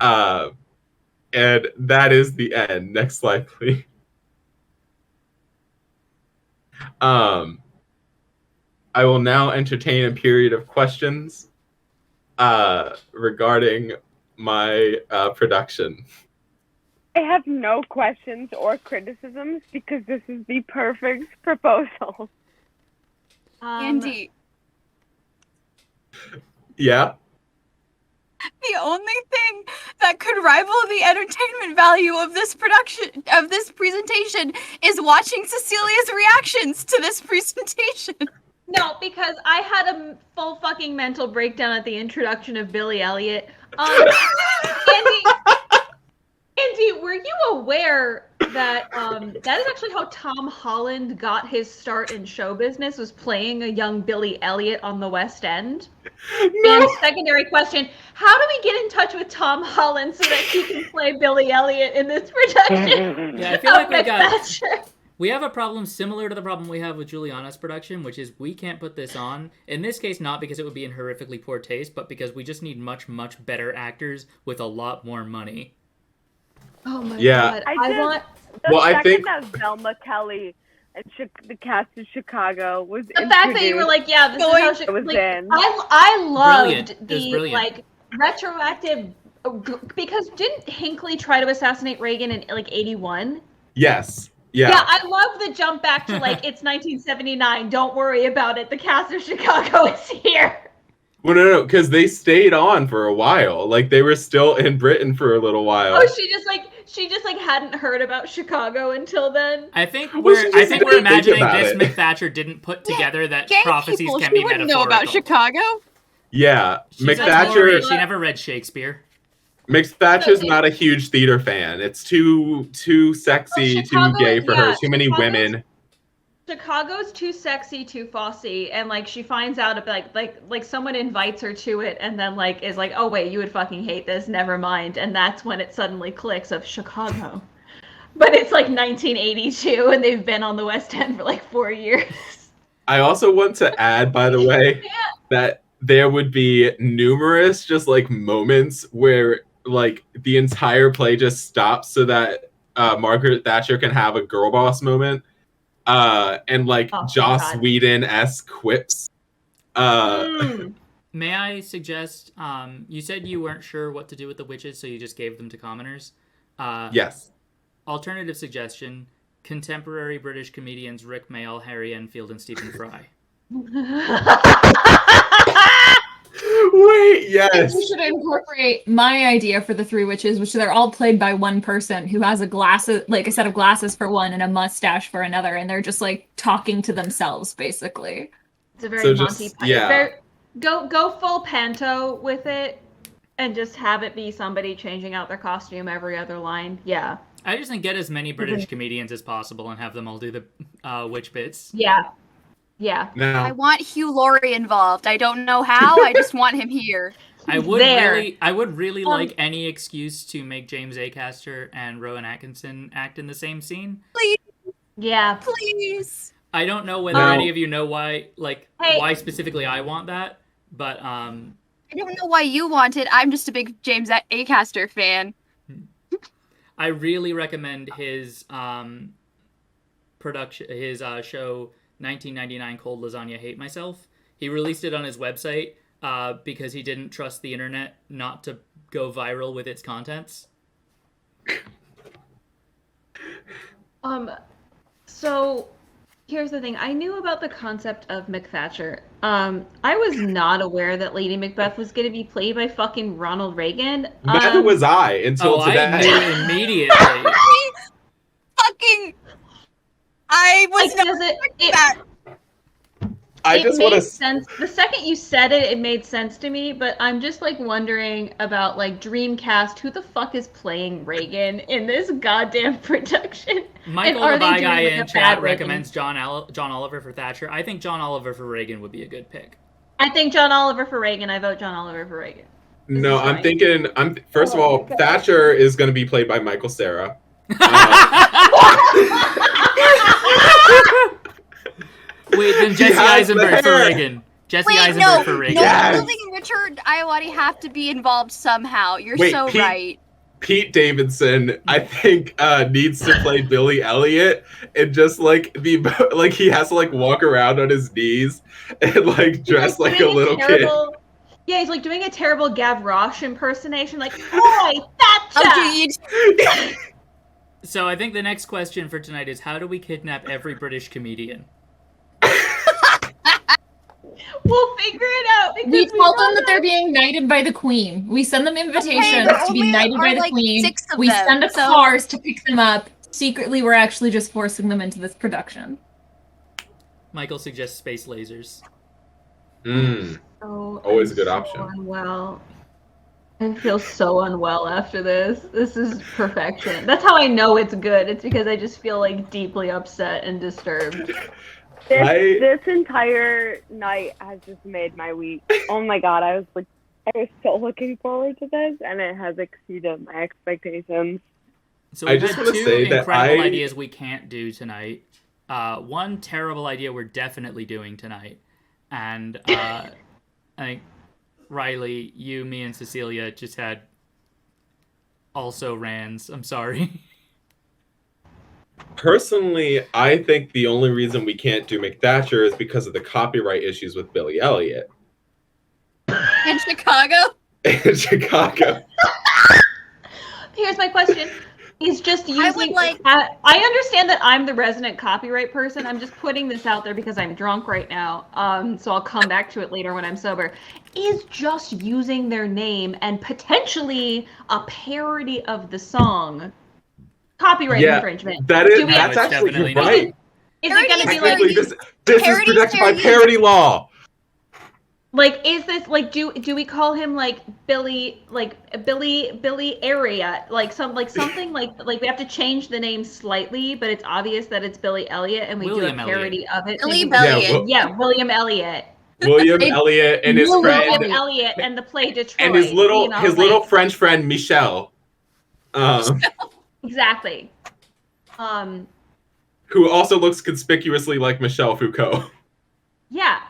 And that is the end. Next slide, please. I will now entertain a period of questions regarding my production. I have no questions or criticisms because this is the perfect proposal. Andi, Yeah? the only thing that could rival the entertainment value of this presentation is watching Cecilia's reactions to this presentation. No, because I had a full fucking mental breakdown at the introduction of Billy Elliot. Andy, were you aware that that is actually how Tom Holland got his start in show business, was playing a young Billy Elliot on the West End? No. And secondary question, how do we get in touch with Tom Holland so that he can play Billy Elliot in this production? Yeah, I feel like we have a problem similar to the problem we have with Julianna's production, which is we can't put this on. In this case, not because it would be in horrifically poor taste, but because we just need much, much better actors with a lot more money. Oh my god. I think that Velma Kelly and the cast of Chicago was the fact that you were like, yeah, this is how she was in. I loved the like retroactive, because didn't Hinckley try to assassinate Reagan in like 81? Yes. Yeah. Yeah, I love the jump back to like, it's 1979. Don't worry about it. The cast of Chicago is here. Well, no, because they stayed on for a while. Like, they were still in Britain for a little while. Oh, she just hadn't heard about Chicago until then. I think we're imagining this MacThatcher didn't put together that prophecies can be metaphorical. Know about Chicago? Yeah, MacThatcher. She never read Shakespeare. MacThatcher's not a huge theater fan. It's too sexy, too gay for her. Too many women. Chicago's too sexy, too fussy, and like she finds out like someone invites her to it, and then like is like, oh wait, you would fucking hate this, never mind, and that's when it suddenly clicks of Chicago. But it's like 1982, and they've been on the West End for like 4 years. I also want to add, by the way, that there would be numerous just like moments where like the entire play just stops so that Margaret Thatcher can have a girl boss moment. And like Joss Whedon-esque quips. May I suggest, you said you weren't sure what to do with the witches, so you just gave them to commoners. Yes. Alternative suggestion, contemporary British comedians Rick Mayall, Harry Enfield, and Stephen Fry. Wait, yes. We should incorporate my idea for the three witches, which they're all played by one person who has a set of glasses for one and a mustache for another, and they're just like talking to themselves, basically. It's a very Monty Python. Yeah. Go full Panto with it, and just have it be somebody changing out their costume every other line. Yeah. I just think get as many British comedians as possible and have them all do the witch bits. Yeah. Yeah. Now, I want Hugh Laurie involved. I don't know how. I just want him here. I would there. really like any excuse to make James Acaster and Rowan Atkinson act in the same scene. Please, Yeah. please. I don't know whether any of you know why specifically I want that, but I don't know why you want it. I'm just a big James Acaster fan. I really recommend his production, his show 1999 Cold Lasagna Hate Myself. He released it on his website because he didn't trust the internet not to go viral with its contents. So here's the thing. I knew about the concept of MacThatcher. I was not aware that Lady Macbeth was going to be played by fucking Ronald Reagan. Neither was I until today. I knew immediately. I was not expecting that. It made sense. The second you said it, it made sense to me, but I'm just like wondering about like Dreamcast, who the fuck is playing Reagan in this goddamn production? Michael the Bye Guy in chat recommends John Oliver for Thatcher. I think John Oliver for Reagan would be a good pick. I think John Oliver for Reagan. I vote John Oliver for Reagan. No, I'm thinking, first of all, Thatcher is going to be played by Michael Cera. Wait, then Jesse Eisenberg for Reagan. Eisenberg for Reagan. Golding and Richard Iowati have to be involved somehow. You're right. Pete Davidson, I think, needs to play Billy Elliot, and just like he has to like walk around on his knees and like dress like a little kid. Yeah, he's like doing a terrible Gavroche impersonation, like, "Oi, Thatcher!" So I think the next question for tonight is, how do we kidnap every British comedian? We'll figure it out. We told them that they're being knighted by the Queen. We send them invitations to be knighted by the Queen. We send cars to pick them up. Secretly, we're actually just forcing them into this production. Michael suggests space lasers. Always a good option. Unwell. I feel so unwell after this. This is perfection. That's how I know it's good. It's because I just feel like deeply upset and disturbed. This entire night has just made my week. Oh my god, I was so looking forward to this, and it has exceeded my expectations. So we have two incredible ideas we can't do tonight. One terrible idea we're definitely doing tonight, and I think Riley, you, me, and Cecelia just had also rans. I'm sorry. Personally, I think the only reason we can't do MacThatcher is because of the copyright issues with Billy Elliot. In Chicago? In Chicago. Here's my question. He's just using... I understand that I'm the resident copyright person. I'm just putting this out there because I'm drunk right now. So I'll come back to it later when I'm sober. Is just using their name and potentially a parody of the song copyright infringement? That's actually right. Is it going to be like... This is protected by parody law. Like, is this like do we call him like Billy Area, like something like we have to change the name slightly, but it's obvious that it's Billy Elliot, and we do a parody of it. William Elliot. William Elliot. William Elliot and his friend. William Elliot and the play Detroit. And his little French friend Michel. Exactly. Who also looks conspicuously like Michel Foucault. Yeah.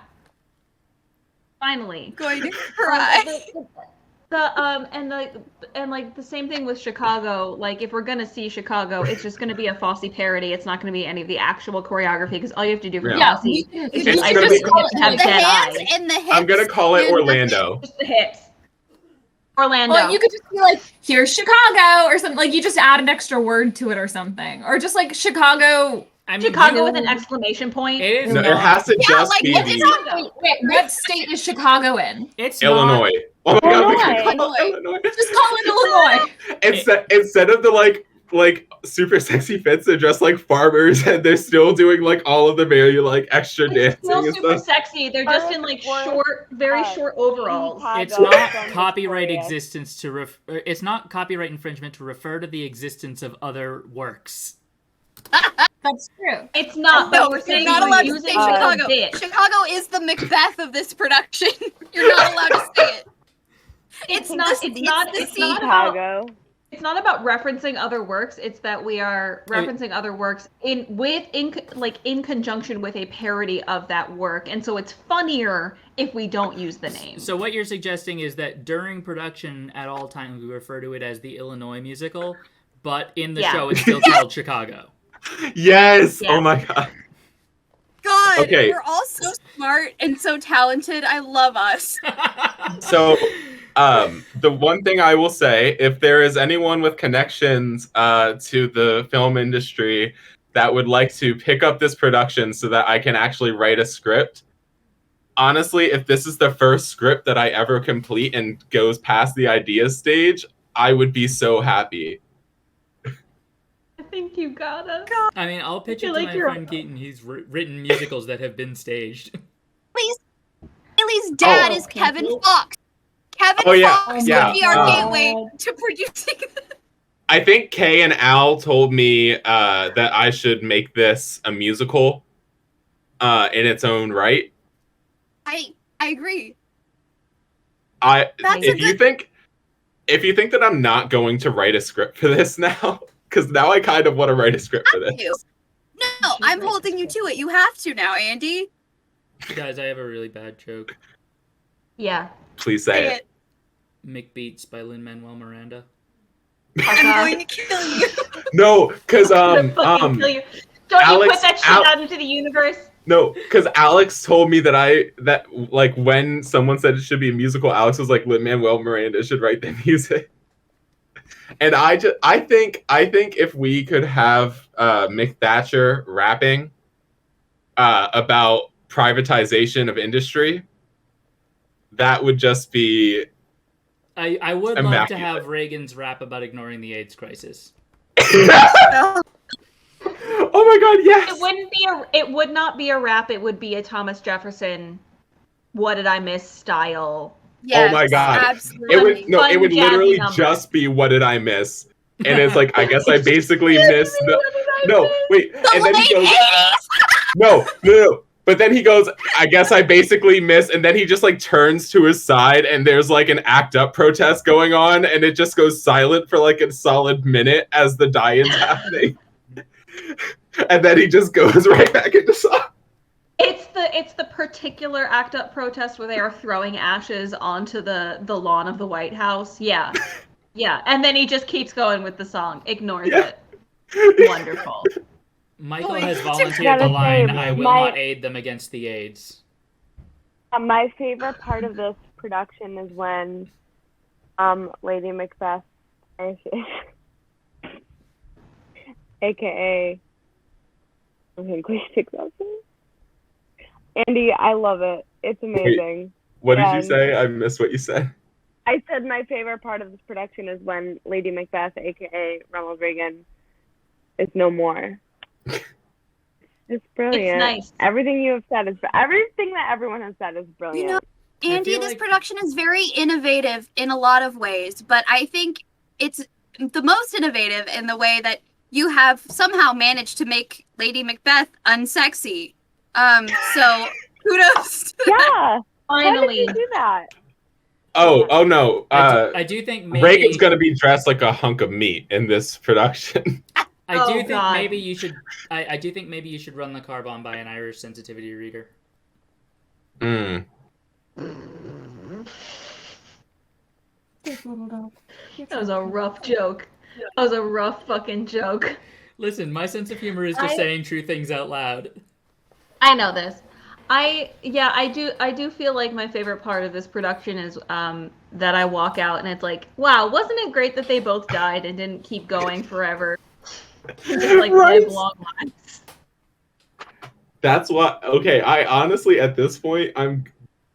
Finally. Going to cry. The same thing with Chicago. Like, if we're gonna see Chicago, it's just gonna be a Fosse parody. It's not gonna be any of the actual choreography, because all you have to do for Fosse is just have dead eyes. And the hips. I'm gonna call it Orlando. Just the hips. Orlando. Well, you could just be like, here's Chicago, or something. Like, you just add an extra word to it or something. Or just like Chicago. Chicago with an exclamation point. It has to just be. Wait, what state is Chicago in? It's Illinois. Oh my God, Illinois. Just call it Illinois. Instead of the like super sexy fits, they're just like farmers, and they're still doing like all of the very like extra dancing. Still and super stuff. sexy. They're just in like very short overalls. It's not copyright existence to it's not copyright infringement to refer to the existence of other works. That's true. It's not, but we're saying not allowed to say Chicago. Chicago is the Macbeth of this production. You're not allowed to say it. It's not Chicago. It's not about referencing other works. It's that we are referencing other works in conjunction with a parody of that work, and so it's funnier if we don't use the name. So what you're suggesting is that during production, at all times, we refer to it as the Illinois musical, but in the show, it's still called Chicago. Yes. Yeah. Oh my god. God, Okay. we're all so smart and so talented. I love us. So, the one thing I will say, if there is anyone with connections to the film industry that would like to pick up this production so that I can actually write a script, honestly, if this is the first script that I ever complete and goes past the idea stage, I would be so happy. I think you gotta. I mean, I'll pitch it to like my you're- friend Keaton. He's written musicals that have been staged. Haley's dad Oh. is Kevin Fox. Kevin Oh, yeah, Fox yeah, would be our uh, gateway to producing. I think Kay and Al told me that I should make this a musical in its own right. I agree. That's That's if you think that I'm not going to write a script for this now, because now I kind of want to write a script for this. No, I'm holding you to it. You have to now, Andy. Guys, I have a really bad joke. Yeah. Please say it. McBeats by Lin-Manuel Miranda. I'm going to kill you. No, because I'm gonna fucking kill you. Don't you Alex- put that shit out into the universe? No, because Alex told me that like when someone said it should be a musical, Alex was like, Lin-Manuel Miranda should write the music. And I think if we could have MacThatcher rapping about privatization of industry, that would just be I would love to immaculate. have Reagan's rap about ignoring the AIDS crisis. Oh my god, yes. It would not be a rap, it would be a Thomas Jefferson "What Did I Miss" style. Yes, Oh my god. absolutely. It would Fun, literally jazzy number. just be "What Did I Miss?" And it's like, I guess I basically missed the No, wait. And then he goes No. But then he goes, I guess I basically missed, and then he just like turns to his side and there's like an ACT UP protest going on, and it just goes silent for like a solid minute as the die-in's happening. And then he just goes right back into song. It's the particular ACT UP protest where they are throwing ashes onto the lawn of the White House. Yeah. Yeah. And then he just keeps going with the song. Ignores it. Wonderful. Michael Wait, has I volunteered gotta the line, say, I will my- not aid them against the AIDS. My favorite part of this production is when Lady Macbeth, aka Andy, I love it. It's amazing. What did you And say? I missed what you said. I said my favorite part of this production is when Lady Macbeth, aka Ronald Reagan, is no more. It's brilliant. It's nice. Everything you have said is everything that everyone has said is brilliant. You know, Andy, feel this like- production is very innovative in a lot of ways, but I think it's the most innovative in the way that you have somehow managed to make Lady Macbeth unsexy. So kudos to that. Yeah. How did Finally. you do that? Oh no. I do think maybe Reagan's gonna be dressed like a hunk of meat in this production. I do Oh, think God. maybe you should I do think maybe you should run the car bomb by an Irish sensitivity reader. Mm. That was a rough joke. That was a rough fucking joke. Listen, my sense of humor is just saying true things out loud. I know this. I do feel like my favorite part of this production is that I walk out and it's like, wow, wasn't it great that they both died and didn't keep going forever? And just like Right. live long lives. That's what. Okay, I honestly at this point,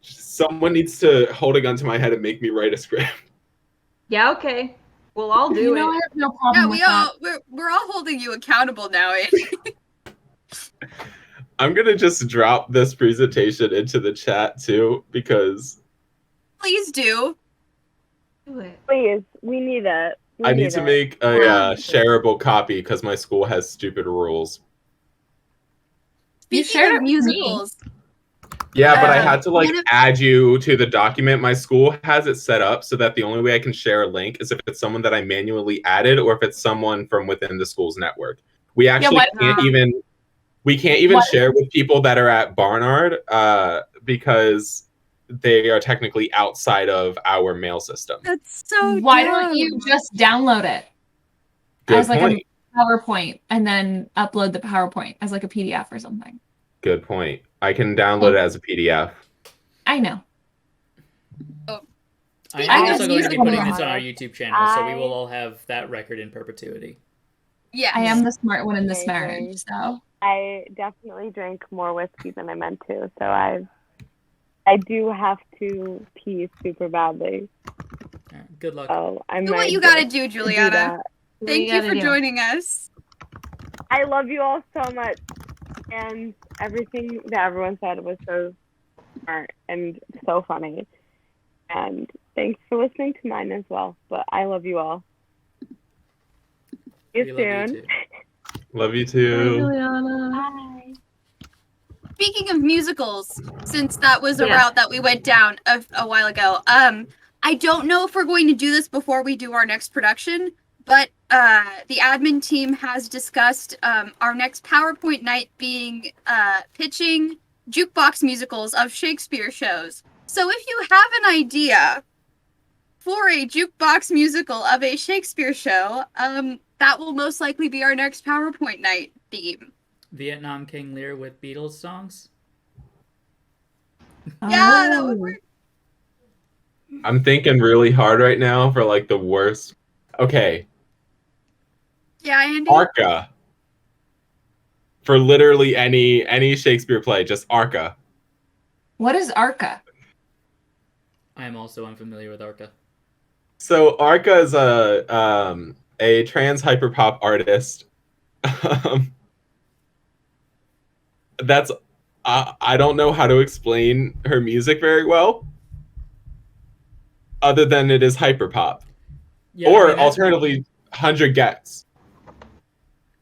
someone needs to hold a gun to my head and make me write a script. Yeah, okay. Well, I'll do You it. know, I have no problem Yeah, with we're all holding you accountable now, Andy. I'm gonna just drop this presentation into the chat too, because Please do. Do it. Please, we need it. I need to make a shareable copy because my school has stupid rules. You Speaking shared of it with me. musicals, Yeah, but I had to like one of- add you to the document. My school has it set up so that the only way I can share a link is if it's someone that I manually added or if it's someone from within the school's network. We actually can't even share with people that are at Barnard because they are technically outside of our mail system. That's so Why dumb. don't you just download it Good as like point. a PowerPoint and then upload the PowerPoint as like a PDF or something? Good point. I can download it as a PDF. I know. I'm I also just going use to be it putting more. this on our YouTube channel, so we will all have that record in perpetuity. Yeah, I am the smart one in this Amazing. marriage, so. I definitely drank more whiskey than I meant to, so I do have to pee super badly. Right, good luck. So I Do might what you gotta just do, do Juliana. that. Thank you for joining us. I love you all so much, and everything that everyone said was so smart and so funny. And thanks for listening to mine as well. But I love you all. See you We love you soon. too. Love you too. Juliana. Bye. Speaking of musicals, since that was a route that we went down a while ago, I don't know if we're going to do this before we do our next production, but the admin team has discussed our next PowerPoint night being pitching jukebox musicals of Shakespeare shows. So if you have an idea for a jukebox musical of a Shakespeare show, that will most likely be our next PowerPoint night theme. Vietnam King Lear with Beatles songs? Yeah, that would work. I'm thinking really hard right now for like the worst. Okay, Yeah, Andy? Arca. For literally any Shakespeare play, just Arca. What is Arca? I am also unfamiliar with Arca. So Arca is a trans hyperpop artist. That's I don't know how to explain her music very well, other than it is hyperpop. Yeah, Or I mean, alternatively, 100 Gex.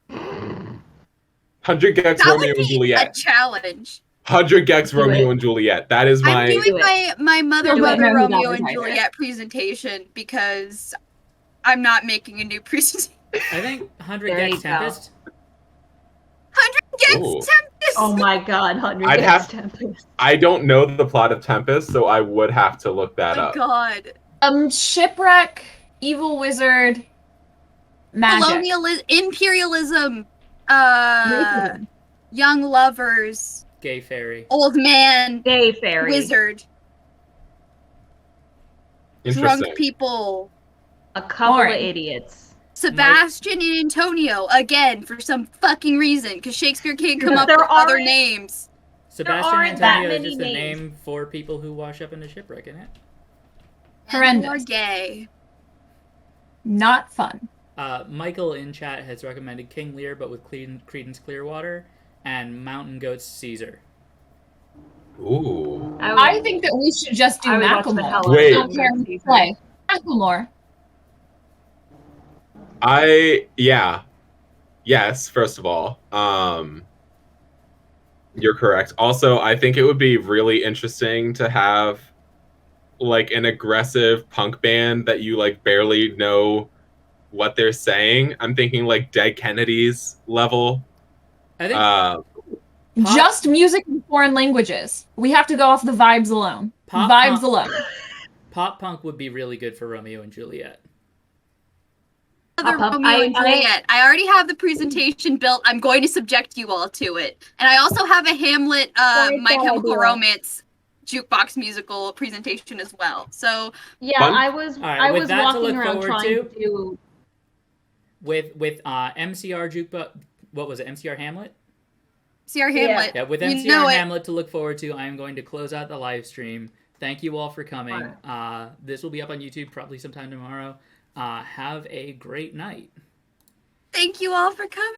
100 Gex That Romeo would and be a Juliet. challenge. 100 Gex Do Romeo it. and Juliet. That is I'm my. doing my Mother, Do it. Mother, No, you Romeo got and it, Juliet presentation because I'm not making a new presentation. I think 100 There you Gex go. Tempest. 100 Gex Ooh. Tempest! Oh my god, 100 I'd Gex have- Tempest. I don't know the plot of Tempest, so I would have to look that Oh my up. god. Shipwreck, evil wizard, magic. Imperialism, Racism. young lovers, Gay Fairy. old man, Gay fairy. wizard, Interesting. drunk people, A couple Boring. of idiots. Sebastian and Antonio, again, for some fucking reason, because Shakespeare can't come Because up there with other aren't- names. Sebastian aren't that Antonio is many just a names. name for people who wash up in a shipwreck, isn't it? And Horrendous. more gay. Not fun. Michael in chat has recommended King Lear, but with Creedence Clearwater, and Mountain Goats Caesar. Ooh. I think that we should just do I would watch the hell Macklemore. out of Wait. I don't care who play. Macklemore. Yes, first of all. You're correct. Also, I think it would be really interesting to have like an aggressive punk band that you like barely know what they're saying. I'm thinking like Dead Kennedys level. I think Uh, Pop- Just music in foreign languages. We have to go off the vibes alone. Pop Vibes punk. alone. pop punk would be really good for Romeo and Juliet. Other Pop-up. Romeo and Juliet. I already have the presentation built. I'm going to subject you all to it. And I also have a Hamlet, Very My good Chemical idea. Romance jukebox musical presentation as well. So Yeah, Fun. I was All right, I with was that to walking look around forward trying to. to do With MCR jukebox, what was it? MCR Hamlet? CR Hamlet. Yeah, with You MCR know it. Hamlet to look forward to, I am going to close out the live stream. Thank you all for coming. This will be up on YouTube probably sometime tomorrow. Have a great night. Thank you all for coming.